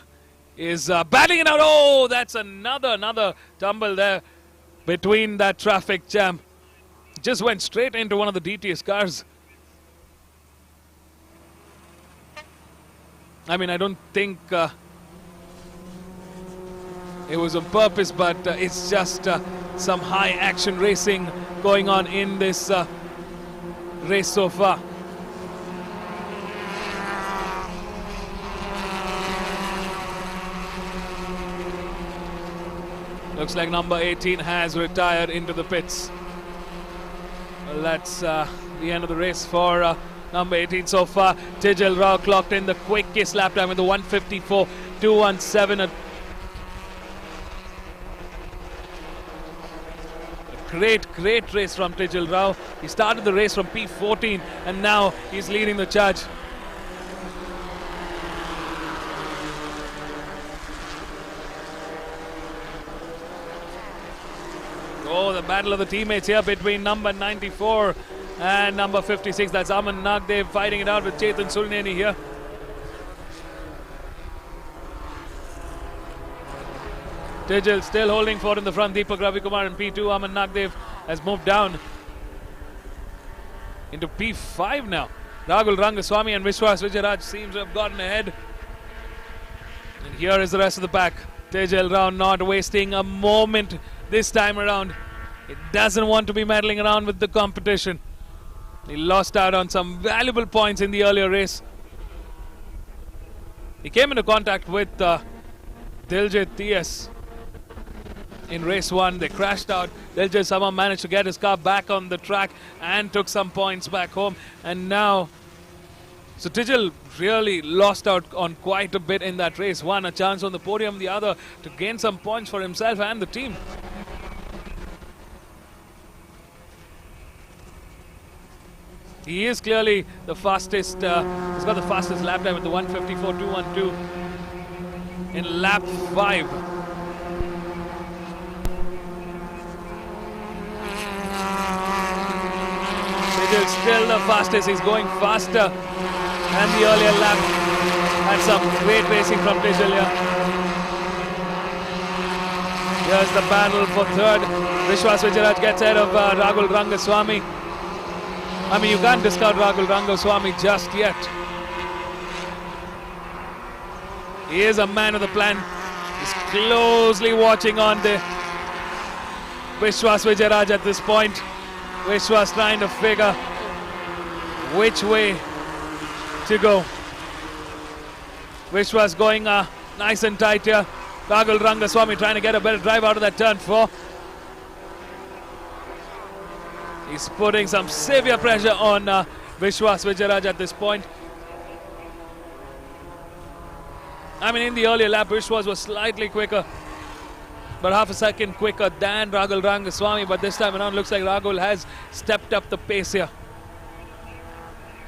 is battling it out. Oh, that's another tumble there between that traffic jam. Just went straight into one of the DTS cars. I mean, I don't think it was on purpose, but it's just some high action racing going on in this race so far. Looks like number 18 has retired into the pits. Well, that's the end of the race for number 18 so far. Tijal Rao clocked in the quickest lap time with the 1:54.217. Great race from Tijal Rao. He started the race from P14 and now he's leading the charge. Oh, the battle of the teammates here between number 94 and number 56. That's Aman Nagdev fighting it out with Chetan Surneni here. Tijal still holding forward in the front. Deepak Ravikumar in P2. Aman Nagdev has moved down into P5 now. Rahul Rangaswamy and Vishwas Vijayaraj seems to have gotten ahead. And here is the rest of the pack. Tijal Rao not wasting a moment this time around. He doesn't want to be meddling around with the competition. He lost out on some valuable points in the earlier race. He came into contact with Diljit TS in race 1. They crashed out. Diljit somehow managed to get his car back on the track and took some points back home. And now, so Tijal really lost out on quite a bit in that race. One, a chance on the podium, the other to gain some points for himself and the team. He is clearly the fastest, he's got the fastest lap time with the 1:54.212 in lap 5. Tijal still the fastest, he's going faster than the earlier lap. Had some great racing from Tijal here. Here's the battle for third. Vishwas Vijayaraj gets ahead of Rahul Rangaswamy. I mean, you can't discount Rahul Rangaswamy just yet. He is a man of the plan. He's closely watching on the Vishwas Vijayaraj at this point. Vishwas trying to figure which way to go. Vishwas going nice and tight here. Rahul Rangaswamy trying to get a better drive out of that turn 4. He's putting some severe pressure on Vishwas Vijayaraj at this point. I mean, in the earlier lap, Vishwas was slightly quicker, but half a second quicker than Rahul Rangaswamy. But this time around, looks like Rahul has stepped up the pace here.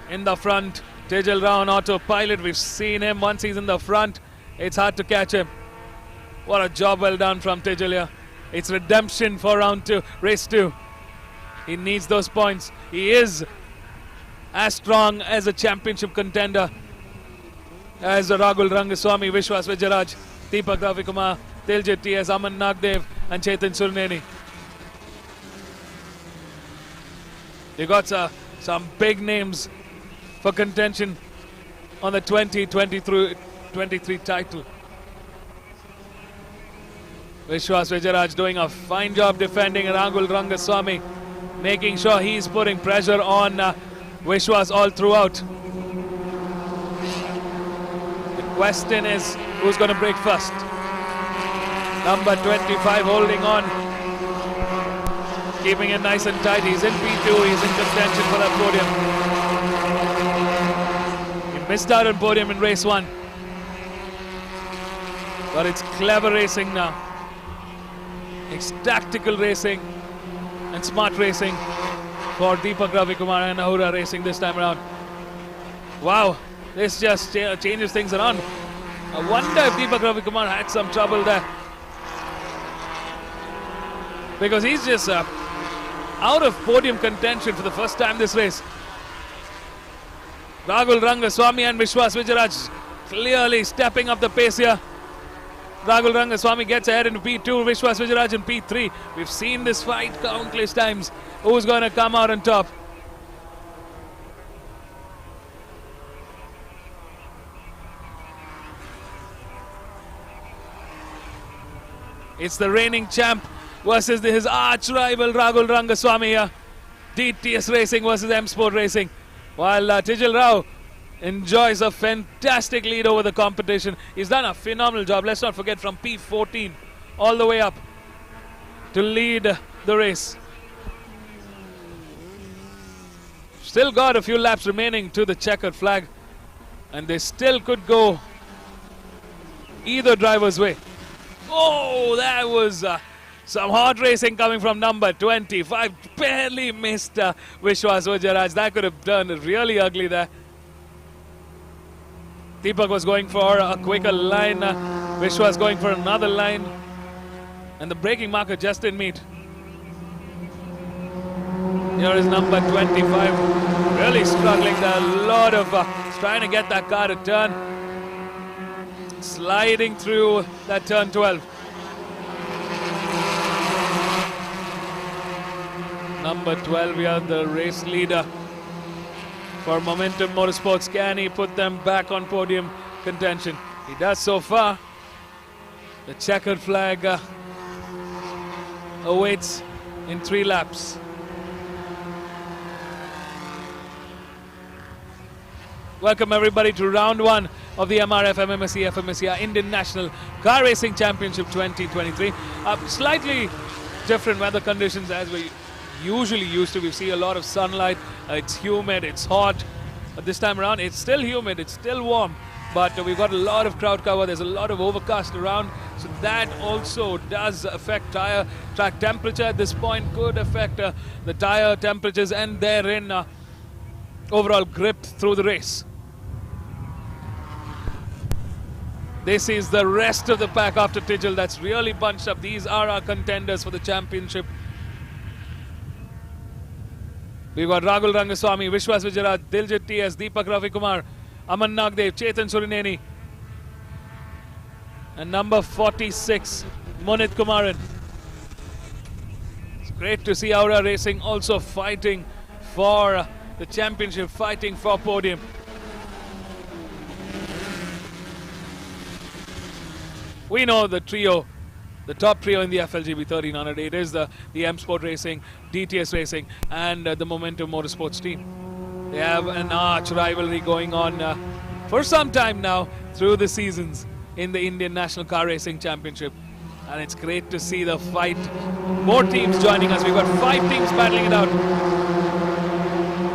In the front, Tijal Rao on autopilot. We've seen him once he's in the front. It's hard to catch him. What a job well done from Tijal here. It's redemption for round 2, race 2. He needs those points. He is as strong as a championship contender as Rahul Rangaswamy, Vishwas Vijayaraj, Deepak Ravikumar, Diljit TS, Aman Nagdev and Chetan Surneni. You got some big names for contention on the 2023 title. Vishwas Vijayaraj doing a fine job defending Rahul Rangaswamy, making sure he's putting pressure on Vishwas all throughout. The question is, who's going to break first? Number 25 holding on keeping it nice and tight. He's in P2, he's in contention for that podium. He missed out on podium in race 1. But it's clever racing now. It's tactical racing and smart racing for Deepak Ravikumar and Ahura Racing this time around. Wow, this just changes things around. I wonder if Deepak Ravikumar had some trouble there, because he's just out of podium contention for the first time this race. Rahul Rangaswamy and Vishwas Vijayaraj clearly stepping up the pace here. Rahul Rangaswamy gets ahead in P2, Vishwas Vijayaraj in P3. We've seen this fight countless times. Who's going to come out on top? It's the reigning champ versus his arch rival Rahul Rangaswamy here. DTS Racing versus M Sport Racing. While Tijal Rao enjoys a fantastic lead over the competition. He's done a phenomenal job. Let's not forget, from P14 all the way up to lead the race. Still got a few laps remaining to the checkered flag, and they still could go either driver's way. Oh, that was some hot racing coming from number 25. Barely missed Vishwas Vijayaraj. That could have turned really ugly there. Deepak was going for a quicker line. Vishwas going for another line. And the braking marker just didn't meet. Here is number 25. Really struggling there. A lot of trying to get that car to turn. Sliding through that turn 12. Number 12 here, the race leader for Momentum Motorsports. Can he put them back on podium contention? He does so far. The checkered flag awaits in 3 laps. Welcome everybody to round 1 of the MRF MMSC fmsci Indian National Car Racing Championship 2023. Slightly different weather conditions as we usually used to. We see a lot of sunlight. It's humid, it's hot. But this time around, it's still humid, it's still warm. But we've got a lot of crowd cover. There's a lot of overcast around. So that also does affect track temperature at this point. Could affect the tire temperatures and therein overall grip through the race. This is the rest of the pack after Tijal that's really bunched up. These are our contenders for the championship. We've got Rahul Rangaswamy, Vishwas Vijayaraj, Diljit TS, Deepak Ravikumar, Aman Nagdev, Chetan Surineni, and number 46, Munit Kumaran. It's great to see Aura Racing also fighting for the championship, fighting for podium. We know the trio, the top trio in the FLGB 1300. It is the M Sport Racing, DTS Racing, and the Momentum Motorsports team. They have an arch rivalry going on for some time now through the seasons in the Indian National Car Racing Championship. And it's great to see the fight. More teams joining us. We've got 5 teams battling it out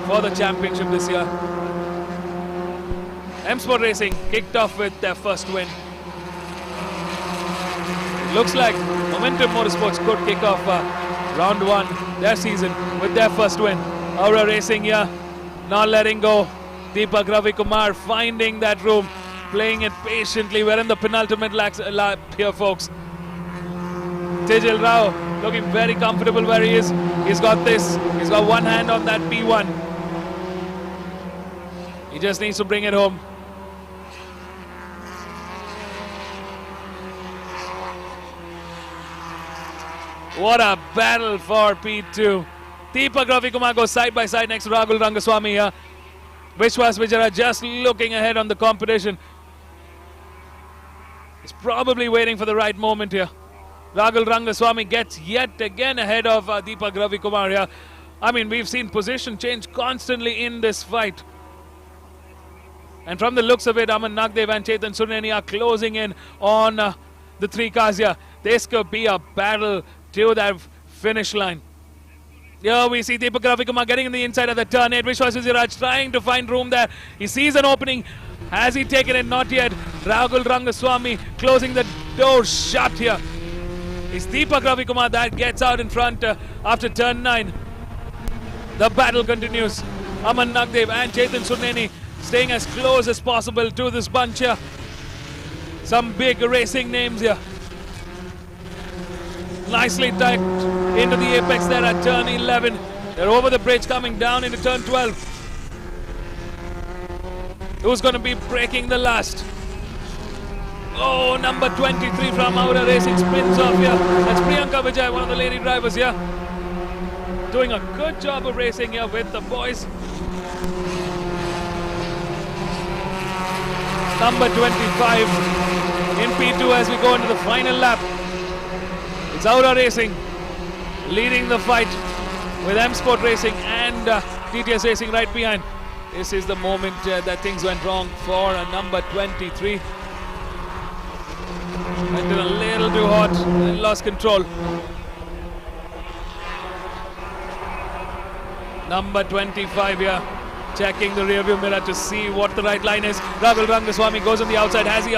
for the championship this year. M Sport Racing kicked off with their first win. Looks like Momentum Motorsports could kick off round 1, their season, with their first win. Aura Racing here, not letting go. Deepak Ravikumar finding that room, playing it patiently. We're in the penultimate lap here, folks. Tijal Rao looking very comfortable where he is. He's got this. He's got one hand on that P1. He just needs to bring it home. What a battle for P2. Deepak Ravikumar goes side by side next to Rahul Rangaswamy here. Vishwas Vijayaraj just looking ahead on the competition. He's probably waiting for the right moment here. Rahul Rangaswamy gets yet again ahead of Deepak Ravikumar here. I mean, we've seen position change constantly in this fight. And from the looks of it, Aman Nagdev and Chetan Surineni are closing in on the 3 cars here. This could be a battle to that finish line. Here we see Deepak Ravikumar getting in the inside of the turn 8. Vishwas Vijayaraj trying to find room there. He sees an opening. Has he taken it? Not yet. Rahul Rangaswamy closing the door shut here. It's Deepak Ravikumar that gets out in front after turn 9. The battle continues. Aman Nagdev and Chetan Surneni staying as close as possible to this bunch here. Some big racing names here. Nicely tucked into the apex there at turn 11. They're over the bridge coming down into turn 12. Who's going to be breaking the last? Oh, number 23 from Aura Racing spins off here. That's Priyanka Vijay, one of the lady drivers here. Doing a good job of racing here with the boys. Number 25 in P2 as we go into the final lap. It's Aura Racing leading the fight with M Sport Racing and TTS Racing right behind. This is the moment that things went wrong for number 23. Went in a little too hot and lost control. Number 25 here, checking the rearview mirror to see what the right line is. Rahul Rangaswamy goes on the outside. Has he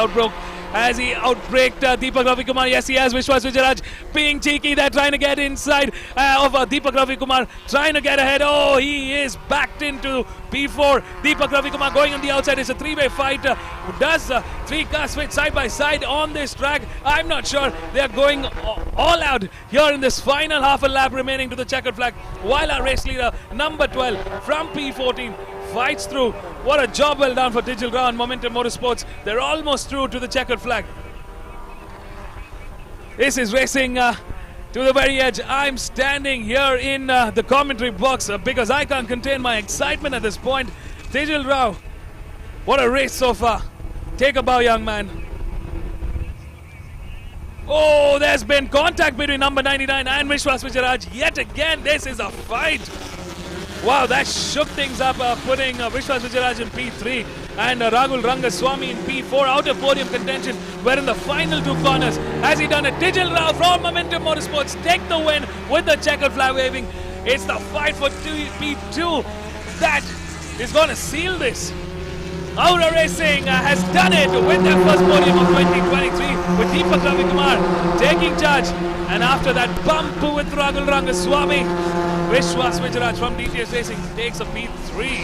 outbraked Deepak Ravikumar? Yes, he has. Vishwas Vijayaraj being cheeky. They're trying to get inside of Deepak Ravikumar, trying to get ahead. Oh, he is backed into P4. Deepak Ravikumar going on the outside. It's a three-way fight. Does three cars fit side by side on this track? I'm not sure. They're going all out here in this final half a lap remaining to the checkered flag, while our race leader, number 12 from P14, fights through. What a job well done for Digil Rao and Momentum Motorsports. They're almost through to the checkered flag. This is racing to the very edge. I'm standing here in the commentary box because I can't contain my excitement at this point. Digil Rao, what a race so far. Take a bow, young man. Oh, there's been contact between number 99 and Vishwas Vijayaraj. Yet again, this is a fight. Wow, that shook things up, putting Vishwas Vijayaraj in P3 and Rahul Rangaswamy in P4 out of podium contention. We're in the final two corners. Has he done it? Digil Rao from Momentum Motorsports take the win with the checkered flag waving. It's the fight for P2 that is going to seal this. Aura Racing has done it with their first podium of 2023 with Deepak Ravikumar taking charge. And after that bump with Rahul Rangaswamy, Vishwas Vijayaraj from TTS Racing takes a P3.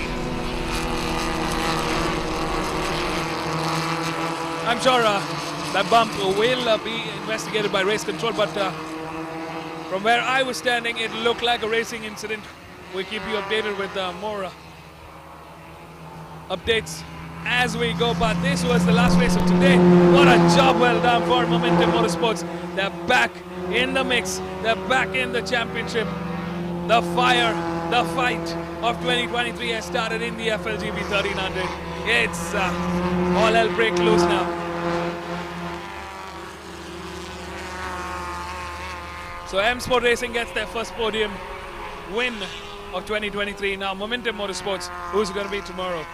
I'm sure that bump will be investigated by race control, but from where I was standing, it looked like a racing incident. We'll keep you updated with more updates as we go, but this was the last race of today. What a job well done for Momentum Motorsports. They're back in the mix. They're back in the championship. The fire, the fight of 2023 has started in the FLGB 1300. It's all hell break loose now. So M Sport Racing gets their first podium win of 2023. Now Momentum Motorsports, who's going to be tomorrow?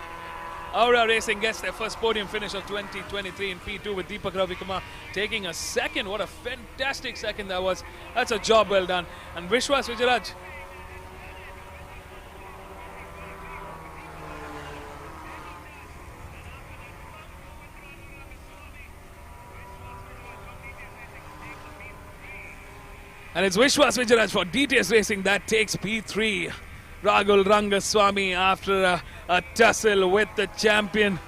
Aura Racing gets their first podium finish of 2023 in P2 with Deepak Ravikumar taking a second. What a fantastic second that was. That's a job well done. And Vishwas Vijayaraj, and it's Vishwas Vijayaraj for DTS Racing that takes P3. Rahul Rangaswamy, after a tussle with the champion,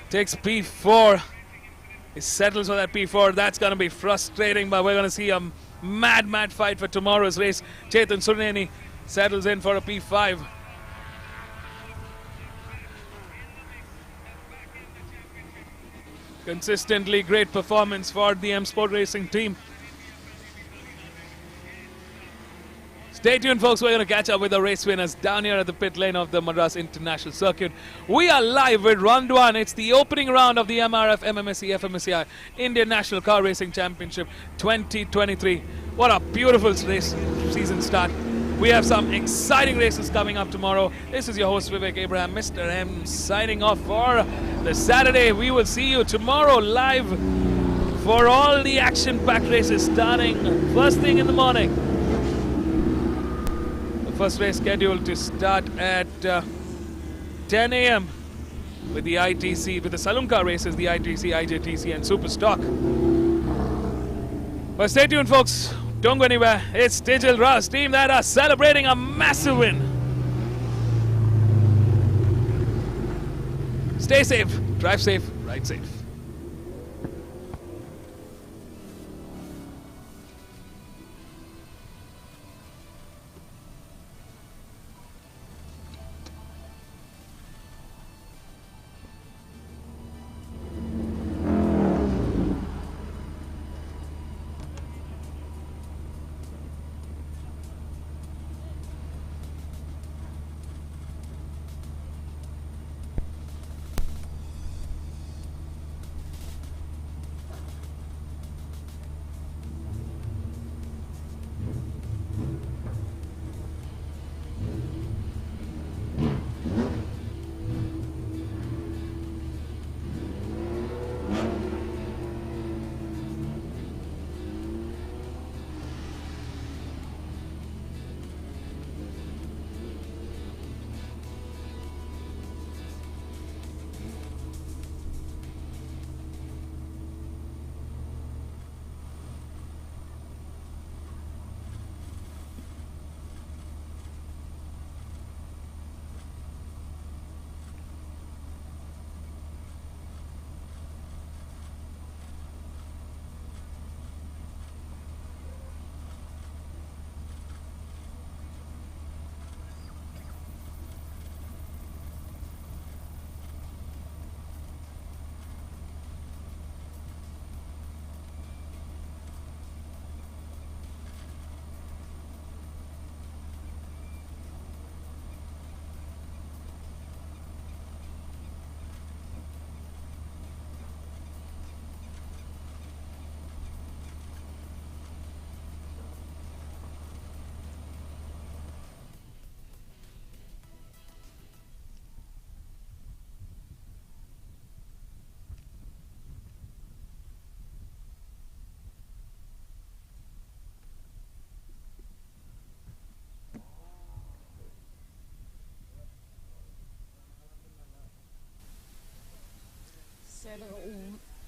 takes P4. He settles for that P4. That's going to be frustrating, but we're going to see a mad fight for tomorrow's race. Chetan Surneni settles in for a P5. Consistently great performance for the M Sport Racing team. Stay tuned, folks. We're going to catch up with the race winners down here at the pit lane of the Madras International Circuit. We are live with round one. It's the opening round of the MRF MMSC fmsci Indian National Car Racing Championship 2023. What a beautiful race season start. We have some exciting races coming up tomorrow. This is your host Vivek Abraham, Mr. M, signing off for the Saturday. We will see you tomorrow live for all the action-packed races starting first thing in the morning. first race scheduled to start at 10 a.m. with the ITC, with the saloon car races, the ITC, IJTC and Super Stock. But stay tuned, folks. Don't go anywhere. It's Tejal Ra's team that are celebrating a massive win. Stay safe, drive safe, ride safe.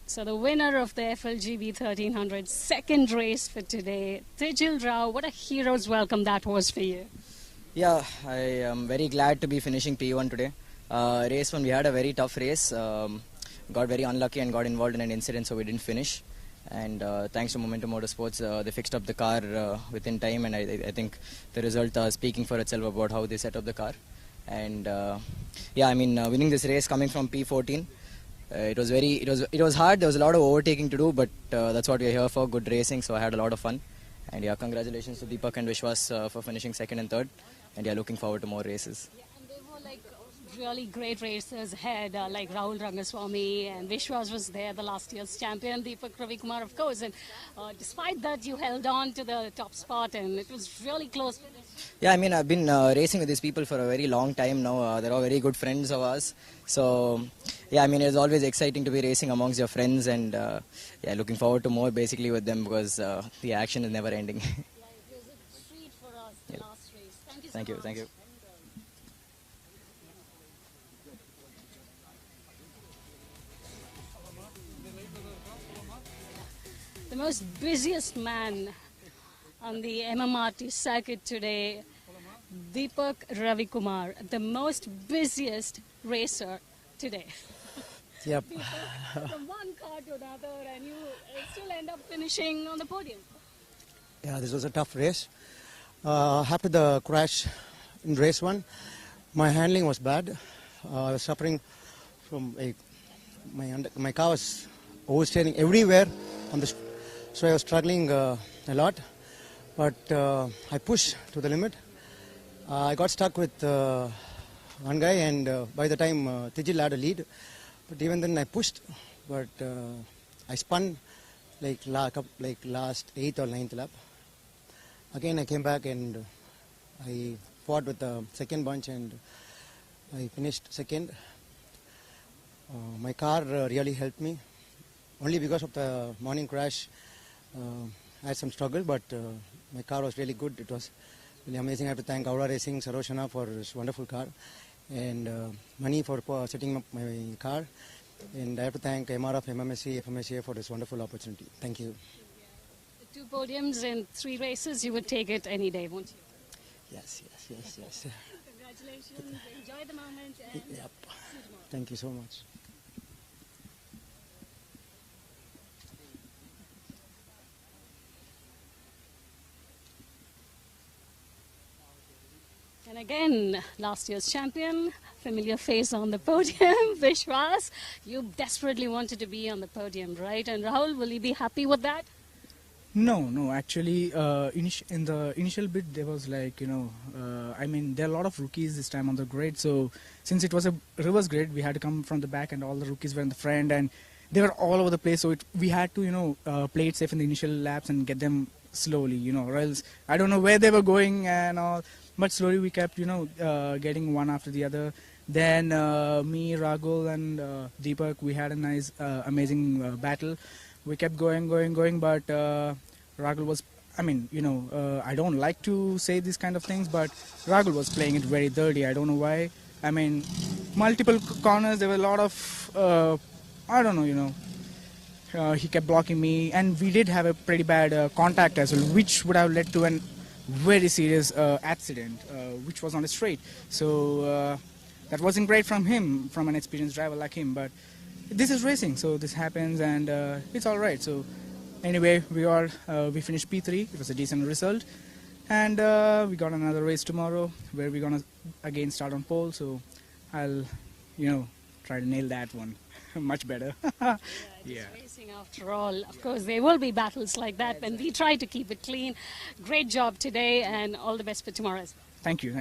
So the winner of the FLGB 1300 second race for today, Tejal Rao. What a hero's welcome that was for you. Yeah, I am very glad to be finishing P1 today. Race 1, we had a very tough race. Got very unlucky and got involved in an incident, so we didn't finish. And thanks to Momentum Motorsports, they fixed up the car within time, and I think the result speaking for itself about how they set up the car. And yeah, I mean, winning this race coming from P14, it was hard. There was a lot of overtaking to do, but that's what we're here for, good racing. So I had a lot of fun. And yeah, congratulations to Deepak and Vishwas for finishing second and third. And yeah, looking forward to more races. Yeah, and they were like really great racers ahead, like Rahul Rangaswamy, and Vishwas was there, the last year's champion, Deepak Ravikumar, of course. And despite that, you held on to the top spot, and it was really close. Yeah, I mean, I've been racing with these people for a very long time now. They're all very good friends of ours. So, yeah, I mean, it's always exciting to be racing amongst your friends, and yeah, looking forward to more basically with them, because the action is never ending. Yeah, it was a treat for us, the last race. Thank you so much. Thank you. The most busiest man on the MMRT circuit today, Deepak Ravikumar, the most busiest racer today. Yep. From one car to another, and you still end up finishing on the podium. Yeah, this was a tough race. After the crash in race 1, my handling was bad. I was suffering from my car was oversteering everywhere on the, so I was struggling a lot. But I pushed to the limit. I got stuck with one guy, and by the time Tejal had a lead, but even then I pushed. But I spun like last 8th or 9th lap. Again I came back and I fought with the second bunch, and I finished second. My car really helped me. Only because of the morning crash, I had some struggle, but my car was really good. It was really amazing. I have to thank Aura Racing, Saroshana for this wonderful car, and Mani for setting up my car. And I have to thank MRF MMSC fmsci for this wonderful opportunity. Thank you. 2 podiums in 3 races, you would take it any day, won't you? Yes. Congratulations, enjoy the moment, and see you tomorrow. Thank you so much. And again, last year's champion, familiar face on the podium, Vishwas. You desperately wanted to be on the podium, right? And Rahul, will you be happy with that? No. Actually, in the initial bit, there was like, there are a lot of rookies this time on the grid. So since it was a reverse grid, we had to come from the back, and all the rookies were in the front, and they were all over the place. So we had to, play it safe in the initial laps and get them slowly, or else I don't know where they were going and all. But slowly we kept, getting one after the other. Then me, Ragul, and Deepak, we had a nice, amazing battle. We kept going, but Ragul was, I don't like to say these kind of things, but Ragul was playing it very dirty. I don't know why. Multiple corners, there were a lot of, he kept blocking me, and we did have a pretty bad contact as well, which would have led to an very serious accident, which was on a straight. So that wasn't great from him, from an experienced driver like him. But this is racing, so this happens, and it's all right. So anyway, we finished P3. It was a decent result, and we got another race tomorrow where we're gonna again start on pole. So I'll, try to nail that one much better. Yeah. Racing after all. Of course, there will be battles like that, and we try to keep it clean. Great job today, and all the best for tomorrow as well. Thank you.